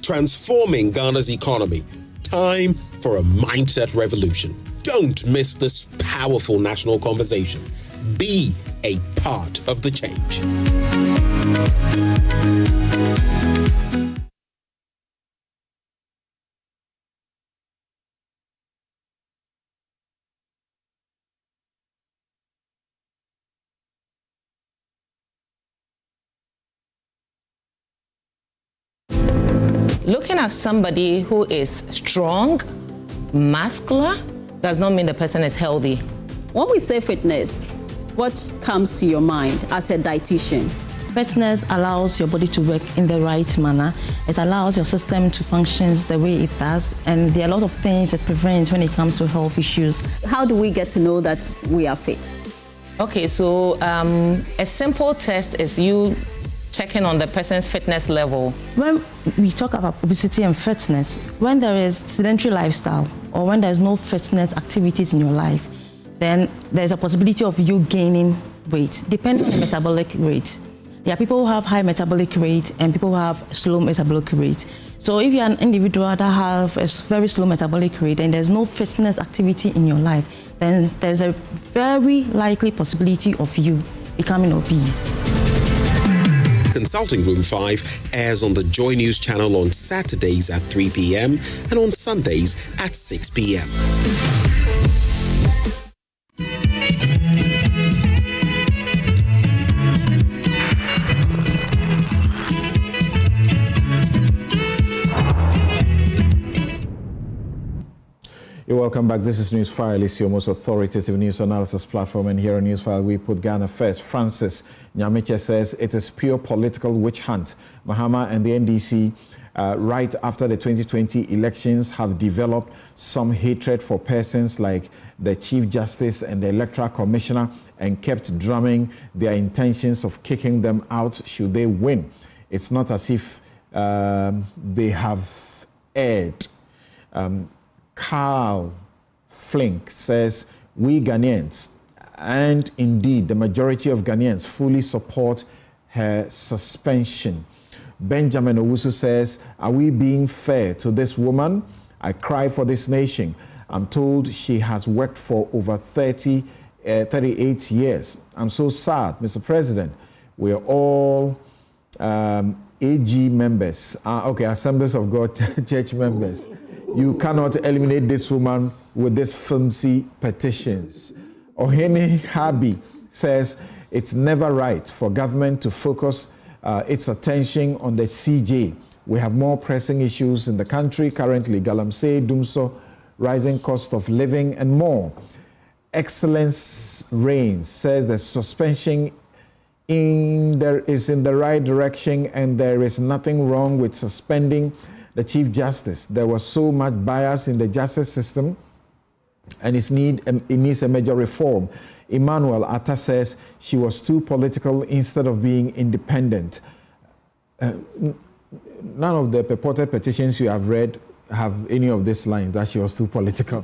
Transforming Ghana's Economy, Time for a Mindset Revolution. Don't miss this powerful national conversation. Be a part of the change. Looking at somebody who is strong, muscular, does not mean the person is healthy. When we say fitness, what comes to your mind as a dietitian? Fitness allows your body to work in the right manner. It allows your system to function the way it does, and there are a lot of things it prevents when it comes to health issues. How do we get to know that we are fit? Okay, so a simple test is you checking on the person's fitness level. When we talk about obesity and fitness, when there is sedentary lifestyle or when there is no fitness activities in your life, then there's a possibility of you gaining weight, depending on the metabolic rate. There are people who have high metabolic rate and people who have slow metabolic rate. So if you're an individual that have a very slow metabolic rate and there's no fitness activity in your life, then there's a very likely possibility of you becoming obese. Consulting Room 5 airs on the JoyNews channel on Saturdays at 3 p.m. and on Sundays at 6 p.m. You're welcome back. This is Newsfile. It's your most authoritative news analysis platform. And here on Newsfile, we put Ghana first. Francis Nyamiche says it is pure political witch hunt. Mahama and the NDC, right after the 2020 elections, have developed some hatred for persons like the Chief Justice and the Electoral Commissioner and kept drumming their intentions of kicking them out should they win. It's not as if they have erred. Carl Flink says, we Ghanaians, and indeed the majority of Ghanaians, fully support her suspension. Benjamin Owusu says, are we being fair to this woman? I cry for this nation. I'm told she has worked for over 38 years. I'm so sad, Mr. President. We're all AG members, Assemblies of God church members. You cannot eliminate this woman with these flimsy petitions. Ohene Habi says it's never right for government to focus its attention on the CJ. We have more pressing issues in the country currently: Galamsey, Dumso, rising cost of living, and more. Excellence reigns says the suspension is in the right direction and there is nothing wrong with suspending the Chief Justice. There was so much bias in the justice system and it needs a major reform. Emmanuel-ATTA says she was too political instead of being independent. None of the purported petitions you have read have any of these lines that she was too political.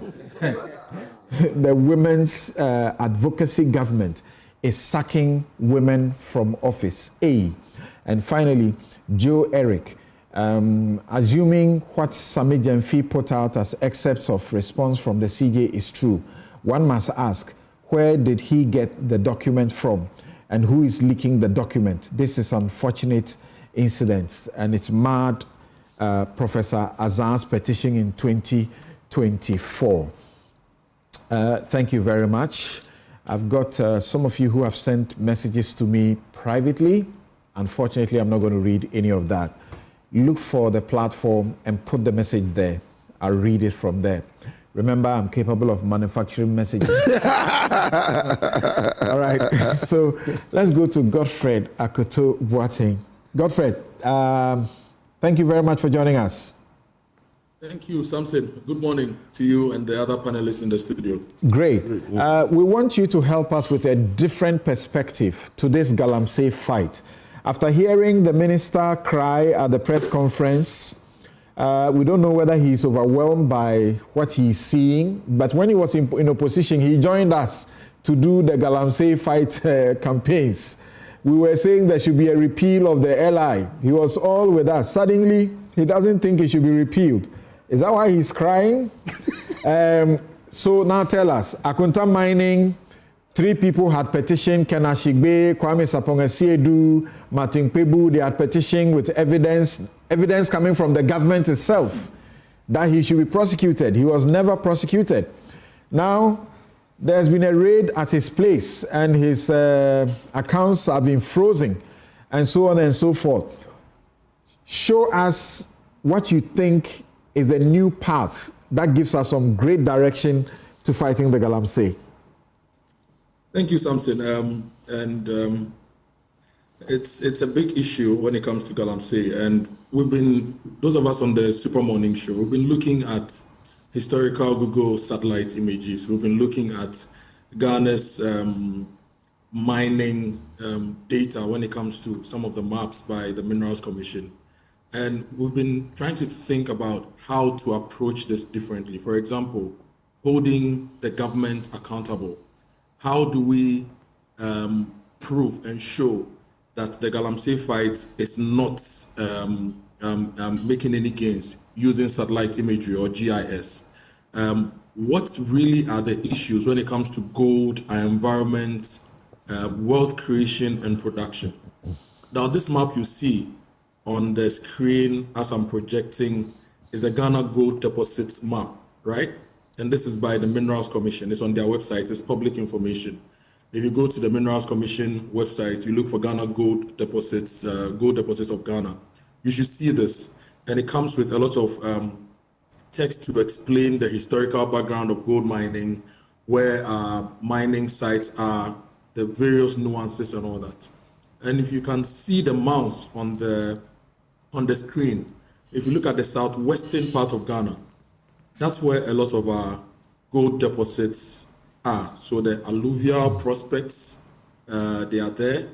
The women's advocacy government is sacking women from office. And finally, Joe Eric, assuming what Sami Jemfi put out as excerpts of response from the CJ is true, one must ask, where did he get the document from? And who is leaking the document? This is unfortunate incident, and it's marred Professor Azan's petition in 2024. Thank you very much. I've got some of you who have sent messages to me privately. Unfortunately, I'm not going to read any of that. Look for the platform and put the message there. I'll read it from there. Remember, I'm capable of manufacturing messages. All right, so let's go to Godfred Akoto Boateng. Godfred, thank you very much for joining us. Thank you, Samson. Good morning to you and the other panelists in the studio. Great. We want you to help us with a different perspective to this Galamsey fight. After hearing the minister cry at the press conference, we don't know whether he's overwhelmed by what he's seeing, but when he was in opposition, he joined us to do the Galamsey fight campaigns. We were saying there should be a repeal of the LI. He was all with us. Suddenly, he doesn't think it should be repealed. Is that why he's crying? So now tell us, Akunta Mining, 3 people had petitioned, Ken Ashigbe, Kwame Sapong-Asiedu, Martin Pebu. They had petitioned with evidence coming from the government itself that he should be prosecuted. He was never prosecuted. Now, there's been a raid at his place and his accounts have been frozen and so on and so forth. Show us what you think is a new path that gives us some great direction to fighting the Galamsey. Thank you, Samson. It's a big issue when it comes to Galamsey, and those of us on the Super Morning Show, we've been looking at historical Google satellite images. We've been looking at Ghana's mining data when it comes to some of the maps by the Minerals Commission. And we've been trying to think about how to approach this differently. For example, holding the government accountable. How do we prove and show that the Galamsey fight is not making any gains using satellite imagery or GIS? What really are the issues when it comes to gold, our environment, wealth creation and production? Now, this map you see on the screen as I'm projecting is the Ghana Gold Deposits map, right? And this is by the Minerals Commission. It's on their website. It's public information. If you go to the Minerals Commission website, you look for Ghana Gold Deposits of Ghana. You should see this. And it comes with a lot of text to explain the historical background of gold mining, where mining sites are, the various nuances and all that. And if you can see the mouse on the screen, if you look at the southwestern part of Ghana, that's where a lot of our gold deposits are. So the alluvial prospects, they are there.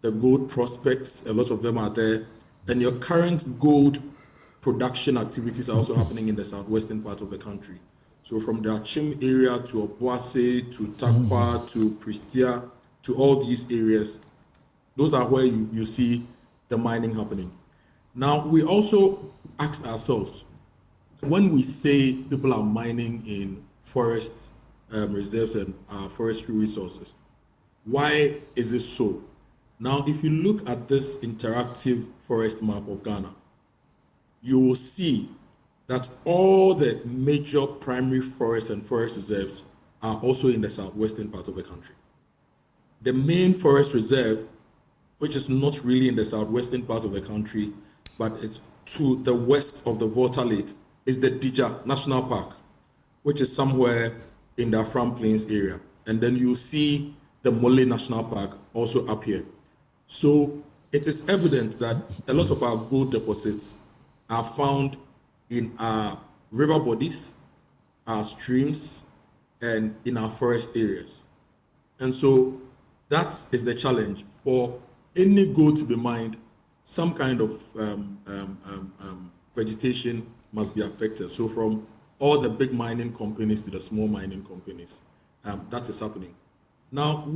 The gold prospects, a lot of them are there. And your current gold production activities are also happening in the southwestern part of the country. So from the Achim area to Obuasi, to Takwa, to Pristia, to all these areas, those are where you see the mining happening. Now, we also ask ourselves, when we say people are mining in forests, reserves and forestry resources, why is this so? Now, if you look at this interactive forest map of Ghana, you will see that all the major primary forests and forest reserves are also in the southwestern part of the country. The main forest reserve, which is not really in the southwestern part of the country, but it's to the west of the Volta Lake, is the Dija National Park, which is somewhere in the Afram Plains area. And then you see the Mole National Park also up here. So it is evident that a lot of our gold deposits are found in our river bodies, our streams, and in our forest areas. And so that is the challenge. For any gold to be mined, some kind of vegetation must be affected. So from all the big mining companies to the small mining companies, that is happening. Now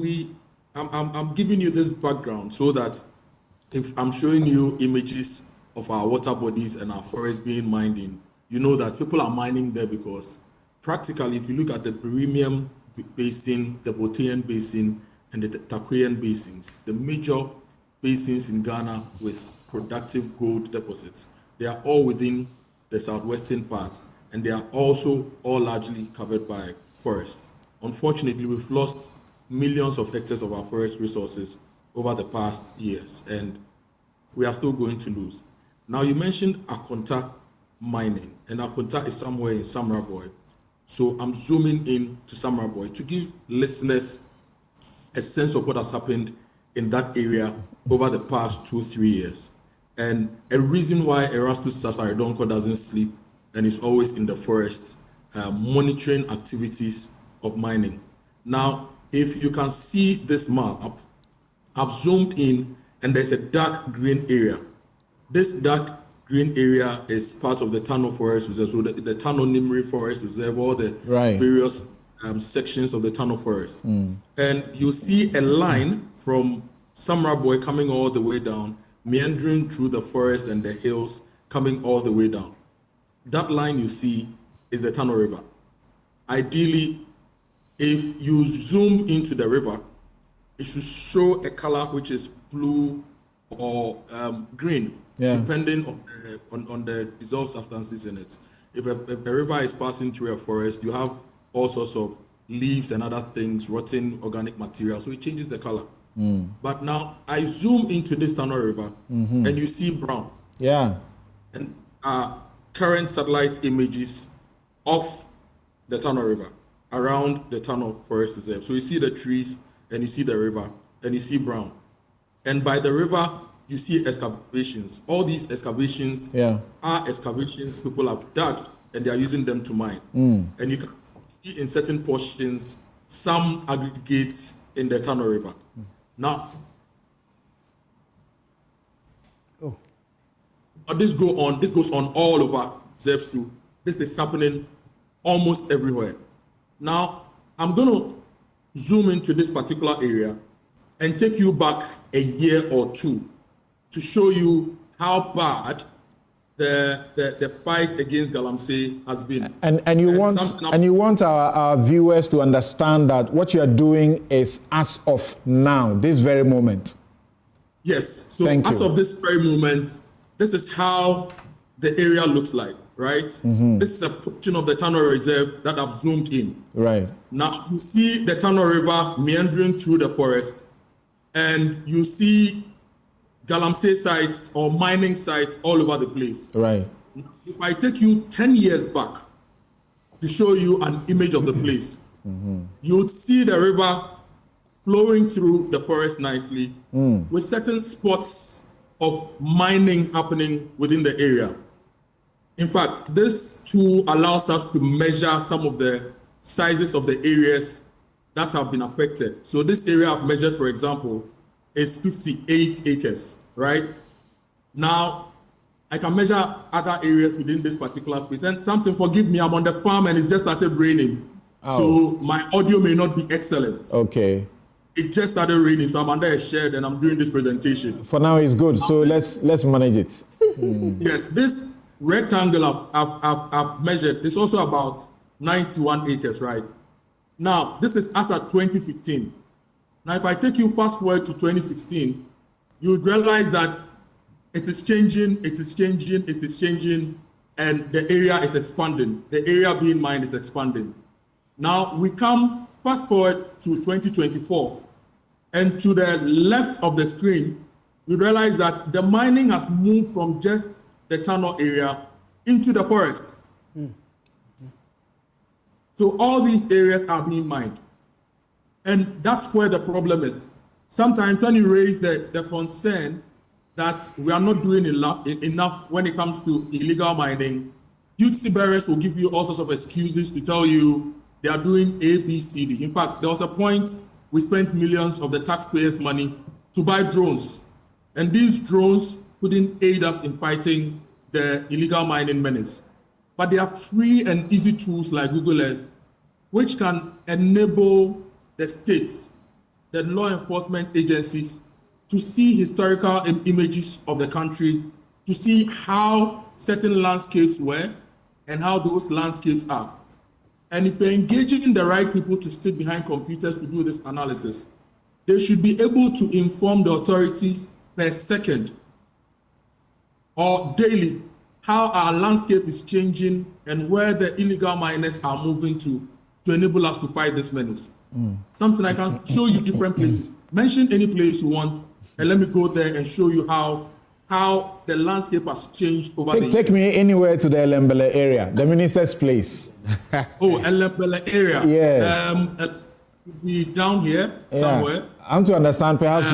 I'm giving you this background so that if I'm showing you images of our water bodies and our forests being mined in, you know that people are mining there because practically, if you look at the Permian Basin, the Botean Basin, and the Taquian basins, the major basins in Ghana with productive gold deposits, they are all within the southwestern parts, and they are also all largely covered by forests. Unfortunately, we've lost millions of hectares of our forest resources over the past years, and we are still going to lose. Now, you mentioned Akonta mining, and Akonta is somewhere in Samraboy. So I'm zooming in to Samraboy to give listeners a sense of what has happened in that area over the past 2-3 years. And a reason why Erastus Sasaredonko doesn't sleep and is always in the forest monitoring activities of mining. Now, if you can see this map, I've zoomed in and there's a dark green area. This dark green area is part of the Tano Forest Reserve, so the Tano Nimri Forest Reserve, all the various sections of the Tano Forest. And you see a line from Samraboy coming all the way down, meandering through the forest and the hills, coming all the way down. That line you see is the Tano River. Ideally, if you zoom into the river, it should show a color which is blue or green, depending on the dissolved substances in it. If a river is passing through a forest, you have all sorts of leaves and other things, rotten organic material, so it changes the color. But now I zoom into this Tano River and you see brown. And current satellite images of the Tano River around the Tano Forest Reserve. So you see the trees and you see the river and you see brown. And by the river, you see excavations. All these excavations are excavations people have dug and they are using them to mine. And you can see in certain portions, some aggregates in the Tano River. Now, this goes on all over reserves too. This is happening almost everywhere. Now, I'm going to zoom into this particular area and take you back a year or two to show you how bad the fight against Galamsey has been. And you want our viewers to understand that what you are doing is as of now, this very moment. Yes. So as of this very moment, this is how the area looks like, right? This is a portion of the Tano Reserve that I've zoomed in. Right. Now you see the Tano River meandering through the forest, and you see Galamsey sites or mining sites all over the place. Right. If I take you 10 years back to show you an image of the place, you would see the river flowing through the forest nicely with certain spots of mining happening within the area. In fact, this tool allows us to measure some of the sizes of the areas that have been affected. So this area I've measured, for example, is 58 acres, right? Now, I can measure other areas within this particular space. And Samson, forgive me, I'm on the farm and it's just started raining. So my audio may not be excellent. Okay. It just started raining, so I'm under a shed and I'm doing this presentation. For now, it's good. So let's manage it. Yes, this rectangle I've measured is also about 91 acres, right? Now, this is as at 2015. Now, if I take you fast forward to 2016, you would realize that it is changing, and the area is expanding. The area being mined is expanding. Now, we come fast forward to 2024, and to the left of the screen, we realize that the mining has moved from just the Tano area into the forest. So all these areas are being mined. And that's where the problem is. Sometimes when you raise the concern that we are not doing enough when it comes to illegal mining, duty bearers will give you all sorts of excuses to tell you they are doing A, B, C, D. In fact, there was a point we spent millions of the taxpayers' money to buy drones. And these drones couldn't aid us in fighting the illegal mining menace. But there are free and easy tools like Google Earth, which can enable the states, the law enforcement agencies, to see historical images of the country, to see how certain landscapes were and how those landscapes are. And if you're engaging the right people to sit behind computers to do this analysis, they should be able to inform the authorities per second or daily how our landscape is changing and where the illegal miners are moving to enable us to fight this menace. Something I can show you different places. Mention any place you want, and let me go there and show you how the landscape has changed over the years. Take me anywhere to the Elembele area, the minister's place. Oh, Elembele area. Yes. Be down here somewhere. I'm to understand, perhaps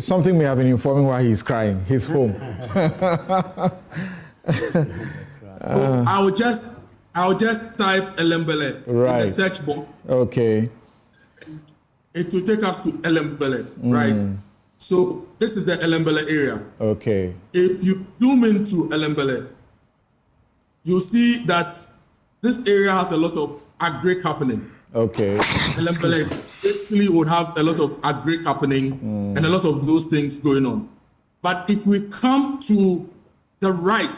something may have been informing why he's crying. He's home. I will just type Elembele in the search box. Okay. It will take us to Elembele, right? So this is the Elembele area. Okay. If you zoom into Elembele, you'll see that this area has a lot of agric happening. Okay. Elembele basically would have a lot of agric happening and a lot of those things going on. But if we come to the right,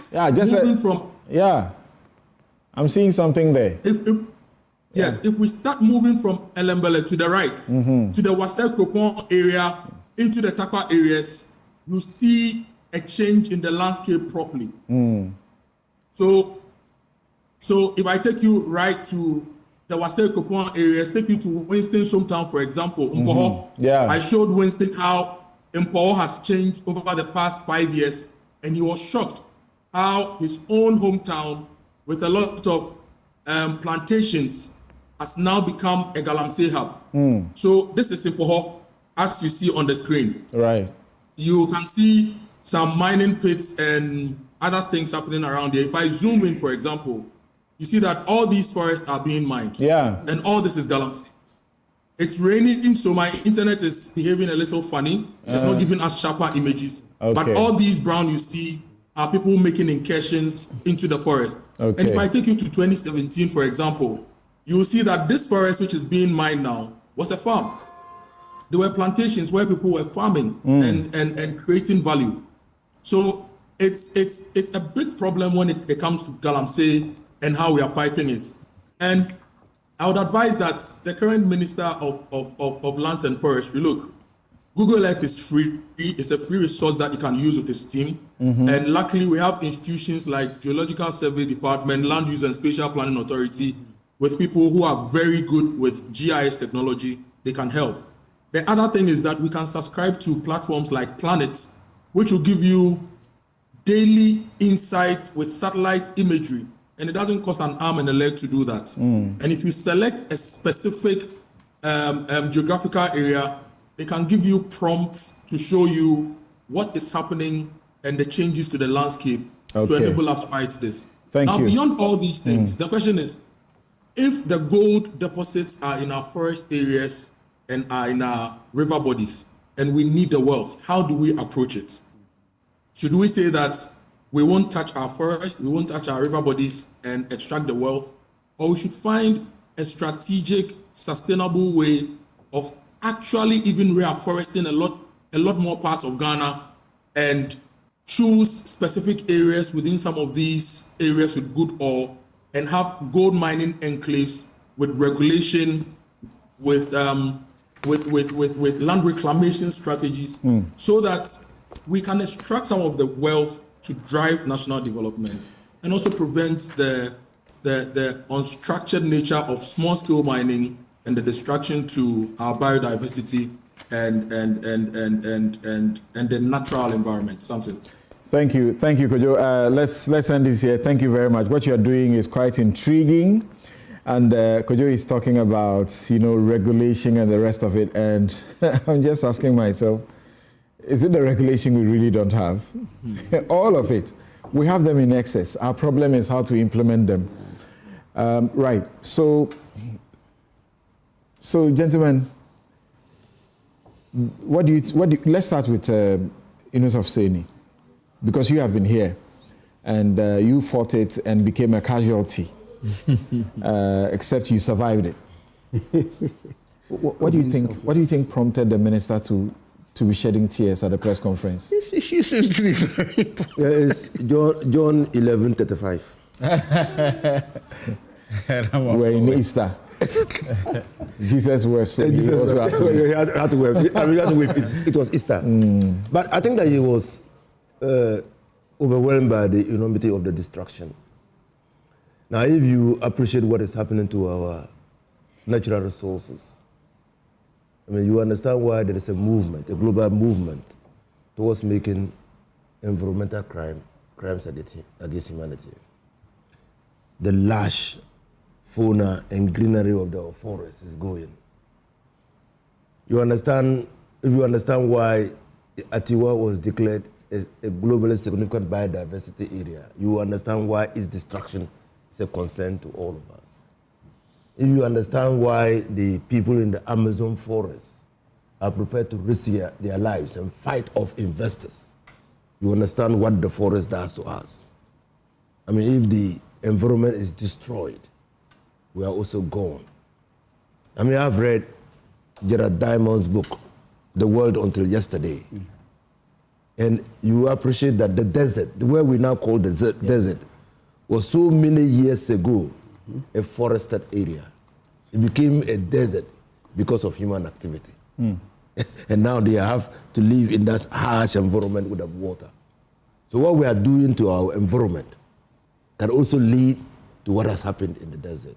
I'm seeing something there. If we start moving from Elembele to the right, to the Wasser Kopon area, into the Takwa areas, you see a change in the landscape properly. So if I take you right to the Wasser Kopon areas, take you to Winston's hometown, for example, Mpoho. I showed Winston how Mpoho has changed over the past 5 years, and he was shocked how his own hometown, with a lot of plantations, has now become a Galamsey hub. So this is Mpoho, as you see on the screen. Right. You can see some mining pits and other things happening around here. If I zoom in, for example, you see that all these forests are being mined. And all this is Galamsey. It's raining, so my internet is behaving a little funny. It's not giving us sharper images. But all these brown you see are people making incursions into the forest. And if I take you to 2017, for example, you will see that this forest, which is being mined now, was a farm. There were plantations where people were farming and creating value. So it's a big problem when it comes to Galamsey and how we are fighting it. And I would advise that the current Minister of Lands and Forestry, look, Google Earth is free. It's a free resource that you can use with this team. And luckily, we have institutions like Geological Survey Department, Land Use and Spatial Planning Authority, with people who are very good with GIS technology. They can help. The other thing is that we can subscribe to platforms like Planet, which will give you daily insights with satellite imagery. And it doesn't cost an arm and a leg to do that. And if you select a specific geographical area, they can give you prompts to show you what is happening and the changes to the landscape to enable us to fight this. Thank you. Now, beyond all these things, the question is, if the gold deposits are in our forest areas and are in our river bodies, and we need the wealth, how do we approach it? Should we say that we won't touch our forest, we won't touch our river bodies and extract the wealth? Or we should find a strategic, sustainable way of actually even reforesting a lot more parts of Ghana and choose specific areas within some of these areas with good ore and have gold mining enclaves with regulation, with land reclamation strategies, so that we can extract some of the wealth to drive national development and also prevent the unstructured nature of small-scale mining and the destruction to our biodiversity and the natural environment. Something. Thank you, Kojo. Let's end this here. Thank you very much. What you are doing is quite intriguing, and Kojo is talking about regulation and the rest of it. And I'm just asking myself, is it the regulation we really don't have? All of it. We have them in excess. Our problem is how to implement them. Right. So So, gentlemen, let's start with Inus of Seni, because you have been here and you fought it and became a casualty, except you survived it. What do you think? What do you think prompted the minister to be shedding tears at the press conference? She seems to be very. It's John 11:35. We're in Easter. Jesus wept, so he also had to weep. He had to weep. I mean, he had to weep. It was Easter. But I think that he was overwhelmed by the enormity of the destruction. Now, if you appreciate what is happening to our natural resources, I mean, you understand why there is a movement, a global movement, towards making environmental crimes against humanity. The lush fauna and greenery of the forest is going. You understand, if you understand why Atiwa was declared a globally significant biodiversity area, you understand why its destruction is a concern to all of us. If you understand why the people in the Amazon forest are prepared to risk their lives and fight off investors, you understand what the forest does to us. I mean, if the environment is destroyed, we are also gone. I mean, I've read Gerard Diamond's book, The World Until Yesterday. And you appreciate that the desert, where we now call the desert, was so many years ago a forested area. It became a desert because of human activity. And now they have to live in that harsh environment without water. So what we are doing to our environment can also lead to what has happened in the desert.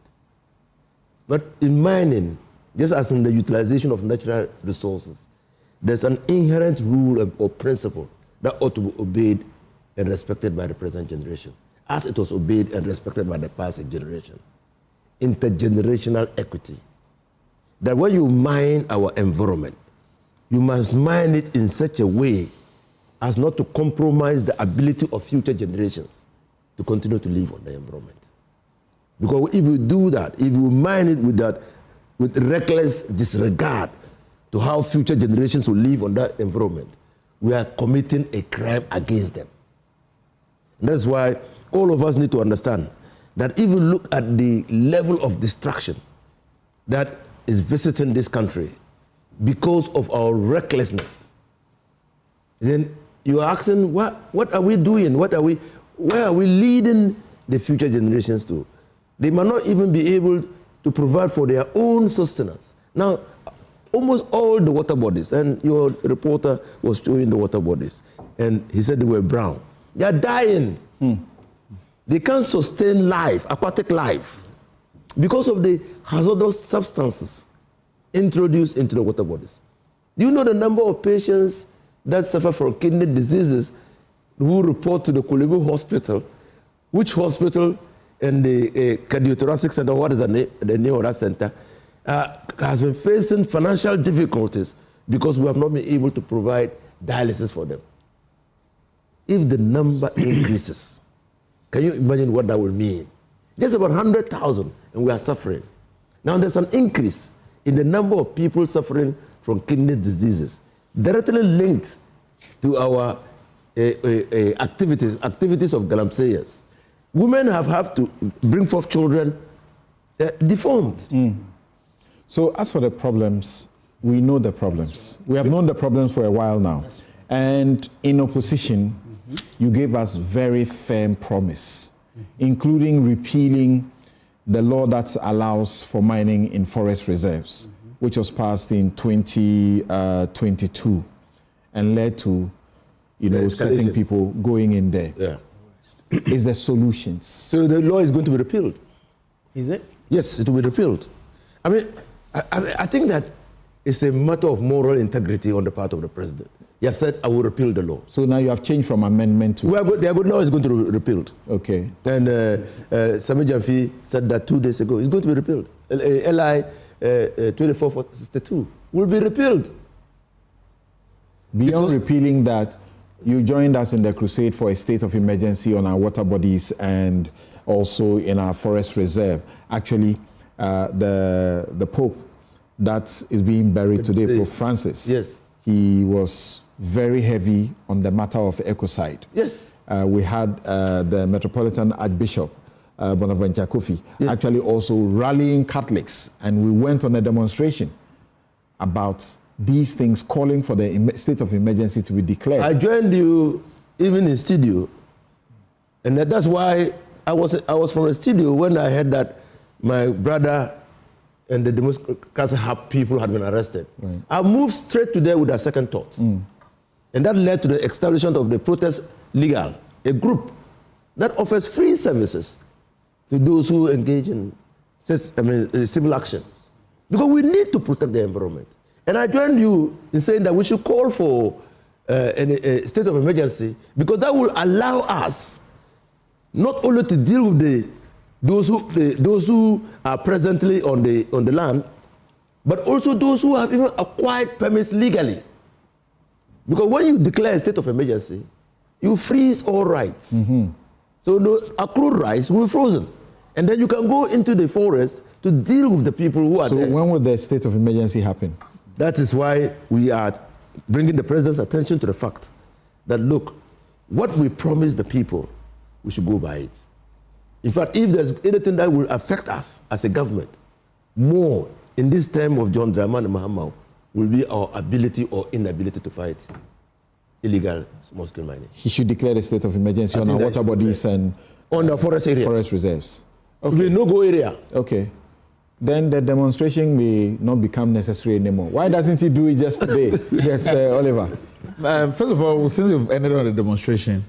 But in mining, just as in the utilization of natural resources, there's an inherent rule or principle that ought to be obeyed and respected by the present generation, as it was obeyed and respected by the past generation. Intergenerational equity. That when you mine our environment, you must mine it in such a way as not to compromise the ability of future generations to continue to live on the environment. Because if you do that, if you mine it with reckless disregard to how future generations will live on that environment, we are committing a crime against them. And that's why all of us need to understand that if you look at the level of destruction that is visiting this country because of our recklessness, then you are asking, what are we doing? Where are we leading the future generations to? They might not even be able to provide for their own sustenance. Now, almost all the water bodies, and your reporter was showing the water bodies, and he said they were brown. They are dying. They can't sustain life, aquatic life, because of the hazardous substances introduced into the water bodies. Do you know the number of patients that suffer from kidney diseases who report to the Kulibu Hospital? Which hospital and the cardiothoracic center, what is the name of that center, has been facing financial difficulties because we have not been able to provide dialysis for them. If the number increases, can you imagine what that will mean? Just about 100,000 and we are suffering. Now there's an increase in the number of people suffering from kidney diseases, directly linked to our activities of Galamseyers. Women have to bring forth children deformed. So as for the problems, we know the problems. We have known the problems for a while now. And in opposition, you gave us very firm promise, including repealing the law that allows for mining in forest reserves, which was passed in 2022 and led to, certain people going in there. Yeah. Is there solutions? So the law is going to be repealed. Is it? Yes, it will be repealed. I mean, I think that it's a matter of moral integrity on the part of the president. He has said, I will repeal the law. So now you have changed from amendment to... The law is going to be repealed. Okay. And Sami Jamfi said that 2 days ago. It's going to be repealed. LI 2462 will be repealed. Beyond repealing that, you joined us in the crusade for a state of emergency on our water bodies and also in our forest reserve. Actually, the Pope that is being buried today, Pope Francis. Yes. He was very heavy on the matter of ecocide. Yes. We had the Metropolitan Archbishop, Bonaventure Kofi, actually also rallying Catholics, and we went on a demonstration about these things, calling for the state of emergency to be declared. I joined you even in studio, and that's why I was from the studio when I heard that my brother and the Democratic people had been arrested. Right. I moved straight to there with a second thought. And that led to the establishment of the Protest Legal, a group that offers free services to those who engage in civil actions. Because we need to protect the environment. And I joined you in saying that we should call for a state of emergency, because that will allow us not only to deal with those who are presently on the land, but also those who have even acquired permits legally. Because when you declare a state of emergency, you freeze all rights. So the accrued rights will be frozen. And then you can go into the forest to deal with the people who are there. So when will the state of emergency happen? That is why we are bringing the president's attention to the fact that, look, what we promise the people, we should go by it. In fact, if there's anything that will affect us as a government more in this time of John Dramani Mahama, will be our ability or inability to fight illegal small-scale mining. He should declare the state of emergency on our water bodies and on the forest area, forest reserves. Okay. It will no-go area. Okay. Then the demonstration may not become necessary anymore. Why doesn't he do it just today? Yes, Oliver. First of all, since you've ended on the demonstration,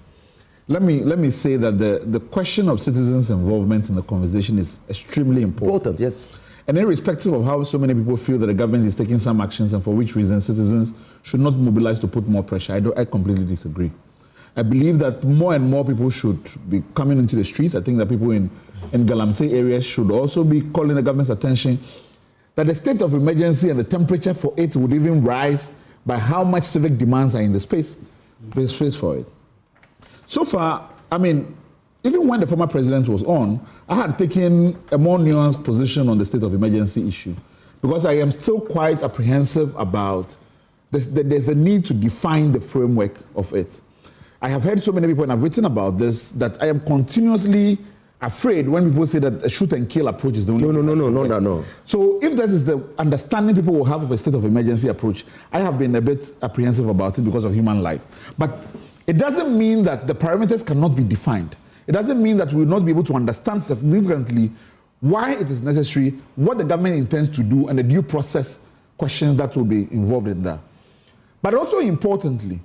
let me say that the question of citizens' involvement in the conversation is extremely important. Yes. And irrespective of how so many people feel that the government is taking some actions and for which reason citizens should not mobilize to put more pressure, I completely disagree. I believe that more and more people should be coming into the streets. I think that people in Galamsey areas should also be calling the government's attention that the state of emergency and the temperature for it would even rise by how much civic demands are in the space for it. So far, I mean, even when the former president was on, I had taken a more nuanced position on the state of emergency issue, because I am still quite apprehensive about there's a need to define the framework of it. I have heard so many people, and I've written about this, that I am continuously afraid when people say that a shoot and kill approach is the only No. So if that is the understanding people will have of a state of emergency approach, I have been a bit apprehensive about it because of human life. But it doesn't mean that the parameters cannot be defined. It doesn't mean that we will not be able to understand significantly why it is necessary, what the government intends to do, and the due process questions that will be involved in that. But also importantly,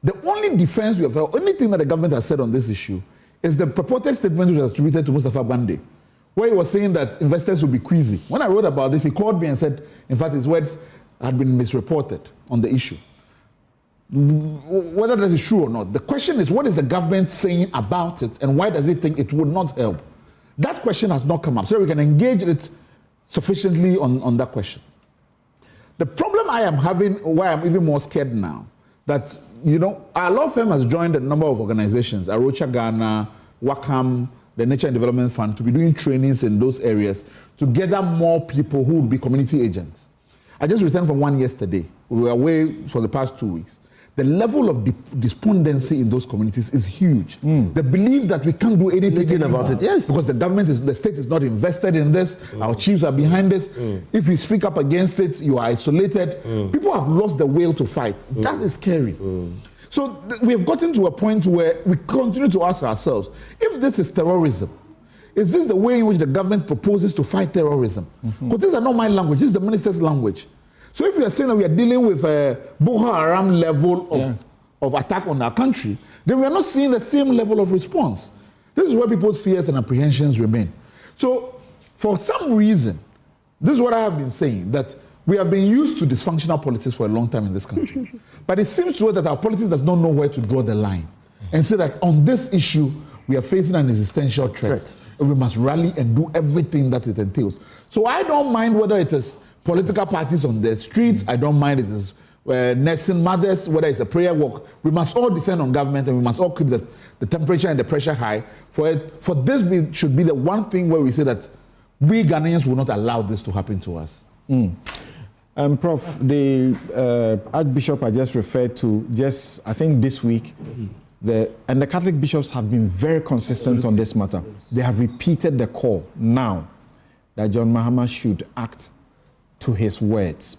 the only defense we have, the only thing that the government has said on this issue is the purported statement which was attributed to Mustafa Bande, where he was saying that investors will be queasy. When I wrote about this, he called me and said, in fact, his words had been misreported on the issue. Whether that is true or not, the question is, what is the government saying about it, and why does it think it would not help? That question has not come up, so we can engage it sufficiently on that question. The problem I am having, why I'm even more scared now, that, you know, our law firm has joined a number of organizations, Arocha Ghana, Wakam, the Nature and Development Fund, to be doing trainings in those areas to gather more people who will be community agents. I just returned from one yesterday. We were away for the past 2 weeks. The level of despondency in those communities is huge. The belief that we can't do anything about it, yes. Because the state is not invested in this, our chiefs are behind this. If you speak up against it, you are isolated. People have lost the will to fight. That is scary. So we have gotten to a point where we continue to ask ourselves, if this is terrorism, is this the way in which the government proposes to fight terrorism? Because these are not my language, this is the minister's language. So if we are saying that we are dealing with a Boko Haram level of attack on our country, then we are not seeing the same level of response. This is where people's fears and apprehensions remain. So for some reason, this is what I have been saying, that we have been used to dysfunctional politics for a long time in this country. But it seems to us that our politics does not know where to draw the line and say that on this issue, we are facing an existential threat. And we must rally and do everything that it entails. So I don't mind whether it is political parties on the streets, I don't mind it is nursing mothers, whether it's a prayer walk. We must all descend on government, and we must all keep the temperature and the pressure high. For this should be the one thing where we say that we Ghanaians will not allow this to happen to us. Prof, the Archbishop I just referred to, I think this week, and the Catholic bishops have been very consistent on this matter. They have repeated the call now that John Mahama should act to his words.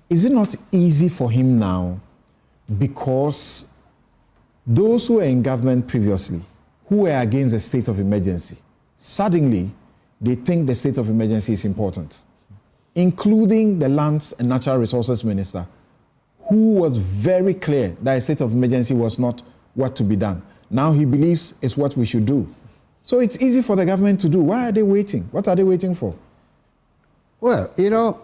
Is it not easy for him now because those who were in government previously, who were against the state of emergency, suddenly they think the state of emergency is important, including the Lands and Natural Resources Minister, who was very clear that a state of emergency was not what to be done. Now he believes it's what we should do. So it's easy for the government to do. Why are they waiting? What are they waiting for? Well, you know,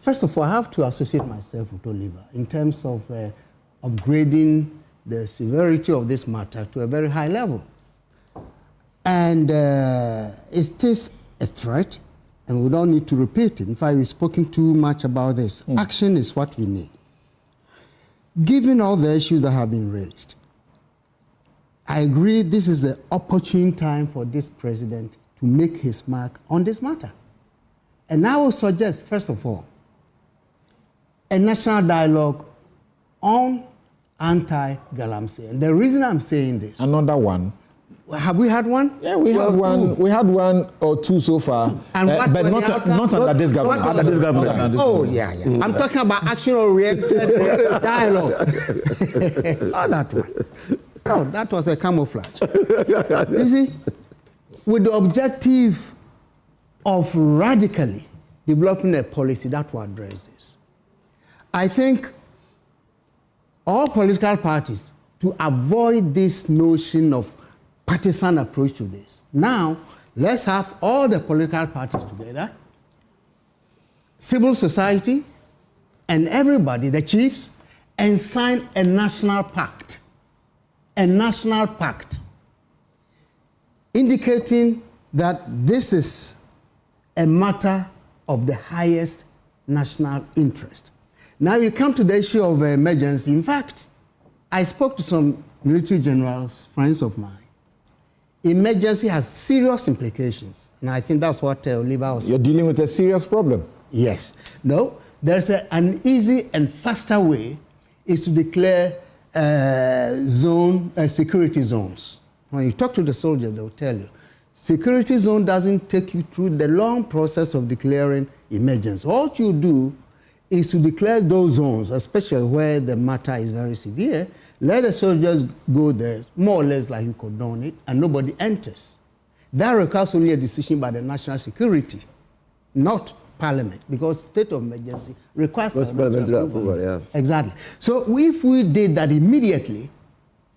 first of all, I have to associate myself with Oliver in terms of upgrading the severity of this matter to a very high level. And it is a threat, and we don't need to repeat it. In fact, we've spoken too much about this. Action is what we need. Given all the issues that have been raised, I agree this is the opportune time for this president to make his mark on this matter. And I will suggest, first of all, a national dialogue on anti-Galamsey. And the reason I'm saying this... Another one. Have we had one? Yeah, we had one. We had one or two so far, and but not under this government. Under this government. Oh, yeah. I'm talking about action-oriented dialogue. Not that one. No, that was a camouflage. You see, with the objective of radically developing a policy that will address this, I think all political parties, to avoid this notion of partisan approach to this. Now, let's have all the political parties together, civil society, and everybody, the chiefs, and sign a national pact. A national pact indicating that this is a matter of the highest national interest. Now you come to the issue of emergency. In fact, I spoke to some military generals, friends of mine. Emergency has serious implications, and I think that's what Oliver was saying. You're dealing with a serious problem. Yes. No, there's an easy and faster way is to declare security zones. When you talk to the soldiers, they'll tell you, security zone doesn't take you through the long process of declaring emergency. All you do is to declare those zones, especially where the matter is very severe. Let the soldiers go there, more or less like you condone it, and nobody enters. That requires only a decision by the national security, not Parliament, because state of emergency requires parliamentary approval. Yeah. Exactly. So if we did that immediately,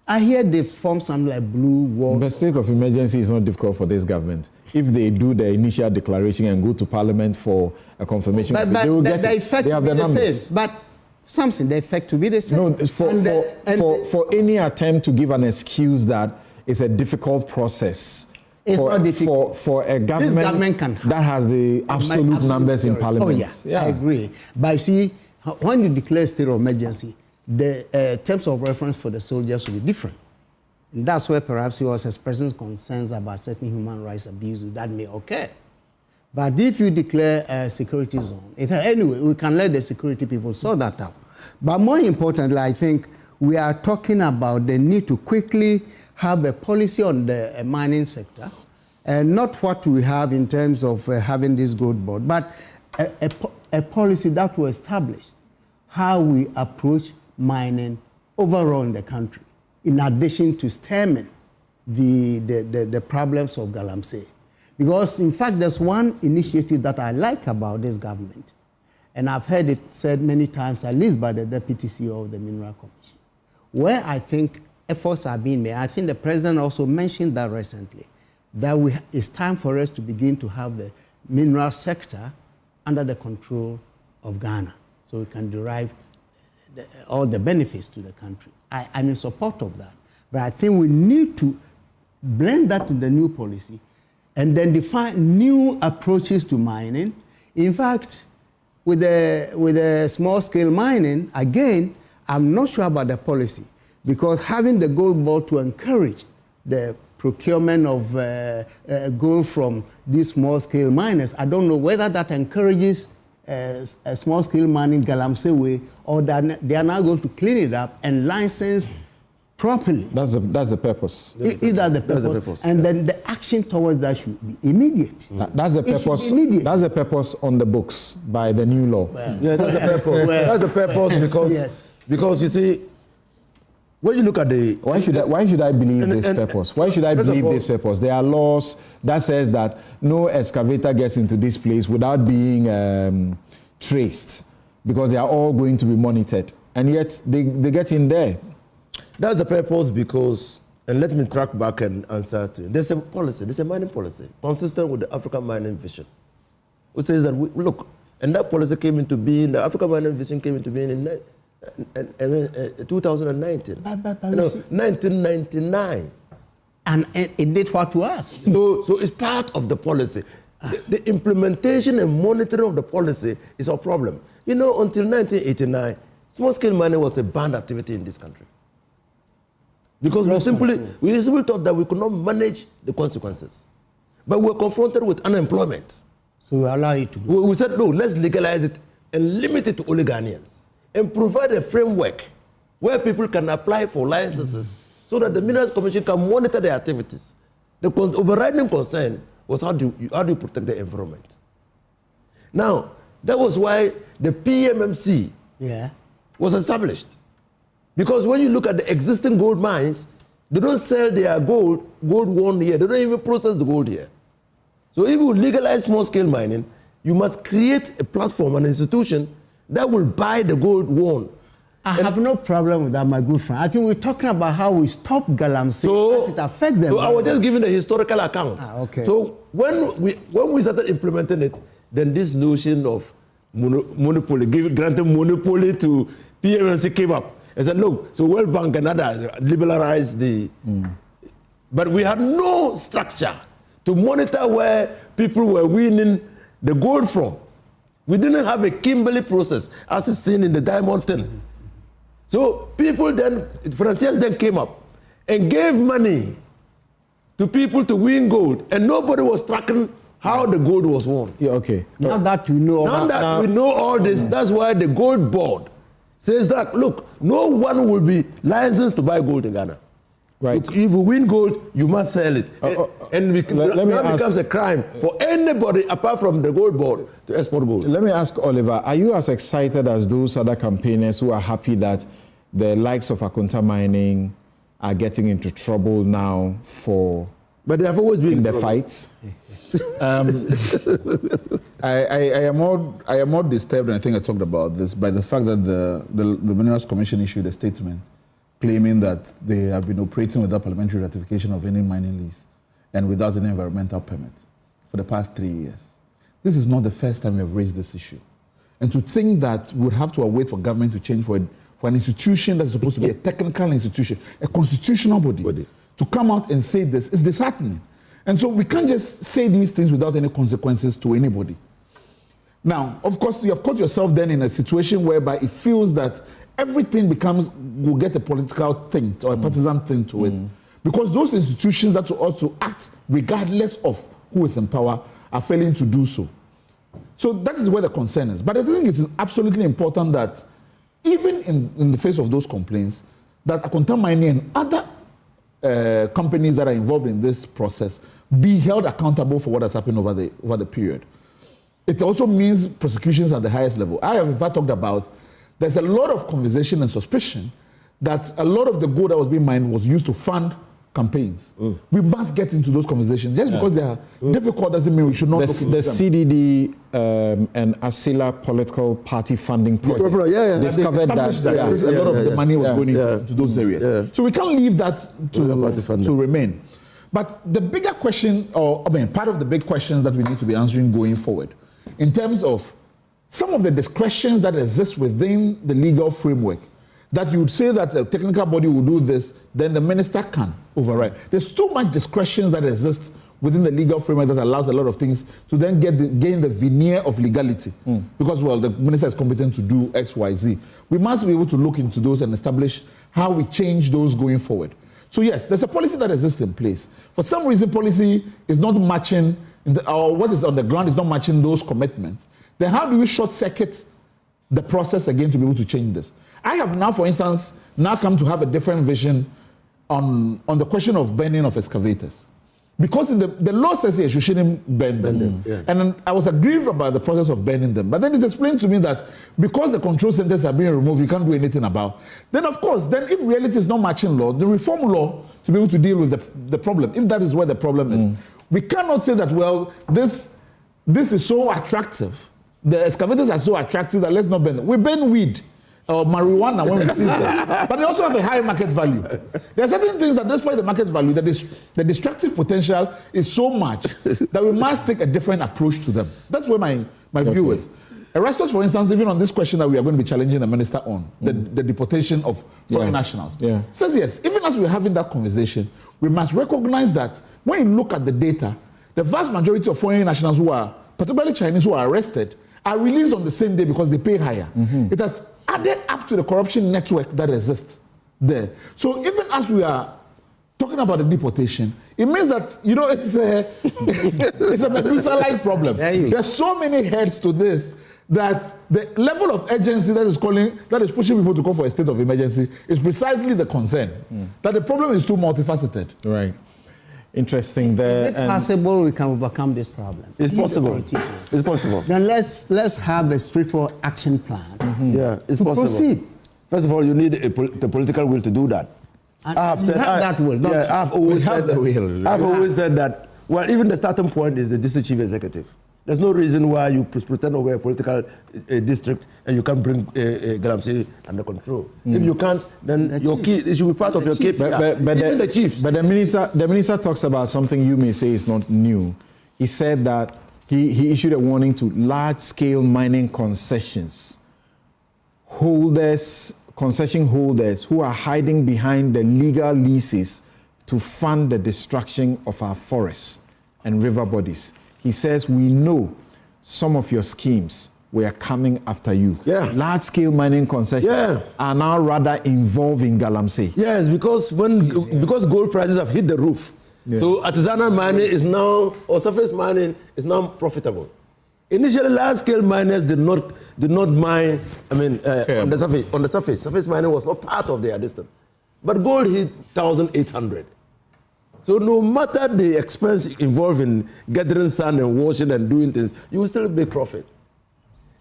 I hear they form something like blue wall. The state of emergency is not difficult for this government. If they do the initial declaration and go to Parliament for a confirmation, they will get it. They have the numbers. But something, the effect to be the same. No, for any attempt to give an excuse that it's a difficult process. It's not difficult. For a government that has the absolute numbers in Parliament. Oh, yeah, I agree. But see, when you declare state of emergency, the terms of reference for the soldiers will be different. And that's where perhaps he was expressing concerns about certain human rights abuses that may occur. But if you declare a security zone, anyway, we can let the security people sort that out. But more importantly, I think we are talking about the need to quickly have a policy on the mining sector, and not what we have in terms of having this gold board, but a policy that will establish how we approach mining overall in the country, in addition to stemming the problems of Galamsey. Because, in fact, there's one initiative that I like about this government, and I've heard it said many times, at least by the Deputy CEO of the Mineral Commission, where I think efforts are being made. I think the President also mentioned that recently, that it's time for us to begin to have the mineral sector under the control of Ghana, so we can derive all the benefits to the country. I'm in support of that. But I think we need to blend that in the new policy and then define new approaches to mining. In fact, with the small-scale mining, again, I'm not sure about the policy, because having the gold board to encourage the procurement of gold from these small-scale miners. I don't know whether that encourages a small-scale mining Galamsey way, or that they are now going to clean it up and license properly. That's the purpose. Is that the purpose? That's the purpose. And then the action towards that should be immediate. That's the purpose. That's the purpose on the books by the new law. Yeah, that's the purpose. That's the purpose because you see, when you look at the why should I believe this purpose? Why should I believe this purpose? There are laws that says that no excavator gets into this place without being traced, because they are all going to be monitored, and yet they get in there. That's the purpose because, and let me track back and answer to you. There's a policy, there's a mining policy consistent with the African mining vision, which says that look, and that policy came into being, the African mining vision came into being in 2019. 1999. And it did what to us? So it's part of the policy. The implementation and monitoring of the policy is our problem. You know, until 1989, small-scale mining was a banned activity in this country. Because we simply thought that we could not manage the consequences. But we were confronted with unemployment. So we allow it to go. We said, no, let's legalize it and limit it to only Ghanaians. And provide a framework where people can apply for licenses so that the Minerals Commission can monitor their activities. The overriding concern was how do you protect the environment? Now, that was why the PMMC was established. Because when you look at the existing gold mines, they don't sell their gold won here. They don't even process the gold here. So if you legalize small-scale mining, you must create a platform, an institution that will buy the gold won. I have no problem with that, my good friend. I think we're talking about how we stop Galamsey as it affects them. So I was just giving the historical account. Okay. So when we started implementing it, then this notion of monopoly, granting monopoly to PMMC came up. I said, look, so World Bank and others liberalized the... But we had no structure to monitor where people were winning the gold from. We didn't have a Kimberley process, as is seen in the diamond thing. So people then, financiers then came up and gave money to people to win gold, and nobody was tracking how the gold was won. Yeah, okay. Now that we know we know all this, that's why the gold board says that, look, no one will be licensed to buy gold in Ghana. Right. Look, if you win gold, you must sell it. And it becomes a crime for anybody apart from the gold board to export gold. Let me ask Oliver, are you as excited as those other campaigners who are happy that the likes of Akonta Mining are getting into trouble now for... But they have always been in the fights? I am more disturbed, and I think I talked about this, by the fact that the Minerals Commission issued a statement claiming that they have been operating without parliamentary ratification of any mining lease and without any environmental permit for the past 3 years. This is not the first time we have raised this issue. And to think that we would have to wait for government to change for an institution that's supposed to be a technical institution, a constitutional body, to come out and say this is disheartening. And so we can't just say these things without any consequences to anybody. Now, of course, you have caught yourself then in a situation whereby it feels that everything will get a political thing or a partisan thing to it. Because those institutions that ought to act regardless of who is in power are failing to do so. So that is where the concern is. But I think it's absolutely important that even in the face of those complaints, that Akonta Mining and other companies that are involved in this process be held accountable for what has happened over the period. It also means prosecutions at the highest level. I have in fact talked about there's a lot of conversation and suspicion that a lot of the gold that was being mined was used to fund campaigns. We must get into those conversations. Just because they are difficult doesn't mean we should not look into them. The CDD and Asila political party funding project discovered that a lot of the money was going into those areas. So we can't leave that to remain. But the bigger question, part of the big questions that we need to be answering going forward, in terms of some of the discretions that exist within the legal framework, that you would say that a technical body will do this, then the minister can override. There's too much discretion that exists within the legal framework that allows a lot of things to then gain the veneer of legality. Because, well, the minister is competent to do X, Y, Z. We must be able to look into those and establish how we change those going forward. So yes, there's a policy that exists in place. For some reason, policy is not matching, or what is on the ground is not matching those commitments. Then how do we short-circuit the process again to be able to change this? I have now, for instance, come to have a different vision on the question of burning of excavators. Because the law says yes, you shouldn't burn them. Yeah. And I was aggrieved about the process of burning them. But then it's explained to me that because the control centers are being removed, you can't do anything about. Then of course, if reality is not matching law, the reform law to be able to deal with the problem, if that is where the problem is. We cannot say that, well, this is so attractive. The excavators are so attractive that let's not burn them. We burn weed or marijuana when we seize them. But they also have a high market value. There are certain things that despite the market value, the destructive potential is so much that we must take a different approach to them. That's where my view is. Erastus, for instance, even on this question that we are going to be challenging the minister on, the deportation of foreign nationals, says yes, even as we're having that conversation, we must recognize that when you look at the data, the vast majority of foreign nationals who are, particularly Chinese who are arrested, are released on the same day because they pay higher. It has added up to the corruption network that exists there. So even as we are talking about the deportation, it means that, it's a Medusa-like problem. There's so many heads to this that the level of urgency that is pushing people to call for a state of emergency is precisely the concern. That the problem is too multifaceted. Right. Interesting there. Is it possible we can overcome this problem? It's possible. It's possible. Then let's have a straightforward action plan. Yeah, it's possible. Proceed. First of all, you need the political will to do that. That will. I've always said that. Well, even the starting point is the district chief executive. There's no reason why you pretend over a political district and you can't bring Galamsey under control. If you can't, then it should be part of your case. But the minister talks about something you may say is not new. He said that he issued a warning to large-scale mining concession holders who are hiding behind the legal leases to fund the destruction of our forests and river bodies. He says, we know some of your schemes were coming after you. Large-scale mining concessions are now rather involved in Galamsey. Yes, because gold prices have hit the roof. So artisanal mining is now, or surface mining is now profitable. Initially, large-scale miners did not mine, on the surface. Surface mining was not part of their distance. But gold hit 1,800. So no matter the expense involved in gathering sand and washing and doing things, you will still make profit.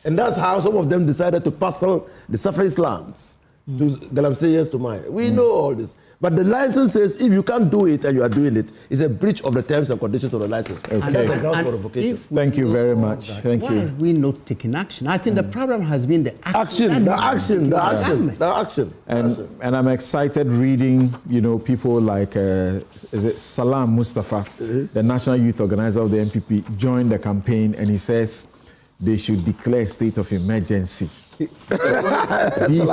And that's how some of them decided to parcel the surface lands to Galamseyans to mine. We know all this. But the license says if you can't do it and you are doing it, it's a breach of the terms and conditions of the license. Okay. And that's a ground for revocation. Thank you very much. Thank you. Why are we not taking action? I think the problem has been the action. And I'm excited reading, people like is it Salam Mustafa, the national youth organizer of the NPP, joined the campaign, and he says they should declare a state of emergency. These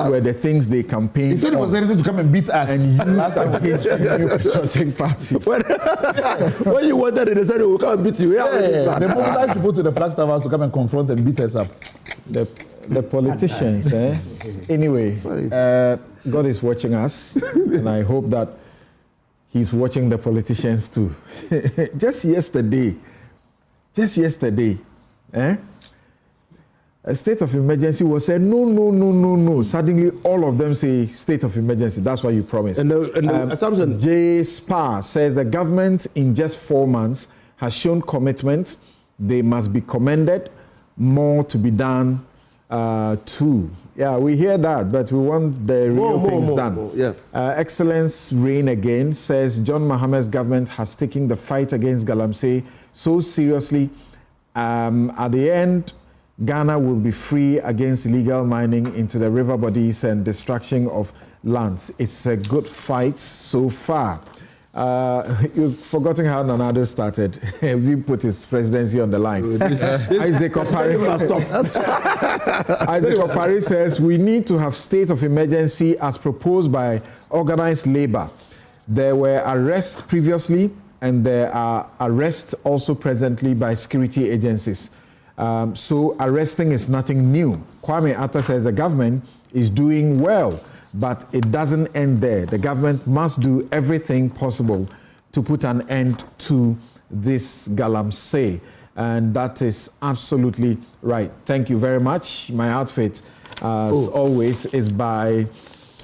were the things they campaigned. He said he was ready to come and beat us. And used against the new patriotic party. When you wanted it, they said, we'll come and beat you. They mobilized people to the Flagstaff House to come and confront and beat us up. The politicians, Anyway, God is watching us, and I hope that He's watching the politicians too. Just yesterday, a state of emergency was said, no. Suddenly, all of them say state of emergency. That's what you promised. And the assumption. J. Spar says the government in just 4 months has shown commitment. They must be commended. More to be done too. Yeah, we hear that, but we want the real things done. Excellence reign again, says John Mohammed's government has taken the fight against Galamsey so seriously. At the end, Ghana will be free against illegal mining into the river bodies and destruction of lands. It's a good fight so far. You've forgotten how Nanado started. We put his presidency on the line. Isaac Opari says, we need to have state of emergency as proposed by organized labor. There were arrests previously, and there are arrests also presently by security agencies. So arresting is nothing new. OFORI-ATTA says the government is doing well. But it doesn't end there. The government must do everything possible to put an end to this Galamsey. And that is absolutely right. Thank you very much. My outfit, as always, is by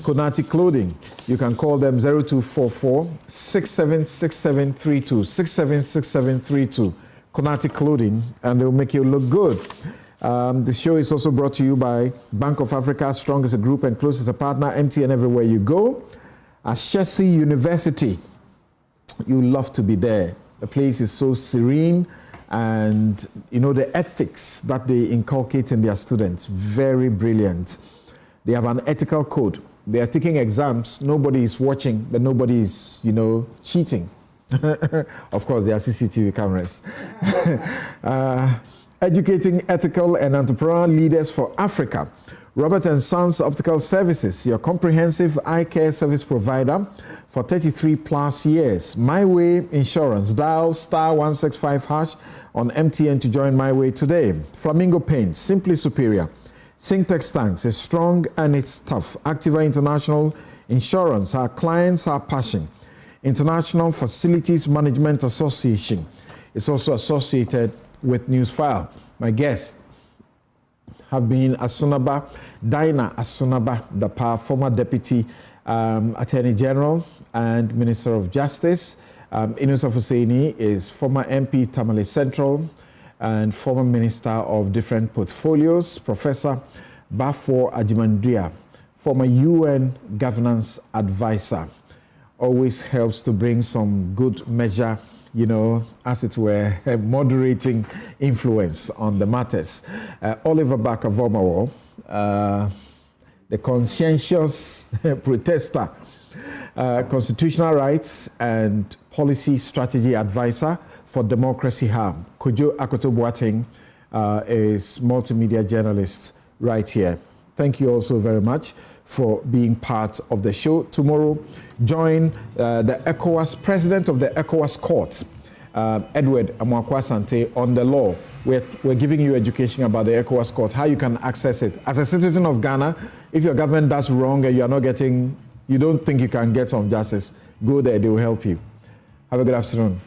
Konati Clothing. You can call them 0244-676732, 676732, Konati Clothing, and they'll make you look good. The show is also brought to you by Bank of Africa, strong as a group and close as a partner, MTN everywhere you go. Ashesi University, you love to be there. The place is so serene, and you know the ethics that they inculcate in their students, very brilliant. They have an ethical code. They are taking exams. Nobody is watching, but nobody is, cheating. Of course, there are CCTV cameras. Educating ethical and entrepreneurial leaders for Africa. Robert & Sons Optical Services, your comprehensive eye care service provider for 33 plus years. My Way Insurance, dial *165# on MTN to join My Way today. Flamingo Paint, simply superior. Syntex Tanks is strong and it's tough. Activa International Insurance, our clients, our passion. International Facilities Management Association is also associated with Newsfile. My guests have been Asunaba, Dinah Asunaba, the former Deputy Attorney General and Minister of Justice. Inus Husseini is former MP Tamale Central and former Minister of different portfolios. Professor Bafo Ajimandria, former UN Governance Advisor. Always helps to bring some good measure, as it were, moderating influence on the matters. Oliver Barker-Vormawor, the conscientious protester, constitutional rights and policy strategy advisor for Democracy Hub. Kojo Akoto-Boateng is multimedia journalist right here. Thank you also very much for being part of the show. Tomorrow, join the ECOWAS, President of the ECOWAS Court, Edward Amwakwa-Sante, on the law. We're giving you education about the ECOWAS Court, how you can access it. As a citizen of Ghana, if your government does wrong and you don't think you can get some justice, go there, they will help you. Have a good afternoon.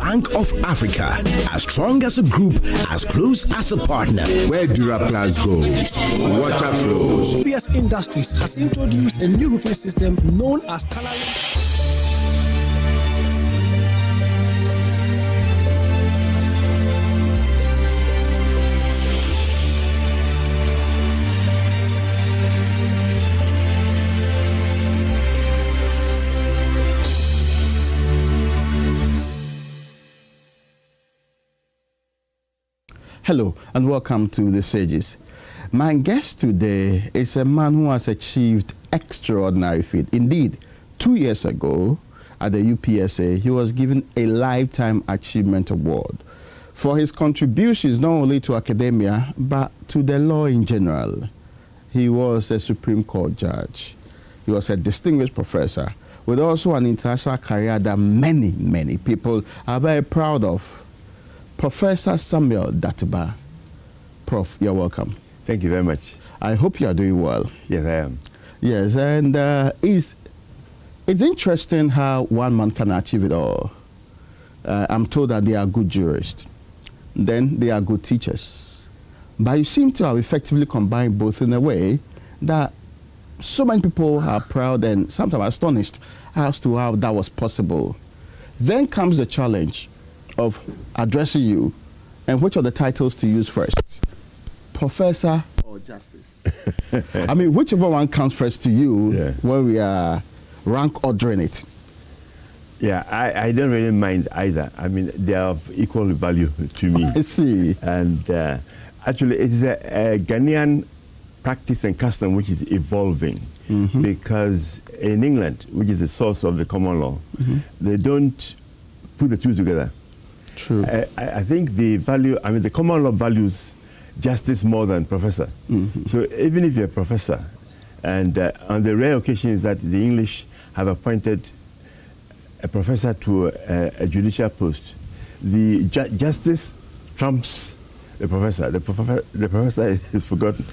Bank of Africa, as strong as a group, as close as a partner. Where Duraplas goes, water flows. PS Industries has introduced a new roofing system known as coloring. Hello and welcome to The Sages. My guest today is a man who has achieved extraordinary feat. Indeed, 2 years ago at the UPSA, he was given a Lifetime Achievement Award for his contributions not only to academia but to the law in general. He was a Supreme Court judge. He was a distinguished professor with also an international career that many, many people are very proud of. Professor Samuel Datiba. Prof, you're welcome. Thank you very much. I hope you are doing well. Yes, I am. Yes, and it's interesting how one man can achieve it all. I'm told that they are good jurists. Then they are good teachers. But you seem to have effectively combined both in a way that so many people are proud and sometimes astonished as to how that was possible. Then comes the challenge of addressing you, and which are the titles to use first? Professor or Justice? I mean, whichever one comes first to you when we are rank ordering it. Yeah, I don't really mind either. I mean, they are of equal value to me. I see. And actually, it is a Ghanaian practice and custom which is evolving, because in England, which is the source of the common law, they don't put the two together. True. I think the common law values justice more than professor. So even if you're a professor, and on the rare occasions that the English have appointed a professor to a judicial post, the justice trumps the professor. The professor is forgotten.